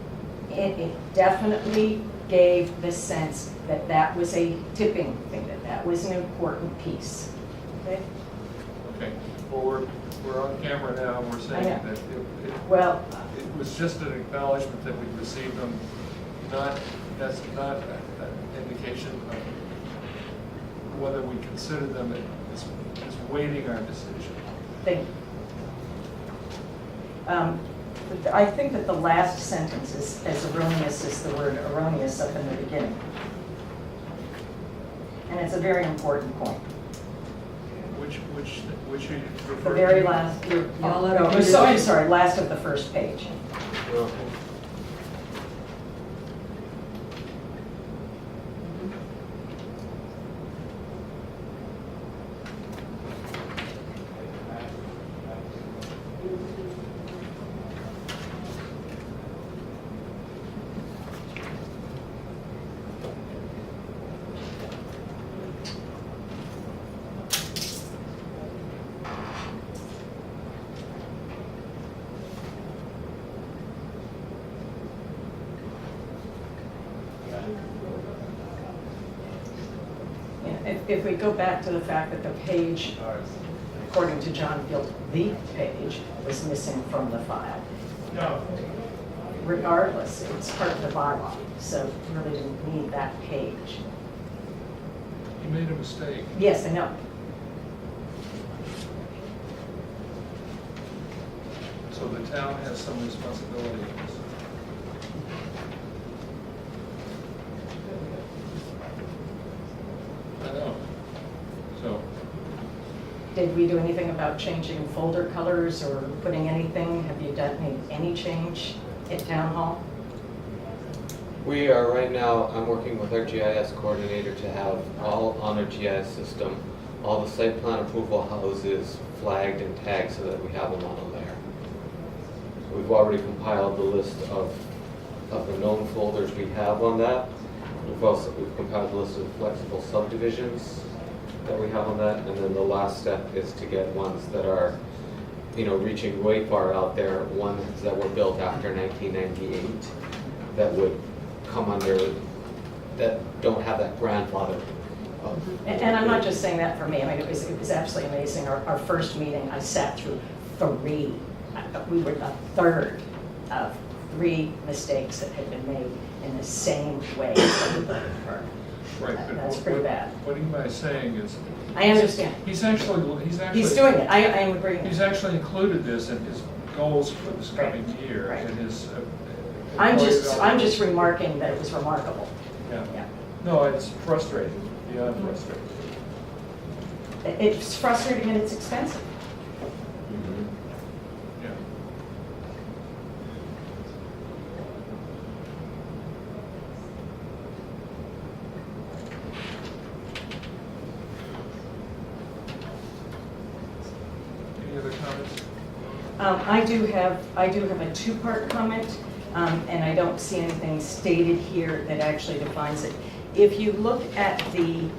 definitely gave the sense that that was a tipping thing, that was an important piece, okay? Okay, well, we're on camera now, and we're saying I know. that Well, it was just an acknowledgement that we received them, that's not an indication of whether we consider them as weighting our decision. Thank you. I think that the last sentence is as erroneous as the word erroneous up in the beginning. And it's a very important point. Which are you The referring to? very last, I'm sorry, last of the first page. If we go back to the fact that the page, according to John Field, the page was missing from the file. No. Regardless, it's part of the bylaw, so you really didn't need that page. You made a mistake. Yes, I know. So the town has some responsibility in this. I know. So, Did we do anything about changing folder colors or putting anything? Have you done any change at town hall? We are right now, I'm working with our GIS coordinator to have all on our GIS system, all the site plan approval houses flagged and tagged so that we have them on there. We've already compiled the list of the known folders we have on that. We've compiled a list of flexible subdivisions that we have on that, and then the last step is to get ones that are, reaching way far out there, ones that were built after 1998 that would come under, that don't have that grandfather. And I'm not just saying that for me. I mean, it was absolutely amazing. Our first meeting, I sat through 3. We were the third of 3 mistakes that had been made in the same way. right, but That's pretty bad. What he might saying is. I understand. He's actually. He's doing it. I am agreeing. He's actually included this in his goals for this coming year. Right. And his. I'm just remarking that it was remarkable. Yeah. Yeah. No, it's frustrating, beyond frustrating. It's frustrating and it's expensive. Yeah. Any other comments? I do have a 2-part comment, and I don't see anything stated here that actually defines it. If you look at the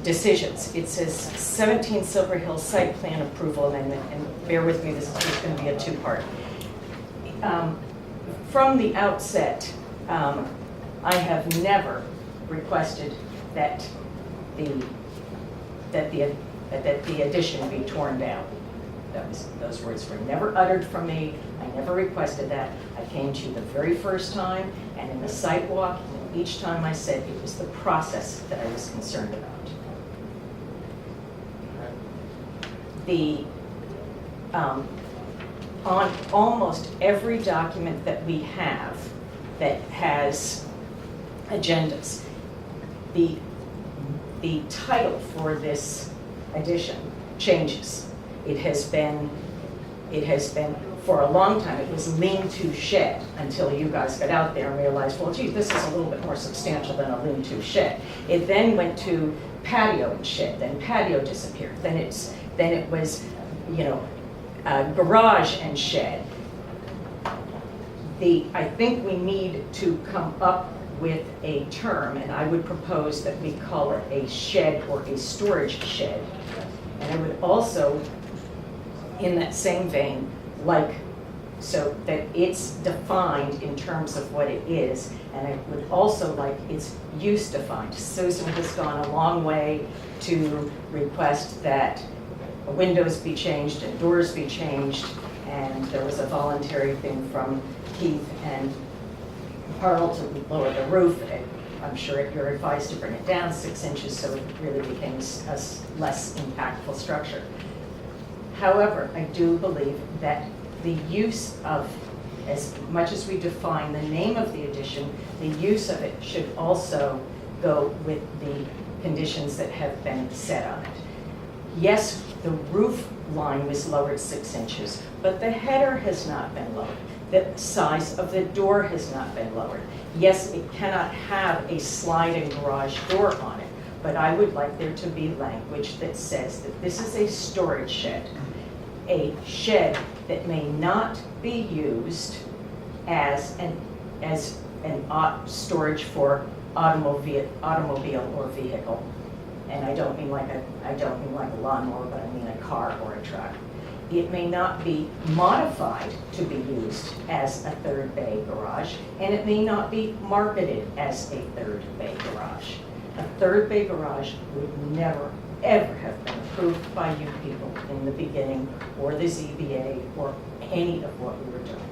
decisions, it says 17 Silver Hill site plan approval, and bear with me, this is going to be a 2-part. From the outset, I have never requested that the addition be torn down. Those words were never uttered from me. I never requested that. I came to you the very first time, and in the sidewalk, each time I said it was the process that I was concerned about. On almost every document that we have that has agendas, the title for this edition changes. It has been for a long time, it was lean-to shed until you guys got out there and realized, well, geez, this is a little bit more substantial than a lean-to shed. It then went to patio and shed, then patio disappeared. Then it was, garage and shed. I think we need to come up with a term, and I would propose that we call it a shed or a storage shed. And I would also, in that same vein, so that it's defined in terms of what it is, and I would also like its use defined. Susan has gone a long way to request that windows be changed and doors be changed, and there was a voluntary thing from Keith and Carl to lower the roof. I'm sure you're advised to bring it down 6 inches so it really became a less impactful structure. However, I do believe that the use of, as much as we define the name of the addition, the use of it should also go with the conditions that have been set on it. Yes, the roof line was lowered 6 inches, but the header has not been lowered. The size of the door has not been lowered. Yes, it cannot have a sliding garage door on it, but I would like there to be language that says that this is a storage shed. A shed that may not be used as an storage for automobile or vehicle. And I don't mean like a lawnmower, but I mean a car or a truck. It may not be modified to be used as a 3rd bay garage, and it may not be marketed as a 3rd bay garage. A 3rd bay garage would never, ever have been approved by you people in the beginning, or the ZBA, or any of what we were doing.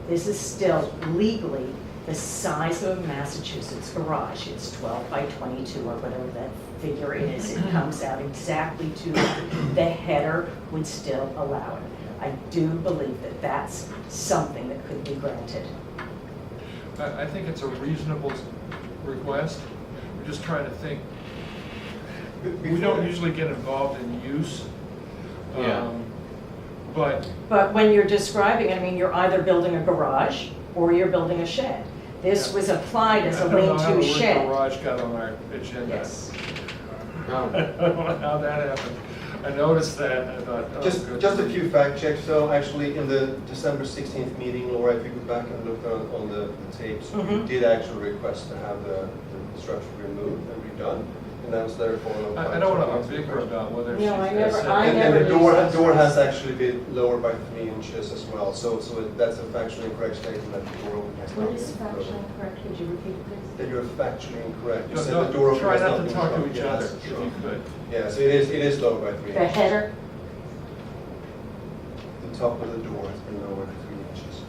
This is still legally the size of a Massachusetts garage. It's 12 by 22 or whatever that figure is. It comes out exactly to the header would still allow it. I do believe that that's something that could be granted. I think it's a reasonable request. We're just trying to think. We don't usually get involved in use. Yeah. But when you're describing it, I mean, you're either building a garage or you're building a shed. This was applied as a lean-to I don't know how the shed. word garage got on our agenda. Yes. I don't know how that happened. I noticed that, and I thought, oh, Just good. just a few fact checks. So actually, in the December 16th meeting, Laura, if you go back and look on the tapes, Mhm. you did actually request to have the structure removed and redone, and that was there for. I don't want to bigger about whether she's. No, I never- said- I And never the door used door that. has actually been lowered by 3 inches as well. So that's a factually incorrect statement that the door has not What is been lowered. factually incorrect? Could you repeat it, please? That you're factually incorrect. You No, said no, the door try has not not to been talk to shrunk. each Yeah, other, that's if true. you could. Yeah, so it is lowered by 3 The inches. header? The top of the door has been lowered 3 inches.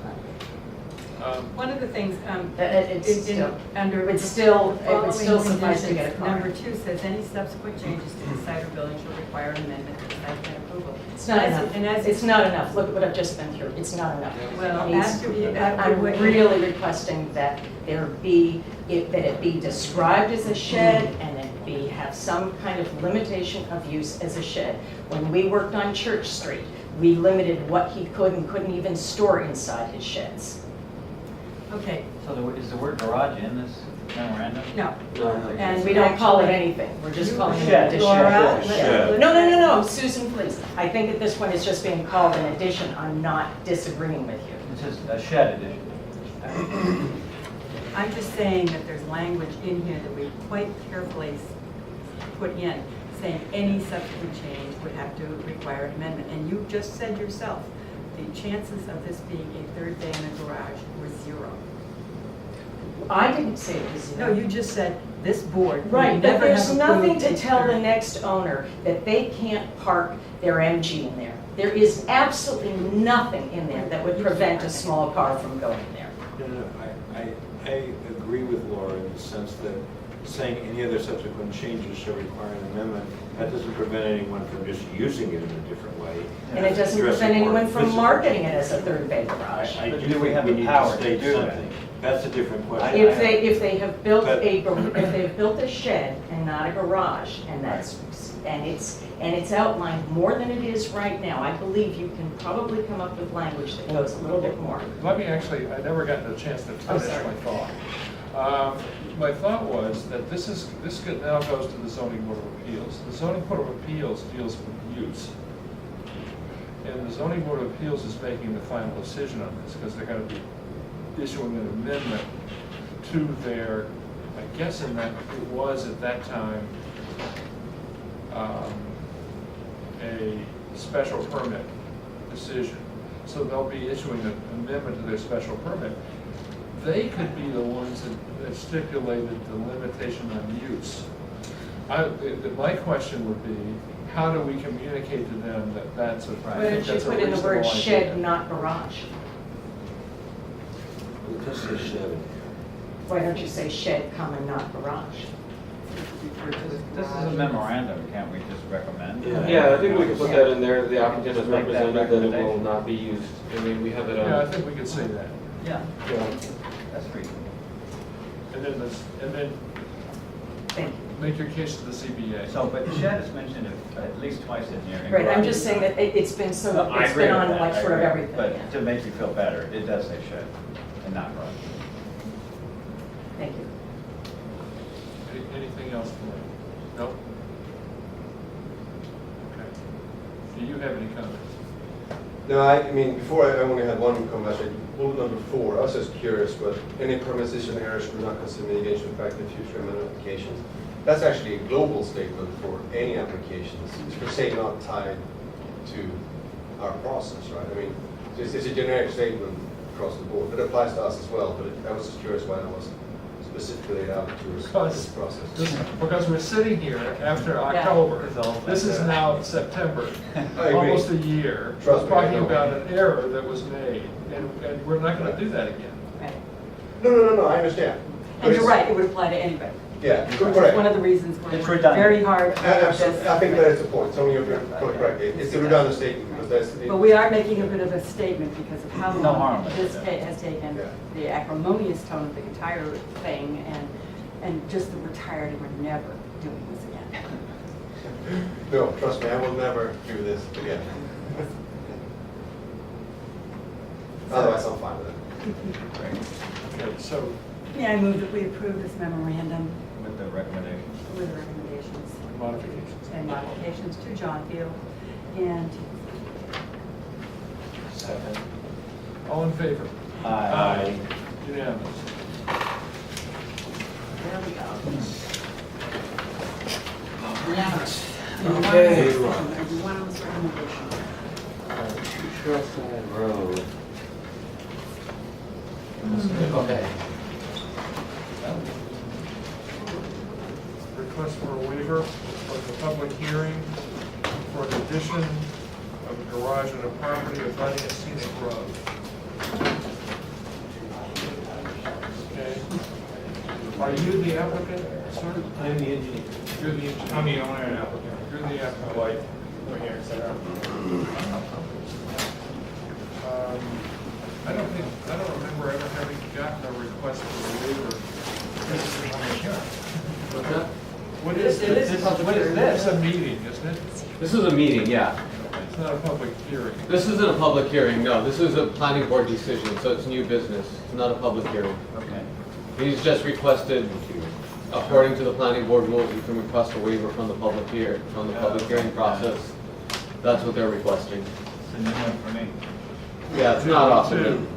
One of the things, It's still, under. it would still following suffice to get a conditions, car. Number 2 says, any subsequent changes to the site or building shall require an amendment to the site plan approval. It's not As- enough. And as It's not enough. Look at what I've just been through. It's not enough. Well, It needs- after I'm what you- really requesting that that it be described as a shed and it have some kind of limitation of use as a shed. When we worked on Church Street, we limited what he could and couldn't even store inside his sheds. Okay, So is the word garage in this memorandum? no. And we don't call it anything. We're just calling it an Shed. addition. Laura, Shed. No, Susan, please. I think that this one is just being called an addition. I'm not disagreeing with you. It's just a shed addition. I'm just saying that there's language in here that we quite carefully put in, saying any subsequent change would have to require an amendment. And you just said yourself, the chances of this being a third bay in a garage were 0. I didn't say it was No, zero. you just said this board would Right, but never there's have nothing approved to a tell the third- next owner that they can't park their MG in there. There is absolutely nothing in there that would prevent a small car from going there. No, I agree with Laura in the sense that saying any other subsequent changes shall require an amendment, that doesn't prevent anyone from just using it in a different way. And it doesn't Addressing prevent more anyone from physical marketing it issues. as a third bay garage. I But do do we think have we the need power to to state do that? something. That's a different question. If they have built a shed and not a garage, and it's outlined more than it is right now, I believe you can probably come up with language that goes a little bit more. Let me actually, I never got a chance to Oh, finish sorry. my thought. My thought was that this now goes to the zoning board of appeals. The zoning board of appeals deals with use. And the zoning board of appeals is making the final decision on this because they're going to be issuing an amendment to their, I guess in that, it was at that time, a special permit decision. So they'll be issuing an amendment to their special permit. They could be the ones that stipulated the limitation on use. My question would be, how do we communicate to them that that's a, Why I think don't you that's a put in the reasonable word shed, idea. not garage? This is shed. Why don't you say shed, comma, not garage? This is a memorandum, can't we just recommend? Yeah, I think we can put that in there. The applicant has Just make that represented that it will recommendation. not be used. I mean, we have it on. Yeah, I think we could say that. Yeah, Yeah. that's reasonable. And then Thank you. make your case to the ZBA. So, but the shed is mentioned at least twice in here. and Right, I'm garage just is saying not. that it's been so, No, I it's agree been with on that, like I sort of agree. everything. But yeah. to make you feel better, it does say shed and not garage. Thank you. Anything else for me? No? Okay. Do you have any comments? No, I mean, before I only had one comment, actually, bullet number 4, I was just curious, but any permits issued in areas will not consider mitigation factor in future amendment applications. That's actually a global statement for any applications. It's per se not tied to our process, right? I mean, it's a generic statement across the board. It applies to us as well, but I was just curious why that wasn't specifically laid out to this process. Because we're sitting here after October. This is now September, I agree. almost a year. Trust me, I Talking know. about an error that was made, and we're not going to do that again. Right. No, I understand. And you're right, it would apply to anybody. Yeah, It's correct. one of the reasons we're It's working redundant. very hard. Absolutely. I think that is the point. Some of you are correct. It's a redundant statement because that's. But we are making a bit of a statement because of how No harm long in this it. has taken, Yeah. the acrimonious tone of the entire thing, and just that we're tired and we're never doing this again. No, trust me, I will never do this again. Otherwise, I'm fine with it. Okay, so, Yeah, I move that we approve this memorandum With the recommendations. with recommendations modifications. and modifications to John Field and Second. All in favor? Aye. Unanimous. there we go. Okay. Everyone's recommendation. Trailside Road. Okay. Request for a waiver of the public hearing for an addition of a garage on a property abutting a scenic road. Okay. Are you the applicant, sir? I'm the engineer. You're the engineer. I'm the owner and applicant. You're the applicant. My wife, we're here, et cetera. I don't remember ever having gotten a request for a waiver. What's that? What is It is this? a public What is hearing. this? It's a meeting, isn't it? This is a meeting, yeah. It's not a public hearing. This isn't a public hearing, no. This is a planning board decision, so it's new business. It's not a public hearing. Okay. He's just requested, according to the planning board rules, you can request a waiver from the public hearing process. That's what they're requesting. It's a new one for me. Yeah, it's not often.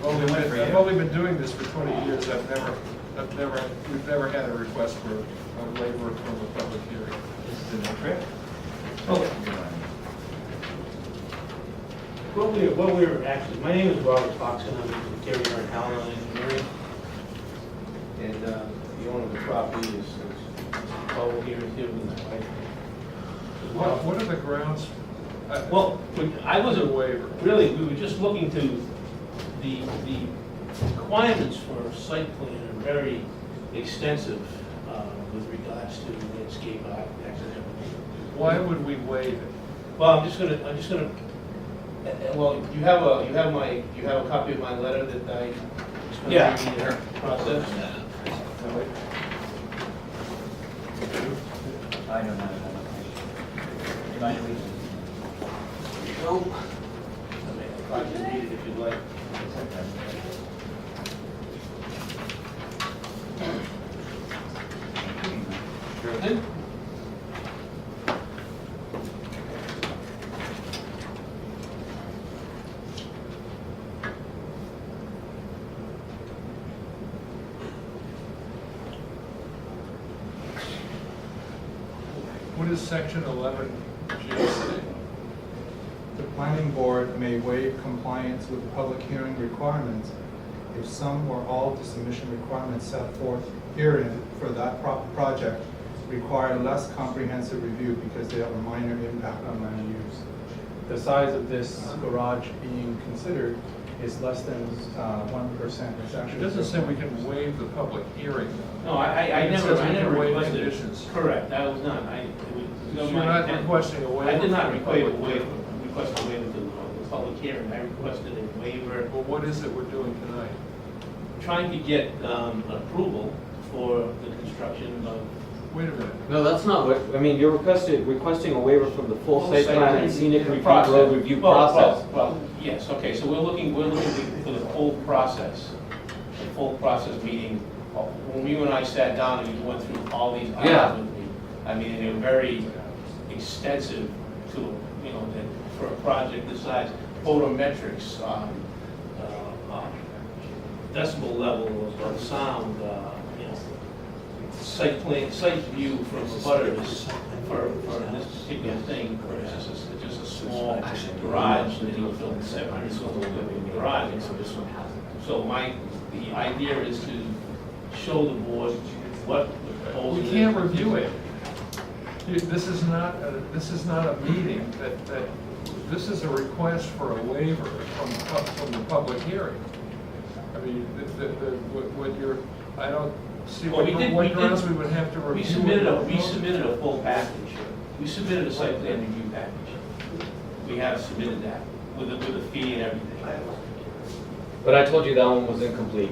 I've only been doing this for 20 years. We've never had a request for a waiver from a public hearing. This is a new trip. Okay. What we're actually, my name is Robert Foxon, I'm from Carrier and Howell Engineering. And the owner of the property is Paul here with my wife. What are the grounds? Well, I wasn't waiver. Really, we were just looking to, the requirements for a site plan are very extensive with regards to landscape architects and everything. Why would we waive it? Well, I'm just gonna, well, you have a copy of my letter that I explained Yeah. the process? I don't know. You mind if we? Nope. I can read it if you'd like. It's okay. Sure thing. What is section 11 G say? The planning board may waive compliance with the public hearing requirements if some or all of the submission requirements set forth herein for that project require less comprehensive review because they have a minor impact on land use. The size of this garage being considered is less than 1%. It's actually. It doesn't say we can waive the public hearing. No, I It never, says I we can never waive requested. conditions. Correct, that was not, You're not requesting a waiver? I did not for the request a public waiver, hearing. request a waiver to the public hearing. I requested a waiver, Well, what is it we're doing tonight? trying to get approval for the construction of. Wait a minute. No, that's not what, I mean, you're requesting a waiver from the full site plan and scenic review process. road review Well, process. Well, yes, okay, so we're looking for the full process, meaning, when you and I sat down and you went through all these Yeah. items with me, I mean, they were very extensive to, you know, for a project this size, photometrics, decibel level of sound, you know, site view from the butters for this particular thing, where it's just a small garage, that he was building 700 square foot garage. So the idea is to show the board what the proposal is. We can't review it. This is not a meeting this is a request for a waiver from the public hearing. I mean, what you're, I don't see what grounds we would have to review. We submitted a full package. We submitted a site plan review package. we have submitted that with a fee and everything. But I told you that one was incomplete.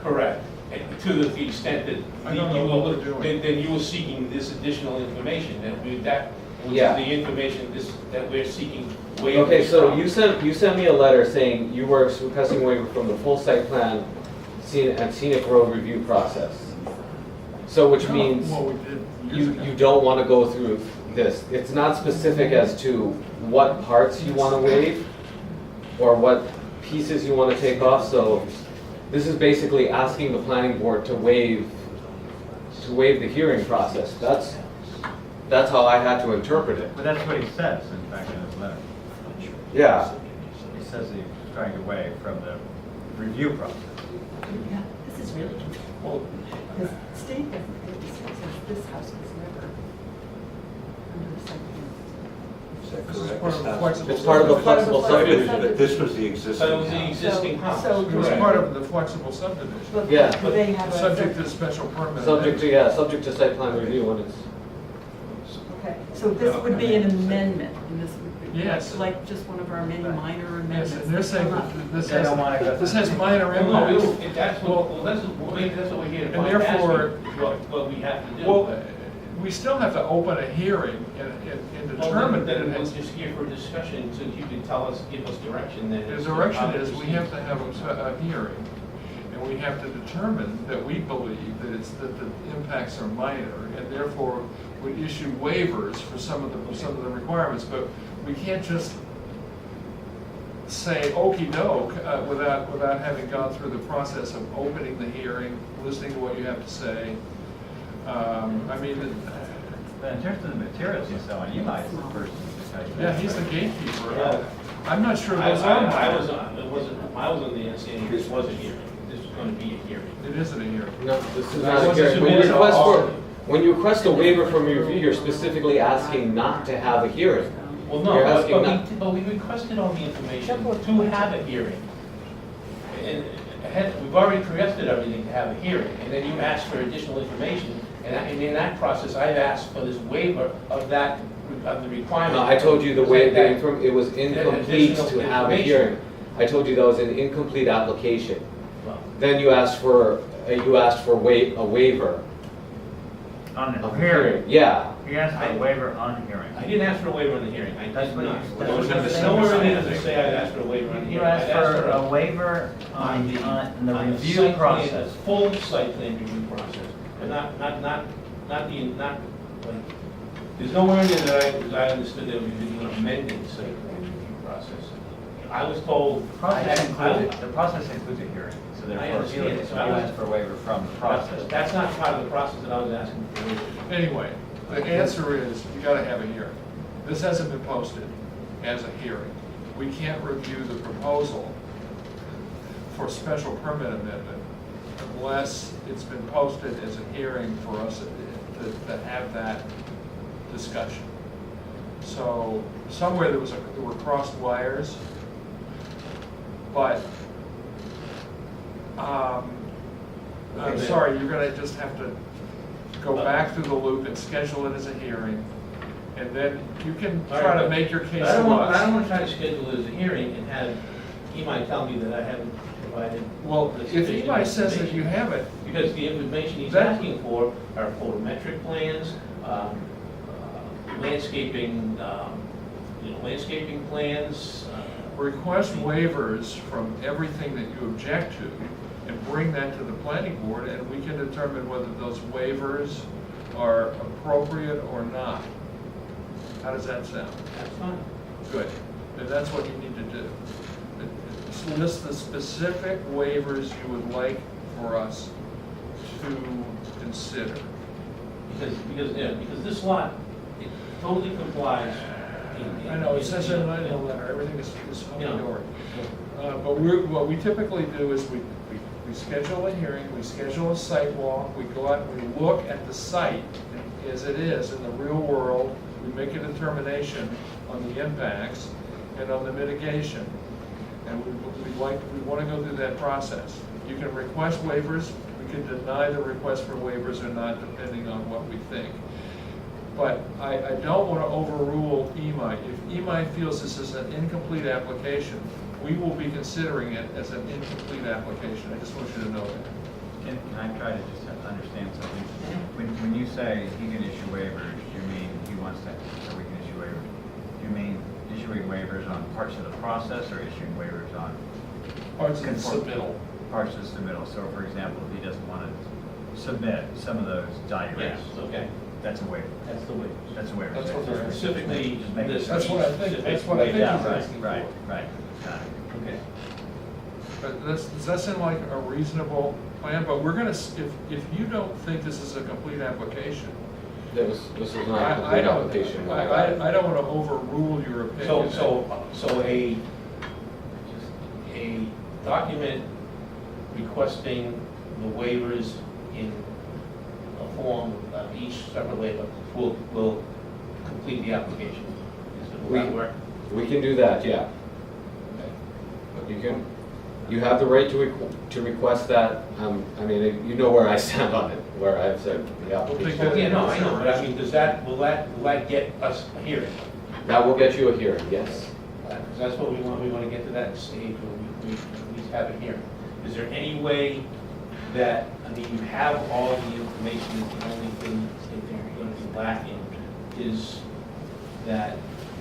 Correct. And to the extent that I don't know what we're doing. then you were seeking this additional information, that was Yeah. the information that we're seeking waivers Okay, so from. you sent me a letter saying you were requesting waiver from the full site plan and scenic road review process. So which means Well, we did years ago. you don't want to go through this. It's not specific as to what parts you want to waive or what pieces you want to take off. So this is basically asking the planning board to waive the hearing process. That's how I had to interpret it. But that's what he says, in fact, in his letter. Yeah. He says he's trying to waive from the review process. Yeah, this is really confusing. Well, Because state doesn't, it says this house was never under the site plan. Is that This is correct? part of the flexible It's part of the subdivision. flexible subdivision. But this was the existing So it was the house. existing house. So- It was part of the flexible subdivision, But Yeah, do but they have a? subject to special permit. Subject to site plan review when it's. Okay, so this would be an amendment, and this would be Yes. like just one of our many minor Yes, amendments. and they're saying that this They don't wanna go has, this through has that. minor Well, no, impacts. that's what, maybe that's what we're here to And find. therefore- What we have to do. Well, we still have to open a hearing and Well, determine that then it we're has. just here for discussion, so you can tell us, give us direction then. The as to direction how to is we proceed. have to have a hearing, and we have to determine that we believe that the impacts are minor, and therefore would issue waivers for some of the requirements, but we can't just say okey-doke without having gone through the process of opening the hearing, listening to what you have to say. I mean, But in terms of the materials he's selling, you might as the person to tell you. yeah, he's the gatekeeper. Yeah. I'm not sure I those are was minor. on the understanding this was a hearing, this was gonna be a hearing. It isn't a hearing. No, this is That not a wasn't hearing. submitted When you request a waiver from your review, you're specifically asking not to have a hearing. Well, no, You're but asking not- but we requested all the information to have a hearing. And we've already requested everything to have a hearing, and then you asked for additional information, and in that process, I've asked for this waiver of the requirement. No, I told you the way, That- it was incomplete additional to have a information. hearing. I told you that was an incomplete application. Well, Then you asked for a waiver On the of the hearing, hearing. Yeah. he asked for a waiver on hearing. I didn't ask for a waiver on the hearing, I That's did what you- not. that's what you said. Nowhere in there does it say I asked for a waiver on the You hearing. asked I for a waiver on the on the review site plan, process. a full site plan review process, but not like, there's nowhere in there that I understood there would be an amended site plan review process. I was told. The process includes a hearing, so I therefore you understand, so I was- asked for a waiver from the process. That's not part of the process that I was asking for. Anyway, the answer is, you gotta have a hearing. This hasn't been posted as a hearing. We can't review the proposal for special permit amendment unless it's been posted as a hearing for us to have that discussion. So somewhere there were crossed wires, but I'm sorry, you're gonna just have to go back through the loop and schedule it as a hearing, and then you can try to make your case I to don't us. want to try to schedule it as a hearing and have, he might tell me that I haven't provided. Well, the if sufficient Eli says that information. you haven't, Because the information he's That- asking for are photometric plans, landscaping, landscaping plans. request waivers from everything that you object to and bring that to the planning board, and we can determine whether those waivers are appropriate or not. How does that sound? That's fine. Good. Then that's what you need to do. List the specific waivers you would like for us to consider. Because this lot, it totally complies. I know, it says in the letter, everything is hunky-dory. But what we typically do is we schedule a hearing, we schedule a site walk, we go out and we look at the site as it is in the real world, we make a determination on the impacts and on the mitigation. And we want to go through that process. You can request waivers, we can deny the request for waivers or not, depending on what we think. But I don't want to overrule EMI. If EMI feels this is an incomplete application, we will be considering it as an incomplete application. I just want you to know that. Can I try to just understand something? When you say he can issue waivers, you mean he wants to, so we can issue waivers? Do you mean issuing waivers on parts of the process or issuing waivers on? Parts of the submittal. Parts of the submittal. So for example, if he doesn't want to submit some of those diagrams. Yes, okay. That's a waiver. That's the waiver. That's a waiver. That's what they're Specifically, Just make this. it- That's what I think, that's what I think he's Yeah, asking right, for. right, got it. Okay. But does that seem like a reasonable plan? But we're gonna, if you don't think this is a complete application, This is not a I complete don't, application. I don't want to overrule your opinion. So a document requesting the waivers in a form of each separate waiver will complete the application. Will that work? We can do that, yeah. Okay. You have the right to request that. I mean, you know where I stand on it, where I've said the application. Oh, yeah, no, I know, but I mean, will that get us a hearing? That will get you a hearing, yes. Because that's what we want to get to that stage where we at least have a hearing. Is there any way that, I mean, you have all the information, the only thing that you're going to be lacking is that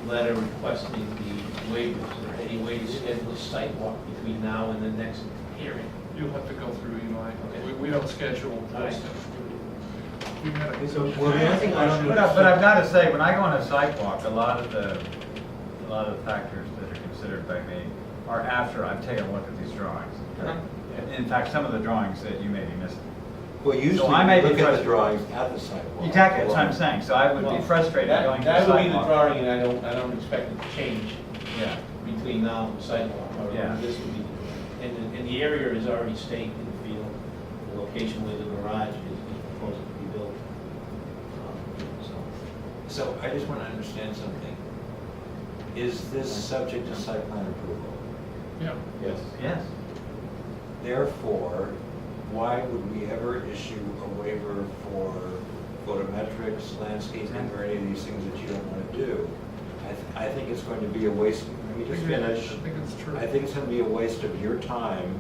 letter requesting the waivers. Is there any way to schedule a site walk between now and the next hearing? You'll have to go through EMI. Okay. We don't schedule All right. those things. We had a- So, well, the other thing I don't But I've got to say, when I go on a sidewalk, a lot of the factors that are considered by me are after I've taken a look at these drawings. In fact, some of the drawings that you may be missing. Well, usually So I may you be look at the frustrated. drawings at the sidewalk. Exactly, that's what I'm saying. So I would Well, be frustrated going to the That would be the sidewalk. drawing, and I don't expect it to change Yeah, between now and the sidewalk. Or Yeah. This would be, and the area is already staked in the field, the location where the garage is proposed to be built. So, So I just want to understand something. Is this subject to site plan approval? Yeah. Yes. yes. Therefore, why would we ever issue a waiver for photometrics, landscaping, or any of these things that you don't want to do? I think it's going to be a waste, let me just finish. I think it's true. I think it's going to be a waste of your time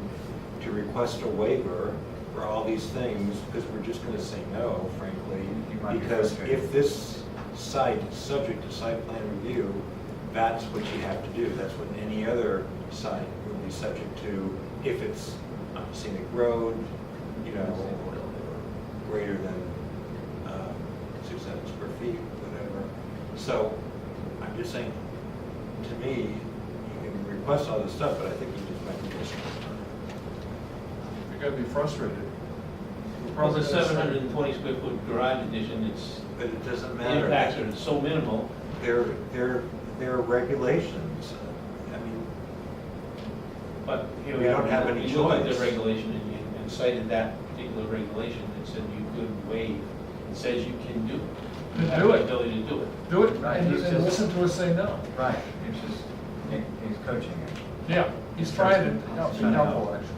to request a waiver for all these things, because we're just going to say no, frankly. You might be Because frustrated. if this site is subject to site plan review, that's what you have to do. That's what any other site would be subject to if it's on a scenic road, you know, or greater than 600 square feet, whatever. So I'm just saying, to me, you can request all this stuff, but I think you just might be missing it. You're going to be frustrated. well, the 720 square foot garage addition, But it doesn't the matter. impacts are so minimal. They're regulations. I mean, But here We don't have any we looked at the choice. regulation and cited that particular regulation that said you could waive. It says you can do it. You Then have do the it. ability to do it. Do it Right, and he's and just- listen to us say no. Right, it's just, he's coaching it. Yeah, he's trying to be helpful, actually.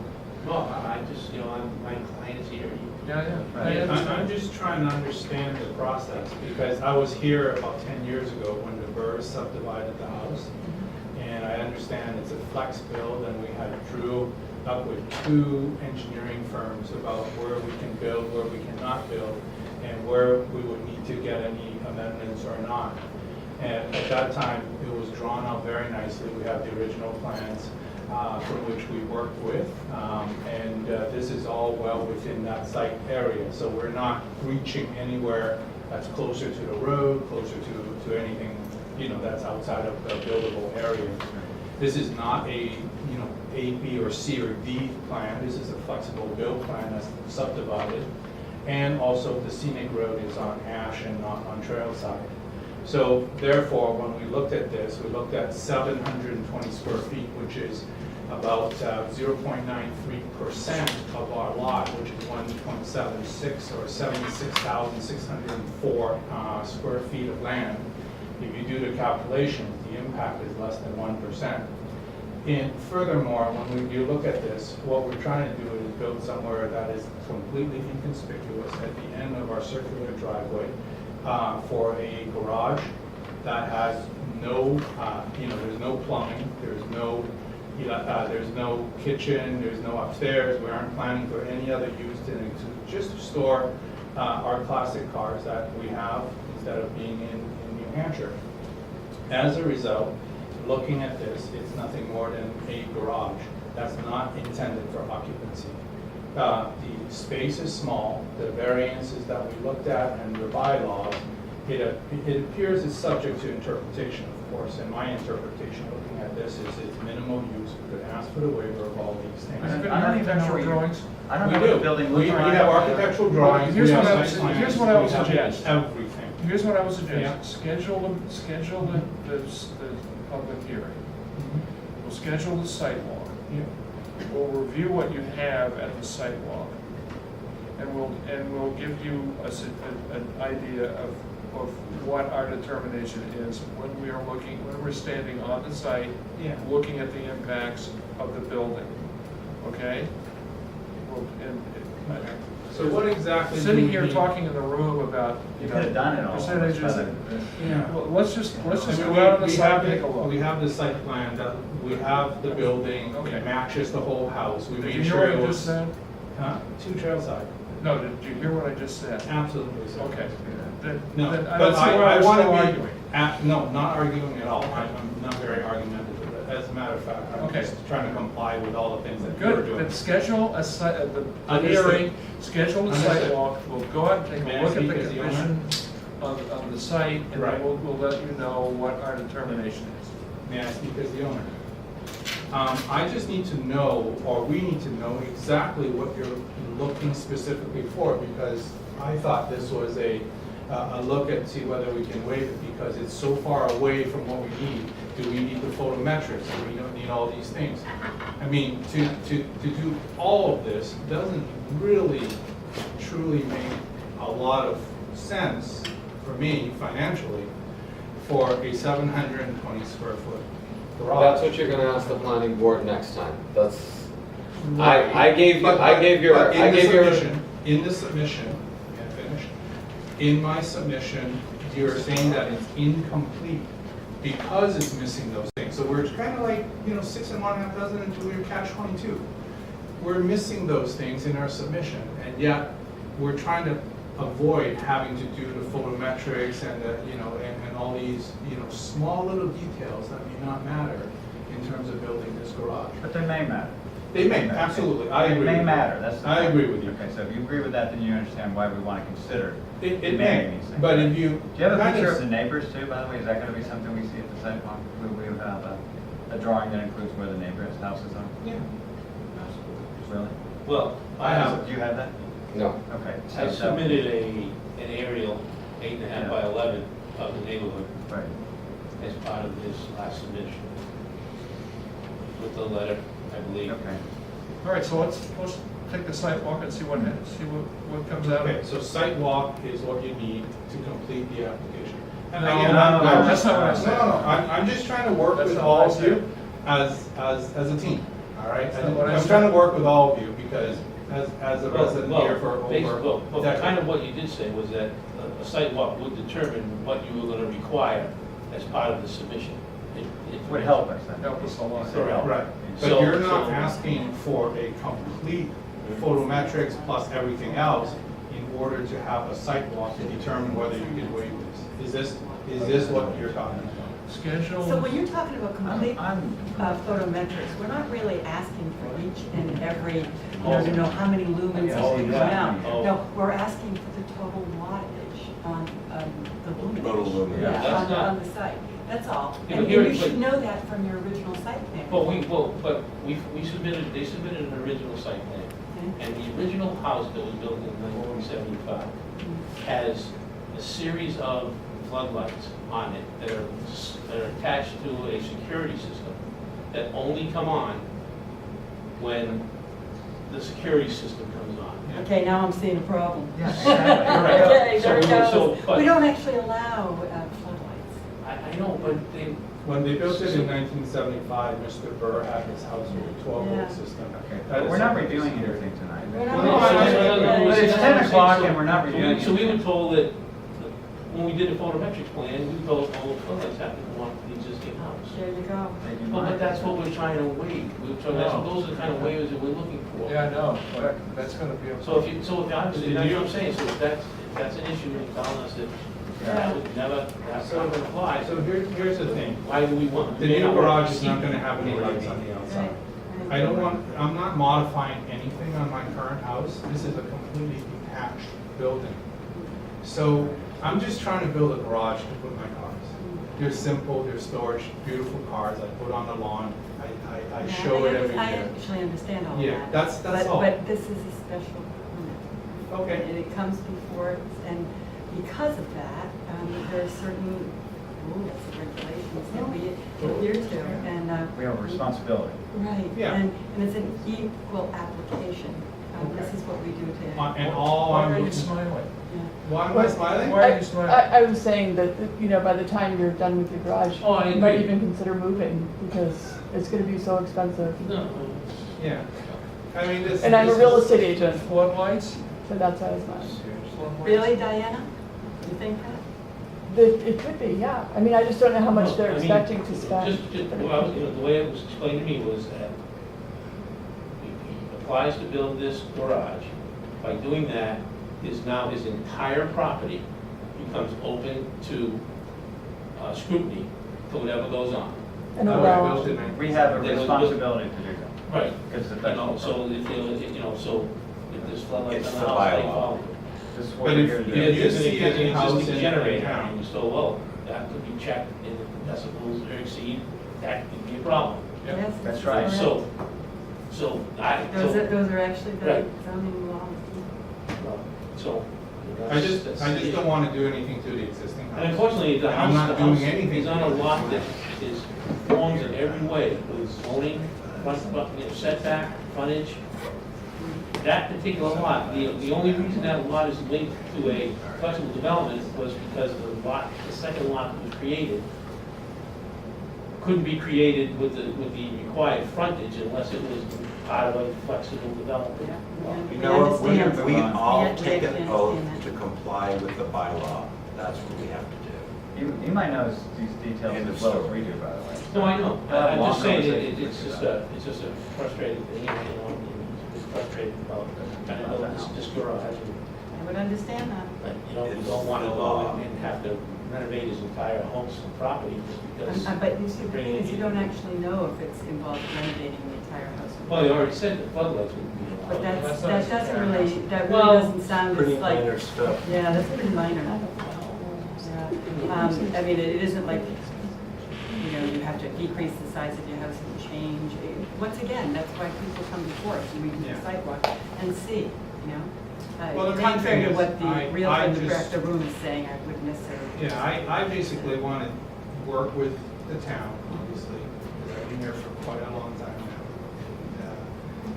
Well, I just, my client is here. Yeah, yeah. Right. I understand. I'm just trying to understand the process, because I was here about 10 years ago when the Burrs subdivided the house. And I understand it's a flex build, and we had drew up with 2 engineering firms about where we can build, where we cannot build, and where we would need to get any amendments or not. And at that time, it was drawn out very nicely. We have the original plans from which we worked with. And this is all well within that site area. So we're not reaching anywhere that's closer to the road, closer to anything, that's outside of the buildable area. This is not a, A, B, or C, or D plan. This is a flexible build plan that's subdivided. And also the scenic road is on Ash and not on Trailside. So therefore, when we looked at this, we looked at 720 square feet, which is about 0.93% of our lot, which is 1.76 or 76,604 square feet of land. If you do the calculations, the impact is less than 1%. And furthermore, when you look at this, what we're trying to do is build somewhere that is completely inconspicuous at the end of our circular driveway. for a garage that has no, there's no plumbing, there's no kitchen, there's no upstairs. We aren't planning for any other use than just to store our classic cars that we have instead of being in New Hampshire. As a result, looking at this, it's nothing more than a garage that's not intended for occupancy. The space is small, the variances that we looked at and the bylaws, it appears it's subject to interpretation, of course, and my interpretation looking at this is it's minimal use. We could ask for the waiver of all these things. Have you got architectural drawings? I don't We know what do. the building We looks like. have architectural drawings, we Here's have what I site would- here's plans, what I would we have suggest. everything. Here's what I would suggest. Yeah. Schedule the public hearing. We'll schedule the site walk. Yeah. We'll review what you have at the site walk. And we'll give you an idea of what our determination is when we're standing on the site, Yeah. looking at the impacts of the building. Okay? So what exactly? Sitting do here we need? talking in the room about, You could have done it all. percentages. Yeah. Well, let's just I mean, go out on the we site have and take a look. We have the site plan, that we have the building, Okay. it matches the whole house. We Did made you hear sure what it I was. just said? Huh? To Trailside. No, did you hear what I just said? Absolutely. So. Okay. Then No, I but don't see why we're want still to be, arguing. no, not arguing at all. I'm not very argumentative. As a matter of fact, I'm Okay. just trying to comply with all the things that you're Good, doing. then schedule a site, the Understood. hearing, schedule a Understood. site walk, we'll go out and take May a I look at speak the as the owner? condition of the site, and Right. then we'll let you know what our determination is. May I speak as the owner? I just need to know, or we need to know exactly what you're looking specifically for, because I thought this was a look at, see whether we can waive it, because it's so far away from what we need. Do we need the photometrics? Do we don't need all these things? I mean, to do all of this doesn't really truly make a lot of sense for me financially for a 720 square foot garage. That's what you're gonna ask the planning board next time. I gave your In the submission, in my submission, you're saying that it's incomplete because it's missing those things. So we're kind of like, 6 and 1/2 dozen into we're catch 22. We're missing those things in our submission, and yet we're trying to avoid having to do the photometrics and the, and all these, small little details that may not matter in terms of building this garage. But they may matter. They may, absolutely, I agree. It may with matter, you. that's the I point. agree with you. Okay, so if you agree with that, then you understand why we want to consider. It maybe may, these things. but if you. Do you have a that picture is- of the neighbors too, by the way? Is that going to be something we see at the sidewalk? We have a drawing that includes where the neighbors' houses are? Yeah. Really? Well, I have. Do you have that? No. Okay. I so- submitted an aerial 8.5 by 11 of the neighborhood Right. as part of this last submission with the letter, I believe. Okay. All right, so let's take the site walk and see what comes out. Okay, so site walk is what you need to complete the application. And No, again, no, I'm no, just- that's not what I said. No, I'm just trying to work That's with not all what I of you as a team, all right? That's not what I I'm said. trying to work with all of you because as a resident here for over a Well, decade. kind of what you did say was that a site walk would determine what you were going to require as part of the submission. It Would help us then. Help us a lot. Correct. Right, but So- you're not so- asking for a complete photometrics plus everything else in order to have a site walk to determine whether you can waive this. Is this what you're talking about? Schedule. So when you're talking about complete I'm- photometrics, we're not really asking for each and every, to know how many lumens Oh, is going yeah. out. Oh. No, we're asking for the total wattage on the luminance. Total luminance. Yeah, That's on not- the site, that's all. Yeah, And but here- you should but- know that from your original site plan. We submitted, they submitted an original site plan. Okay. And the original house that was built in 1975 has a series of floodlights on it that are attached to a security system that only come on when the security system comes on. Okay, now I'm seeing a problem. Yeah, exactly. You're right. Okay, there it So- goes. but- We don't actually allow floodlights. I know, but they, When they built it in 1975, Mr. Burr had his house with a 12-volt Yeah. system. Okay, That but is we're not something reviewing scary. anything tonight. We're not Well, no, reviewing I- it. But it's 10 o'clock and we're not reviewing So we were anything. told that when we did the photometrics plan, we told all the floodlights have to go on the existing house. There you go. Well, but that's what we're trying to waive. Those are the kind of waivers that we're looking for. Yeah, I know, but that's gonna be. So if obviously, that's what I'm saying, so if that's an issue, you're telling us that that would never, that's not gonna apply. So here's the thing. Why do we want? The new garage is not gonna have any lights on the outside. I'm not modifying anything on my current house. This is a completely detached building. So I'm just trying to build a garage to put my cars. They're simple, they're storage, beautiful cars I put on the lawn. I show it every I year. actually understand all that. Yeah, that's all. But this is a special permit. Okay. And it comes before, and because of that, there are certain rules and regulations that we adhere to, and. We have a responsibility. Right, Yeah. and it's an equal application. This is what we do to. And all Why I'm are you looking. smiling? Yeah. Why am I smiling? Why are you smiling? I was saying that, you know, by the time you're done with your garage, Oh, I you might agree. even consider moving because it's gonna be so expensive. No. Yeah. I mean, this. And I'm a this real is- estate agent, Floodlights? so that's why I was not. Floodlights? Really, Diana? You think that? It could be, yeah. I mean, I just don't know how much No, they're I mean, expecting to spend. Well, you know, the way it was explained to me was that he applies to build this garage. By doing that, his entire property becomes open to scrutiny to whatever goes on. And Oh, allow- I built it in We have a They don't- responsibility to do that. Right. Because the You know, federal. so if there's floodlights It's on the the house, they bylaw. follow. This is But what we're if here to you- do. If there's see an any house existing in generator, town. and you so, well, that could be checked, and if the decibels exceed, that could be a problem. Yeah. Yes, That's right. correct. So Those are actually the Right. zoning laws. so. I just that's don't the issue. want to do anything to the existing house. And unfortunately, the I'm house, not the doing house anything is on a to the lot that existing is, forms in every way, with zoning, setback, frontage. That particular lot, the only reason that lot is linked to a flexible development was because the second lot that was created couldn't be created with the required frontage unless it was part of a flexible development. You know what, we understand. all Yeah, take an understand oath that. to comply with the bylaw. That's what we have to do. You might know these details End as of well as story. we do, by the way. No, I know. We'll have I'm long just saying, conversations. it's just a frustrating thing, you know, it's frustrating about trying to build this garage. I would understand that. But, you know, we don't want to go and have to renovate his entire home's property just because. But you see, the thing is, you don't actually know if it's involved renovating the entire house. Well, you already said the floodlights would be allowed. But that That's not doesn't fair. really, that Well, really doesn't sound Pretty as like. minor stuff. Yeah, that's pretty minor. Yeah. I mean, it isn't like, you know, you have to decrease the size of your house and change. Once again, that's why people come before us, and we do the Yeah. sidewalk and see, you know? Well, the main Contrary thing to is, what the I realtor in the just- back of the room is saying, I wouldn't necessarily. Yeah, I basically want to work with the town, obviously, because I've been here for quite a long time now.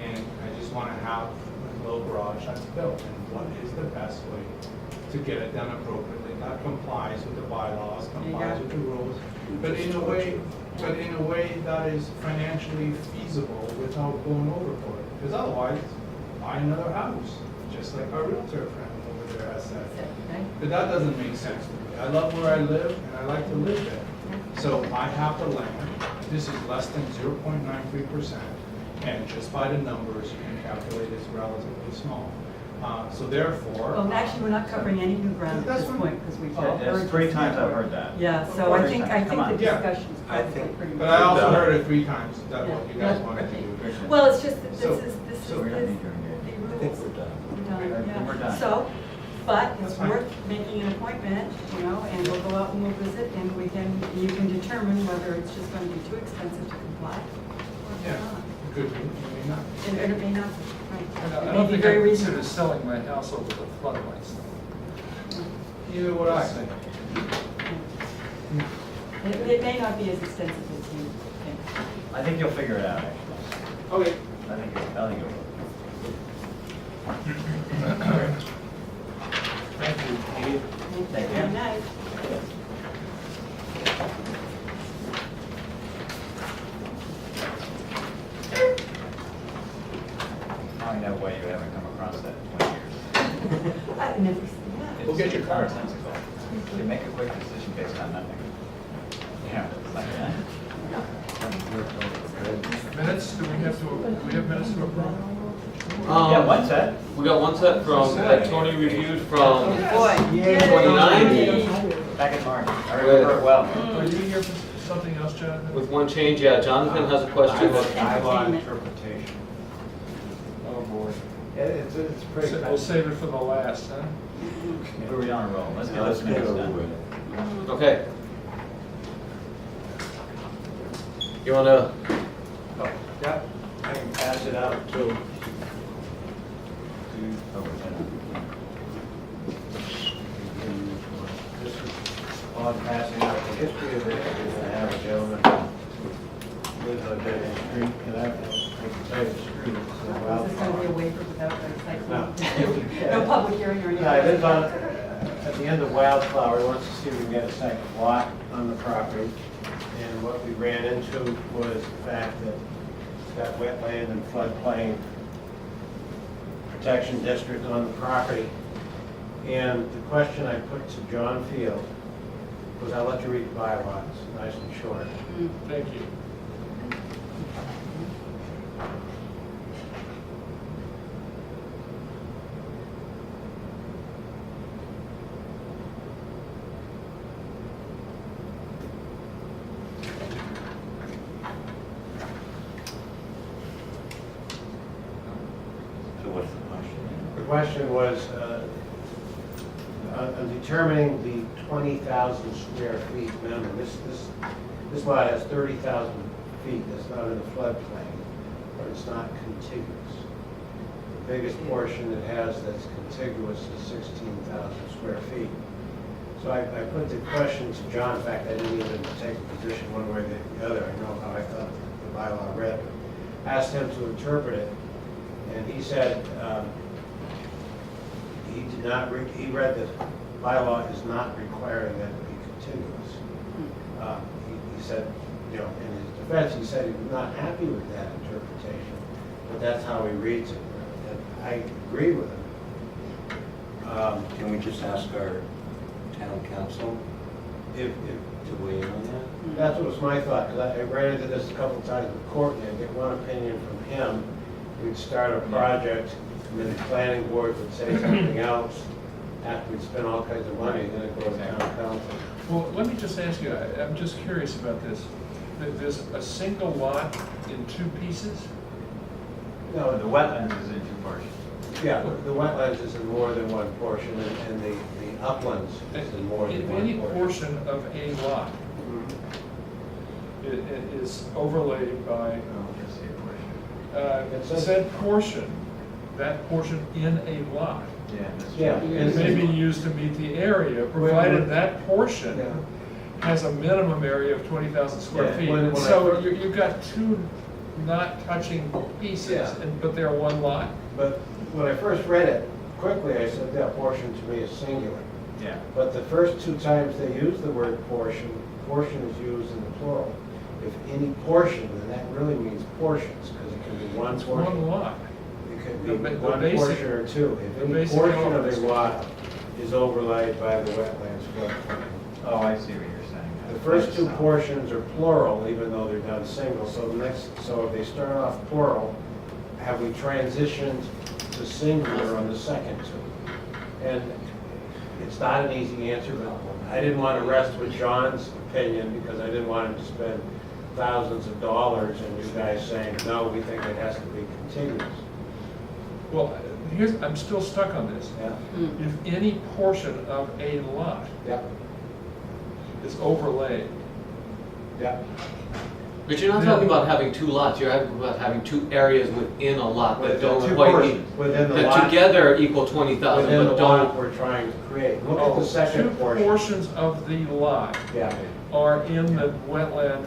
And I just want to have a little garage that's built, and what is the best way to get it done appropriately, that complies with the bylaws, complies with the rules, but in a way that is financially feasible without going overboard. Because otherwise, buy another house, just like our realtor friend over there has said. Right? But that doesn't make sense to me. I love where I live, and I like to live there. So I have the land, this is less than 0.93%, and just by the numbers, you can calculate it's relatively small. So therefore. Well, actually, we're not covering any new ground at That's this fine. point, because we've Oh, all There's heard. 3 this times I've before. heard that. Yeah, so I Four think times. Come the on. Yeah. discussion's I probably think- pretty. But I also Yeah. heard it 3 times, that what you guys Yeah. wanted to do. Well, it's just that So- this So we're is gonna the need to engage. I think rules. we're done. We're done, Then we're yeah. done. So, but That's it's fine. worth making an appointment, you know, and we'll go out and we'll visit, and you can determine whether it's just gonna be too expensive to comply or Yeah, not. could be, maybe not. And it may not, I right. don't- It I may don't be think very I reasonable. consider selling my house over the floodlights. Either would I. It may not be as extensive as you think. I think you'll figure it out, actually. Okay. I think you'll. Thank you. Thank you very much. I know why you haven't come across that in 20 years. I've never seen that. We'll get your card. Sensical. You make a quick decision based on nothing. Yeah, it's like that. Minutes, do we have minutes to approve? Yeah, one set. We got one set from, that Tony reviewed from Boy. 29, Back in March. I remember it well. Are you here for something else, Jonathan? with one change, yeah, Jonathan has a question. Bylaw interpretation. Oh, boy. Yeah, it's pretty. So we'll save it for the last, huh? We're on a roll. Let's get Let's this get minutes over done. with it. Okay. You wanna, Oh, yeah, I can pass it out to. This is on passing out the history of it. We're gonna have a gentleman with a bit of street, and I can tell you the street. Is this going to be a waiver without a site No. plan? No public hearing or anything? No, I live on, at the end of Wildflower, he wants to see if we can get a second lot on the property. And what we ran into was the fact that it's got wetland and floodplain protection district on the property. And the question I put to John Field was, I'll let you read the bylaws, nice and short. Thank you. So what's the question? The question was, on determining the 20,000 square feet minimum, this lot has 30,000 feet, that's not in the floodplain, but it's not contiguous. The biggest portion it has that's contiguous is 16,000 square feet. So I put the question to John, in fact, I didn't even take a position one way or the other, I know how I thought the bylaw read, but asked him to interpret it, and he said, he did not, he read that bylaw is not requiring that to be contiguous. He said, you know, in his defense, he said he was not happy with that interpretation, but that's how he reads it. And I agree with him. Can we just ask our town council If to weigh in on that? that's what was my thought, because I ran into this a couple of times with Courtney, I get one opinion from him, we'd start a project, and then the planning board would say something else, after we'd spend all kinds of money, then it goes to town council. Well, let me just ask you, I'm just curious about this. There's a single lot in two pieces? No, The wetlands is in two portions. yeah, the wetlands is in more than one portion, and the uplands is in more than If one any portion. portion of a lot it is overlaid by Just see a portion. It says- said portion, that portion in a lot, Yeah, that's Yeah, true. it may be used to meet the area, provided that portion Yeah. has a minimum area of 20,000 square Yeah, feet. when And I so first- you've got two not touching pieces, Yeah. but they're one lot. But when I first read it, quickly, I said that portion to me is singular. Yeah. But the first two times they use the word portion, portion is used in the plural. If any portion, then that really means portions, because it can be one It's portion. one lot. It could The be ba- the one basic- portion or two. the If any basic portion of element a is lot is overlaid by the wetlands floodplain. Oh, I see what you're saying. The first two portions are plural, even though they're done single, so the next, so if they start off plural, have we transitioned to singular on the second two? And it's not an easy answer, but I didn't want to rest with John's opinion, because I didn't want him to spend thousands of dollars, and you guys saying, no, we think it has to be contiguous. Well, I'm still stuck on this. Yeah. If any portion of a lot Yeah. is overlaid, Yeah. But you're not talking about having two lots, you're talking about having two areas within a lot that Within don't two quite, portions, within the that lot. together equal 20,000, Within the but lot don't. we're trying to create. Look at oh, the second two portion. portions of the lot Yeah. are in the wetland.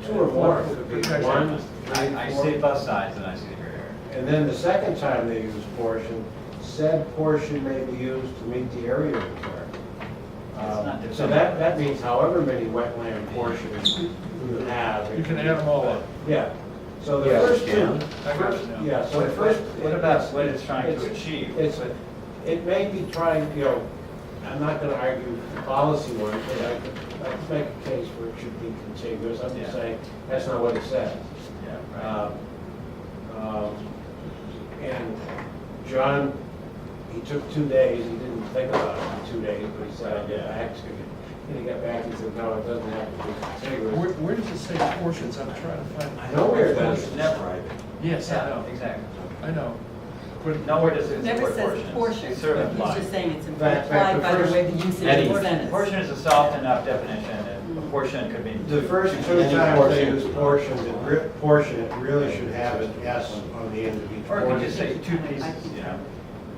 Two or more, it could be protection. one, I three, see four. both sides and I see your area. And then the second time they use portion, said portion may be used to meet the area requirement. not So that means however many wetland portions you have. You can add them all up. Yeah. So the Yeah, first two, I got you now. yeah, so the first. What about what it's trying to it's- achieve? It may be trying, you know, I'm not gonna argue policy one, but I could make a case where it should be contiguous. I'm just saying, that's not what it says. Yeah, right. And John, he took 2 days, he didn't think about it in 2 days, but he said, I'll get back to you. And he got back and said, no, it doesn't have to be contiguous. Where does it say portions? I'm trying to find. I know where it does. Never. Yes, I know. Exactly. I know. But Nowhere does it Never support says portions. portion, It's sort of but he's implied. just saying it's Back implied the by the first- way the usage Any of the sentence. portion is a soft enough definition, and a portion could be. The first two times they use portion, it really should have an S on the end of each Or it could portion. just say 2 pieces, you know.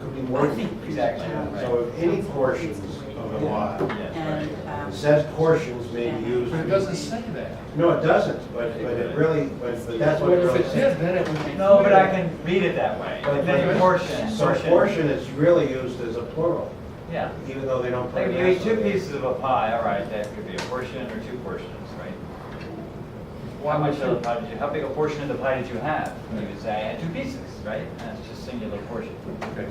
Could be more than Exactly. So if any portions of a lot, And, it says portions may be used. But it doesn't say that. No, it doesn't, but it really, but that's what Well, it if really it says. did, then it would be. No, but I clear. can read it that way. But- If any portion. So portion is really used as a plural, Yeah. even though they don't put Like an if you eat S 2 on it. pieces of a pie, all right, that could be a portion or 2 portions, right? How much of the pie did you, how big a portion of the pie did you have? You would say, I had 2 pieces, right? And it's just singular portion. Okay.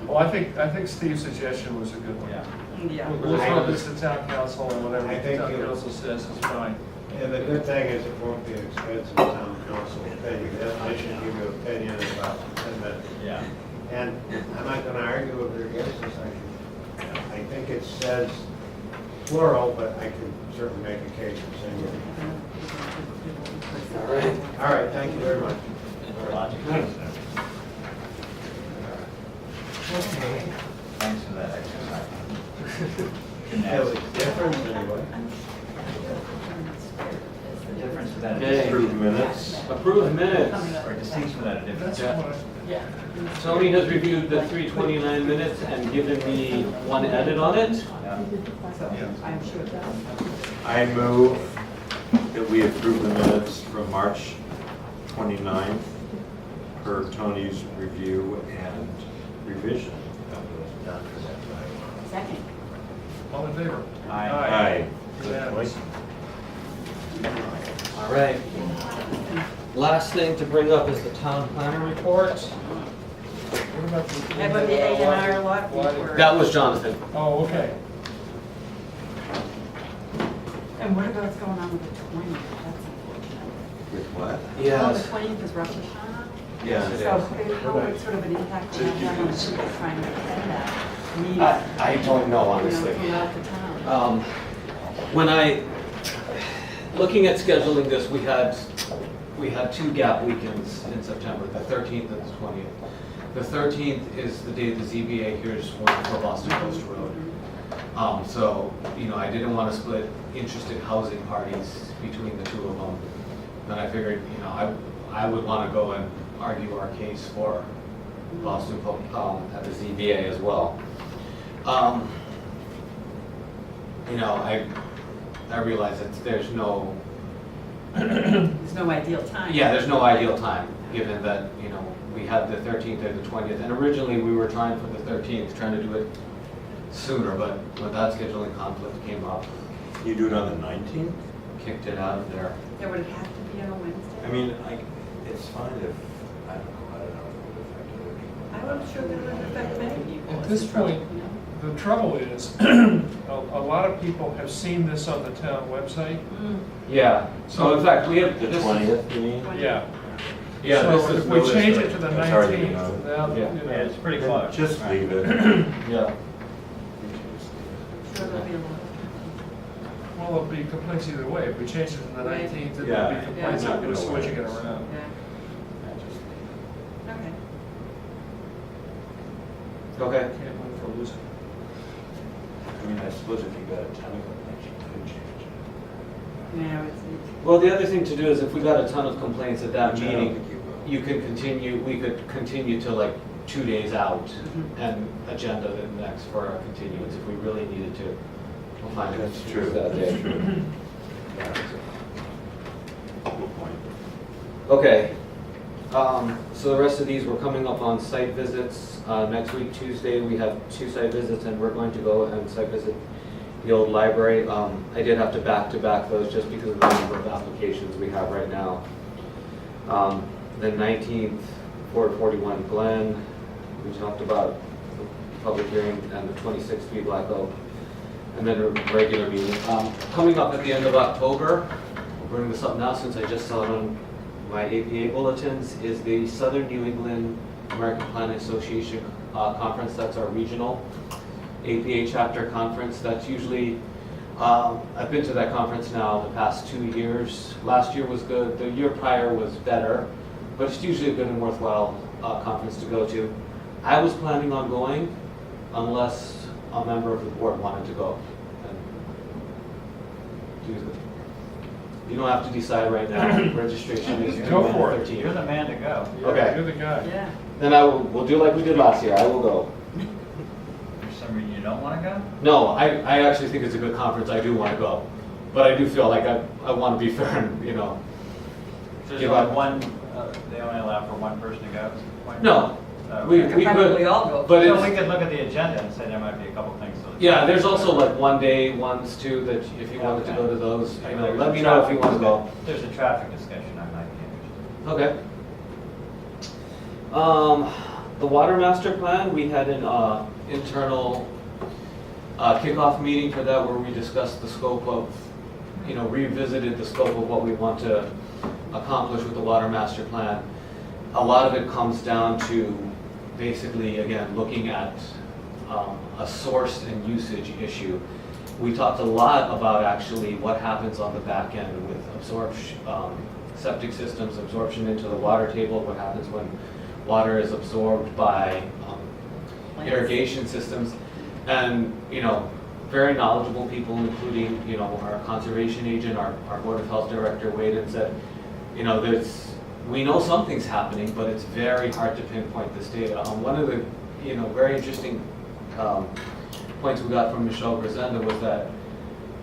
Well, I think Steve's suggestion was a good one. Yeah. yeah. We'll throw this to town council and whatever I think town you- council says is fine. And the good thing is it won't be expensive town council opinion. I should give you an opinion in about 10 minutes. Yeah. And I'm not gonna argue with her against this. I think it says plural, but I can certainly make a case for singular. All right. All right, thank you very much. Logic. Thanks for that exercise. That was different anyway. The difference without a Okay. distinction. Approved minutes. Approved minutes. Or distinction without a difference. That's what Yeah. Tony has reviewed the 329 minutes and given me one edit on it. Yeah. So, I'm sure that's. I move that we approve the minutes from March 29th per Tony's review and revision. Second. all in favor? Aye. Unanimous. All right. Last thing to bring up is the town planner report. What about the? How about the A&R lot report? That was Jonathan. Oh, okay. And what about what's going on with the 20th? That's unfortunate. With what? Oh, the 20th is Rosh Hashanah? Yes, it So is. how would sort of an impact would that have on people trying to attend that meeting? I don't know, honestly. You know, throughout the town? Looking at scheduling this, we had 2 gap weekends in September, the 13th and the 20th. The 13th is the day the ZBA hears one for Boston Post Road. So, I didn't want to split interested housing parties between the 2 of them. Then I figured, I would want to go and argue our case for Boston at the ZBA as well. I realize that there's no There's no ideal time. Yeah, there's no ideal time, given that, we had the 13th or the 20th, and originally we were trying for the 13th, trying to do it sooner, but when that scheduling conflict came up, You do it on the 19th? kicked it out of there. Yeah, would it have to be on a Wednesday? I mean, it's fine if, I don't know if it would affect other people. I'm sure that it would affect many people. At It's this a trouble, point, you know? the trouble is, a lot of people have seen this on the town website. Yeah, so in fact, we have. The this is- 20th, you mean? Yeah. Yeah, So this is if we noticed, change right? it to the That's already been 19th, noted. then, Yeah. Yeah, it's pretty close. Just Right. leave it. Yeah. Sure there'll be a lot. well, there'll be complaints either way. If we change it to the Right. 19th, then Yeah. there'll be complaints Yeah. that we're switching it around. Yeah. Okay. Okay. Can't win for losing. I mean, I suppose if you got a ton of complaints, you could change it. Yeah, it's. Well, the other thing to do is if we got a ton of complaints at that Which I don't meeting, think you will. we could continue to like 2 days out Mhm. and agenda the next for a continuance if we really needed to. We'll find it. That's true. That day. Yeah. Good point. Okay, so the rest of these, we're coming up on site visits. Next week, Tuesday, we have 2 site visits, and we're going to go and site visit the old library. I did have to back those just because of the number of applications we have right now. The 19th, 441 Glen, we talked about public hearing, and the 26th to be Blackout, and then a regular meeting. Coming up at the end of October, I'll bring this up now since I just saw it on my APA bulletins, is the Southern New England American Planning Association conference. That's our regional APA chapter conference. That's usually, I've been to that conference now the past 2 years. Last year was good, the year prior was better, but it's usually a good and worthwhile conference to go to. I was planning on going unless a member of the board wanted to go. You don't have to decide right now. Registration is Go for it. 13. You're the man to go. Okay. You're the guy. Yeah. Then we'll do like we did last year. I will go. For some reason you don't want to go? No, I actually think it's a good conference. I do want to go. But I do feel like I want to be fair and, you know. So there's give only up. one, they only allow for one person to go? No. We We Probably could, all go. but So it's, we could look at the agenda and say there might be a couple things. yeah, there's also like one day ones too, that if you wanted to go to those, you know, let me know if you want to go. There's a traffic discussion, I might be interested. Okay. The water master plan, we had an internal kickoff meeting for that where we discussed the scope of, you know, revisited the scope of what we want to accomplish with the water master plan. A lot of it comes down to basically, again, looking at a source and usage issue. We talked a lot about actually what happens on the back end with absorption, septic systems, absorption into the water table, what happens when water is absorbed by irrigation systems. And, you know, very knowledgeable people, including, you know, our conservation agent, our Board of Health director, weighed in and said, you know, we know something's happening, but it's very hard to pinpoint this data. One of the, you know, very interesting points we got from Michelle Grisenda was that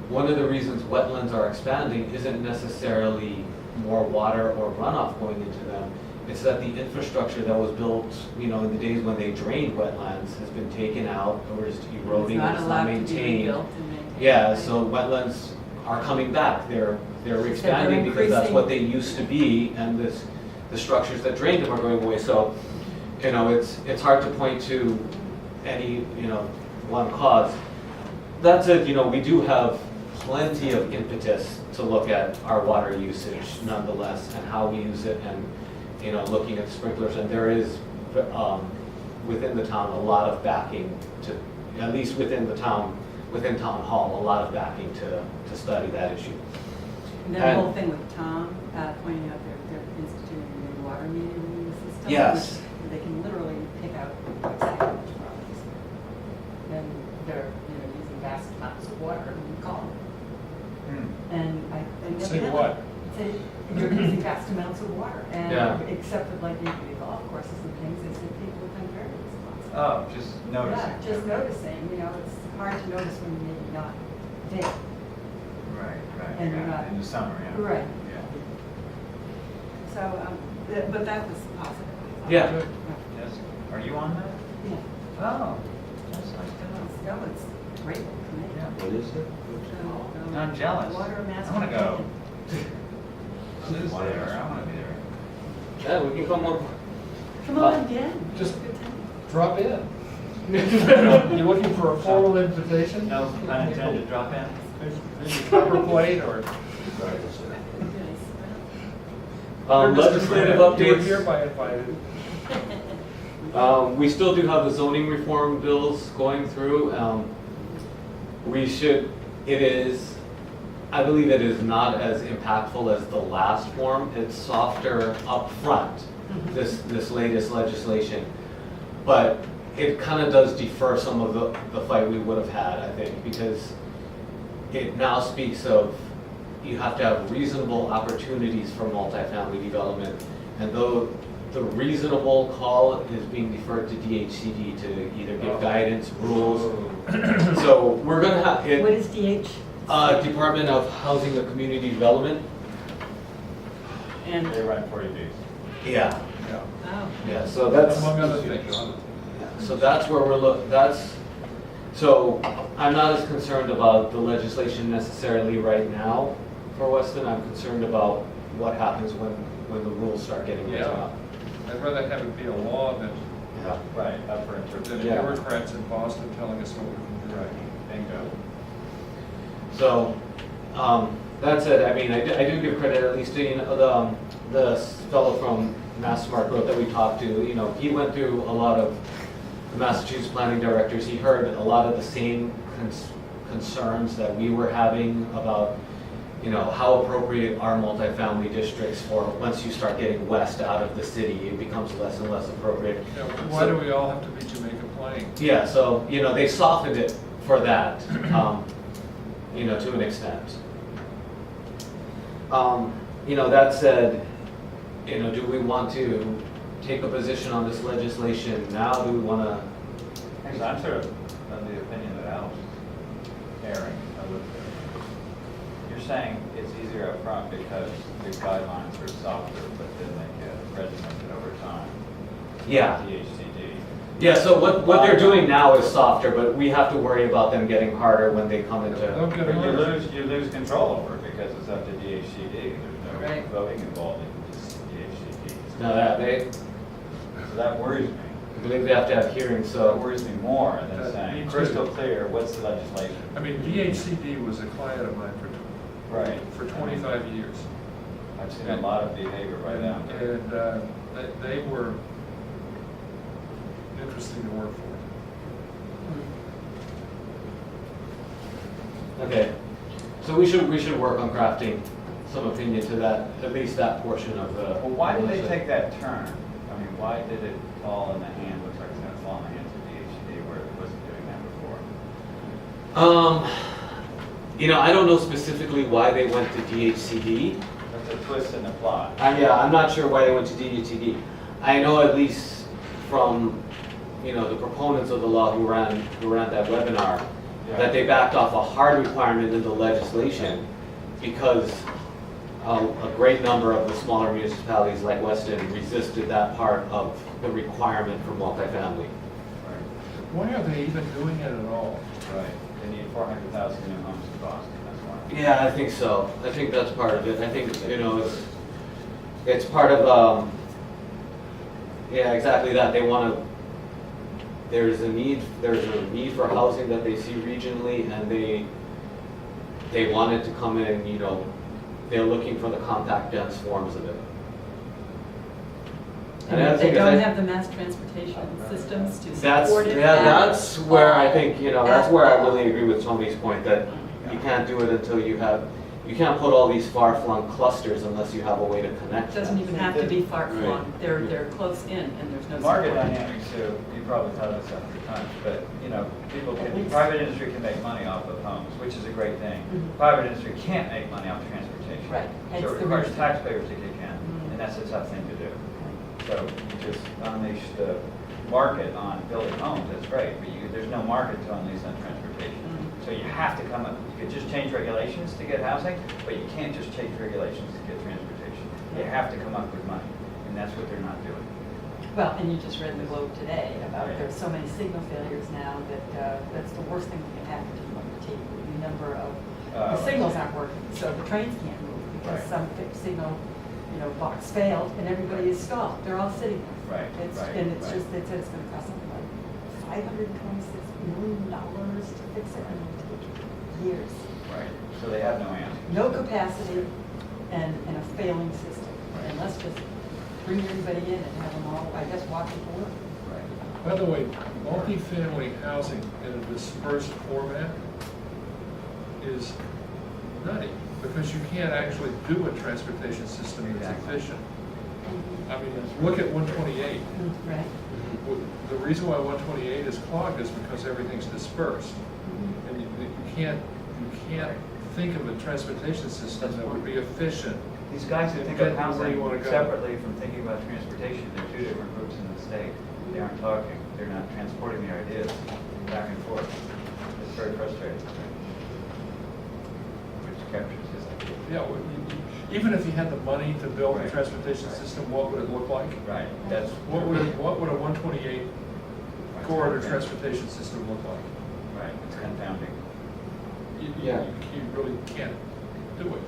one of the reasons wetlands are expanding isn't necessarily more water or runoff going into them. It's that the infrastructure that was built, you know, in the days when they drained wetlands has been taken out or is eroding, It's it's not allowed not to be maintained. rebuilt and maintained. Yeah, so wetlands are coming back. They're expanding because that's what they used to be, and the structures that drained them are going away. So, you know, it's hard to point to any, you know, one cause. That said, you know, we do have plenty of impetus to look at our water usage nonetheless and how we use it, and, you know, looking at sprinklers. And there is within the town a lot of backing to, at least within town hall, a lot of backing to study that issue. And then the whole thing with Tom pointing out they're instituting a new water metering system. Yes. which They can literally pick out exactly which properties. And they're, you know, using vast amounts of water in the column. And Say what? Say you're using vast amounts of water. And Yeah. except for like the golf courses and things, they said people have been very responsive. Oh, just noticing. Yeah, just noticing, you know, it's hard to notice when you're maybe not there. Right, And you're yeah, not- in the summer, yeah. Right. Yeah. So, but that was positive. Yeah. Yes. Are you on that? Yeah. Oh, that's nice to know. No, it's great. Yeah. What is it? I'm jealous. Water master. I want to go. Who's there? I want to be there. Yeah, we can come on. Come on again. Just Good time. drop in. You looking for a formal invitation? No pun intended, drop in. Maybe copper plate or? Legislative You were updates. hereby invited. We still do have the zoning reform bills going through. I believe it is not as impactful as the last form. It's softer up front, this latest legislation. But it kind of does defer some of the fight we would have had, I think, because it now speaks of you have to have reasonable opportunities for multifamily development. And though the reasonable call is being deferred to DHCD to either give guidance, rules. So we're going to have it. What is DH? Department of Housing and Community Development. And, They run 40 days. Yeah. oh, Yeah, so that's, Among other things. so that's where so I'm not as concerned about the legislation necessarily right now for Weston. I'm concerned about what happens when the rules start getting written Yeah. up. I'd rather have it be a law than Yeah. Right, up for The interpretation. Yeah. bureaucrats in Boston telling us what we can do. Right, bingo. So, that's it. I mean, I do give credit at least to, you know, the fellow from Mass Smart Growth that we talked to. You know, he went through a lot of the Massachusetts planning directors. He heard a lot of the same concerns that we were having about, you know, how appropriate are multifamily districts for once you start getting west out of the city, it becomes less and less appropriate. Yeah, why do we all have to be Jamaica Plain? Yeah, so, you know, they softened it for that, you know, to an extent. You know, that said, you know, do we want to take a position on this legislation now? Do we want to? Because I'm sort of the opinion that Al's airing. You're saying it's easier up front because the guidelines are softer, but then they get regimented over time. Yeah. DHCD. Yeah, so what they're doing now is softer, but we have to worry about them getting harder when they come into. But you lose control over it because it's up to DHCD. There's no Right. voting involved in DHCD. No, So that worries me. I believe they have to have hearings, So it so. worries me more than Me saying too. crystal clear, what's the legislation? I mean, DHCD was a client of mine Right. for 25 years. I've seen a lot of behavior right now. And they were interesting to work for. Okay, so we should work on crafting some opinion to that, at least that portion of the. Well, why did they take that turn? I mean, why did it fall in the hand, looks like it's gonna fall in the hands of DHCD where it wasn't doing that before? You know, I don't know specifically why they went to DHCD. That's a twist in the plot. Yeah, I'm not sure why they went to DHCD. I know at least from, you know, the proponents of the law who ran that webinar, that they backed off a hard requirement in the legislation because a great number of the smaller municipalities like Weston resisted that part of the requirement for multifamily. Why are they even doing it at all? Right. They need 400,000 new homes in Boston, that's why. Yeah, I think so. I think that's part of it. I think, you know, it's part of, yeah, exactly that. They want to, there's a need for housing that they see regionally, and they want it to come in, you know, they're looking for the compact dense forms of it. And the other They thing is don't I- have the mass transportation systems to That's, support it. yeah, that's where I think, you know, that's where I really agree with Tony's point, that you can't do it until you can't put all these far-flung clusters unless you have a way to connect It them. doesn't even have to be far flung. Right. They're close in and there's no Market support. dynamics too, you probably thought this 100 times, but, you know, private industry can make money off of homes, which is a great thing. Mhm. Private industry can't make money off transportation. Right, hence So it the requires reason. taxpayers to kick in, and that's a tough thing to do. So you just unleash the market on building homes, that's great, but there's no market to unleash on transportation. So you have to come up, you could just change regulations to get housing, but you can't just change regulations to get transportation. You have to come up with money, and that's what they're not doing. Well, and you just read in the Globe today about there's so many signal failures now that that's the worst thing that can happen to you on the TV. The number of, the signals aren't working, so the trains can't move because Right. some signal, you know, box failed and everybody is stopped. They're all sitting there. Right, It's, right, and it's right. just, they said it's gonna cost something like $526 million to fix it, and it'll take years. Right, so they have no answer. No capacity and a failing system. And let's just bring everybody in and have them all, I guess, watch it work. By the way, multifamily housing in a dispersed format is nutty, because you can't actually do a transportation system that's efficient. I mean, look at 128. Right. The reason why 128 is clogged is because everything's dispersed. And you can't think of a transportation system that would be efficient. These guys who think Get of where housing you wanna go. separately from thinking about transportation, they're two different groups in the state. They aren't talking, they're not transporting the ideas back and forth. It's very frustrating. Which captures his idea. Yeah, even if you had the money to build a transportation system, what would it look like? Right, that's. What would a 128 corridor transportation system look like? Right, it's confounding. You really can't do it.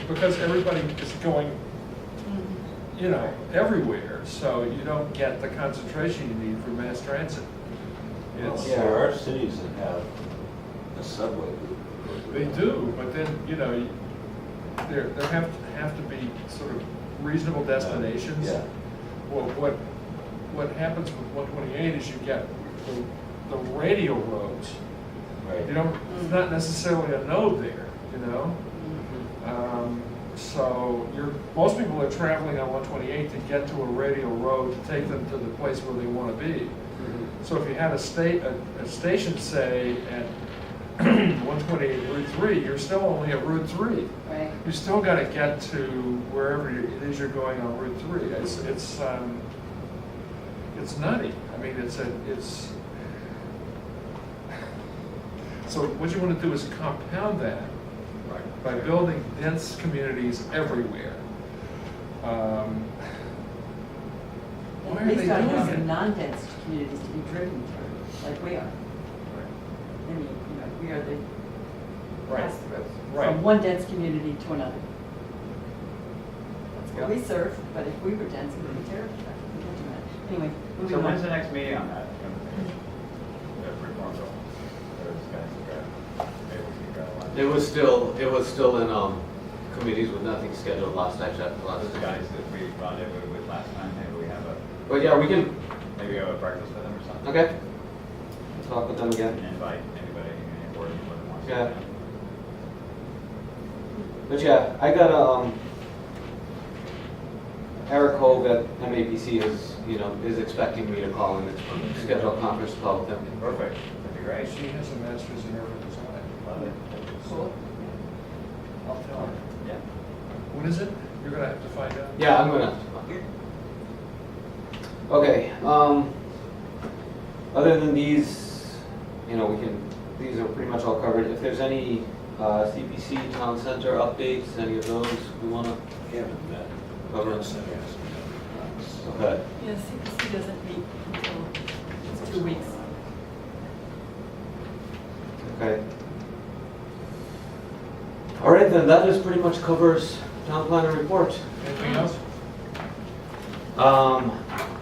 Because everybody is going you know, everywhere, so you don't get the concentration you need for mass transit. It's, There are cities that have a subway loop. they do, but then, you know, there have to be sort of reasonable destinations. Yeah. Well, what happens with 128 is you get the radial roads. Right. You don't, it's not necessarily a node there, you know? So most people are traveling on 128 to get to a radial road to take them to the place where they want to be. So if you had a station, say, at 128 Route 3, you're still only at Route 3. Right. You still got to get to wherever it is you're going on Route 3. It's nutty. I mean, so what you want to do is compound that by building dense communities everywhere. Why are At they least I doing want it? some non-dense communities to be driven through, like we are. I mean, you know, we are the Right. pass-through Right. from one dense community to another. That's what we serve, but if we were dense, it would be terrible. We don't do that. Anyway, So moving when's the on. next meeting on that? The reform bill? Or is it gonna go- maybe we can go on? It was still in, committees with nothing scheduled last time, Those guys that we rendezvoused with last time, maybe we have But yeah, we can, maybe have a breakfast with them or something? okay. Talk with them again. And invite anybody, any board member that wants to. Yeah. But yeah, I got, Eric Hove at MAPC is expecting me to call and schedule a conference call with him. Perfect, that'd be great. She has a master's in urban design. Love it. Cool. I'll tell her. Yeah. What is it? You're gonna have to find out. Yeah, I'm gonna. Okay, other than these, these are pretty much all covered. If there's any, CPC town center updates, any of those we wanna Haven't met. cover? Town center has been done. Okay. Yeah, CPC doesn't meet until it's 2 weeks. Okay. All right, then, that just pretty much covers town planner report. Anything else?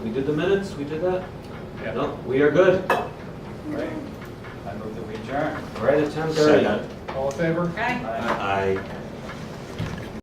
We did the minutes, we did that? Yeah. No, we are good. Great. I move that we adjourn. Right at 10:30. Second. All in favor? Okay. I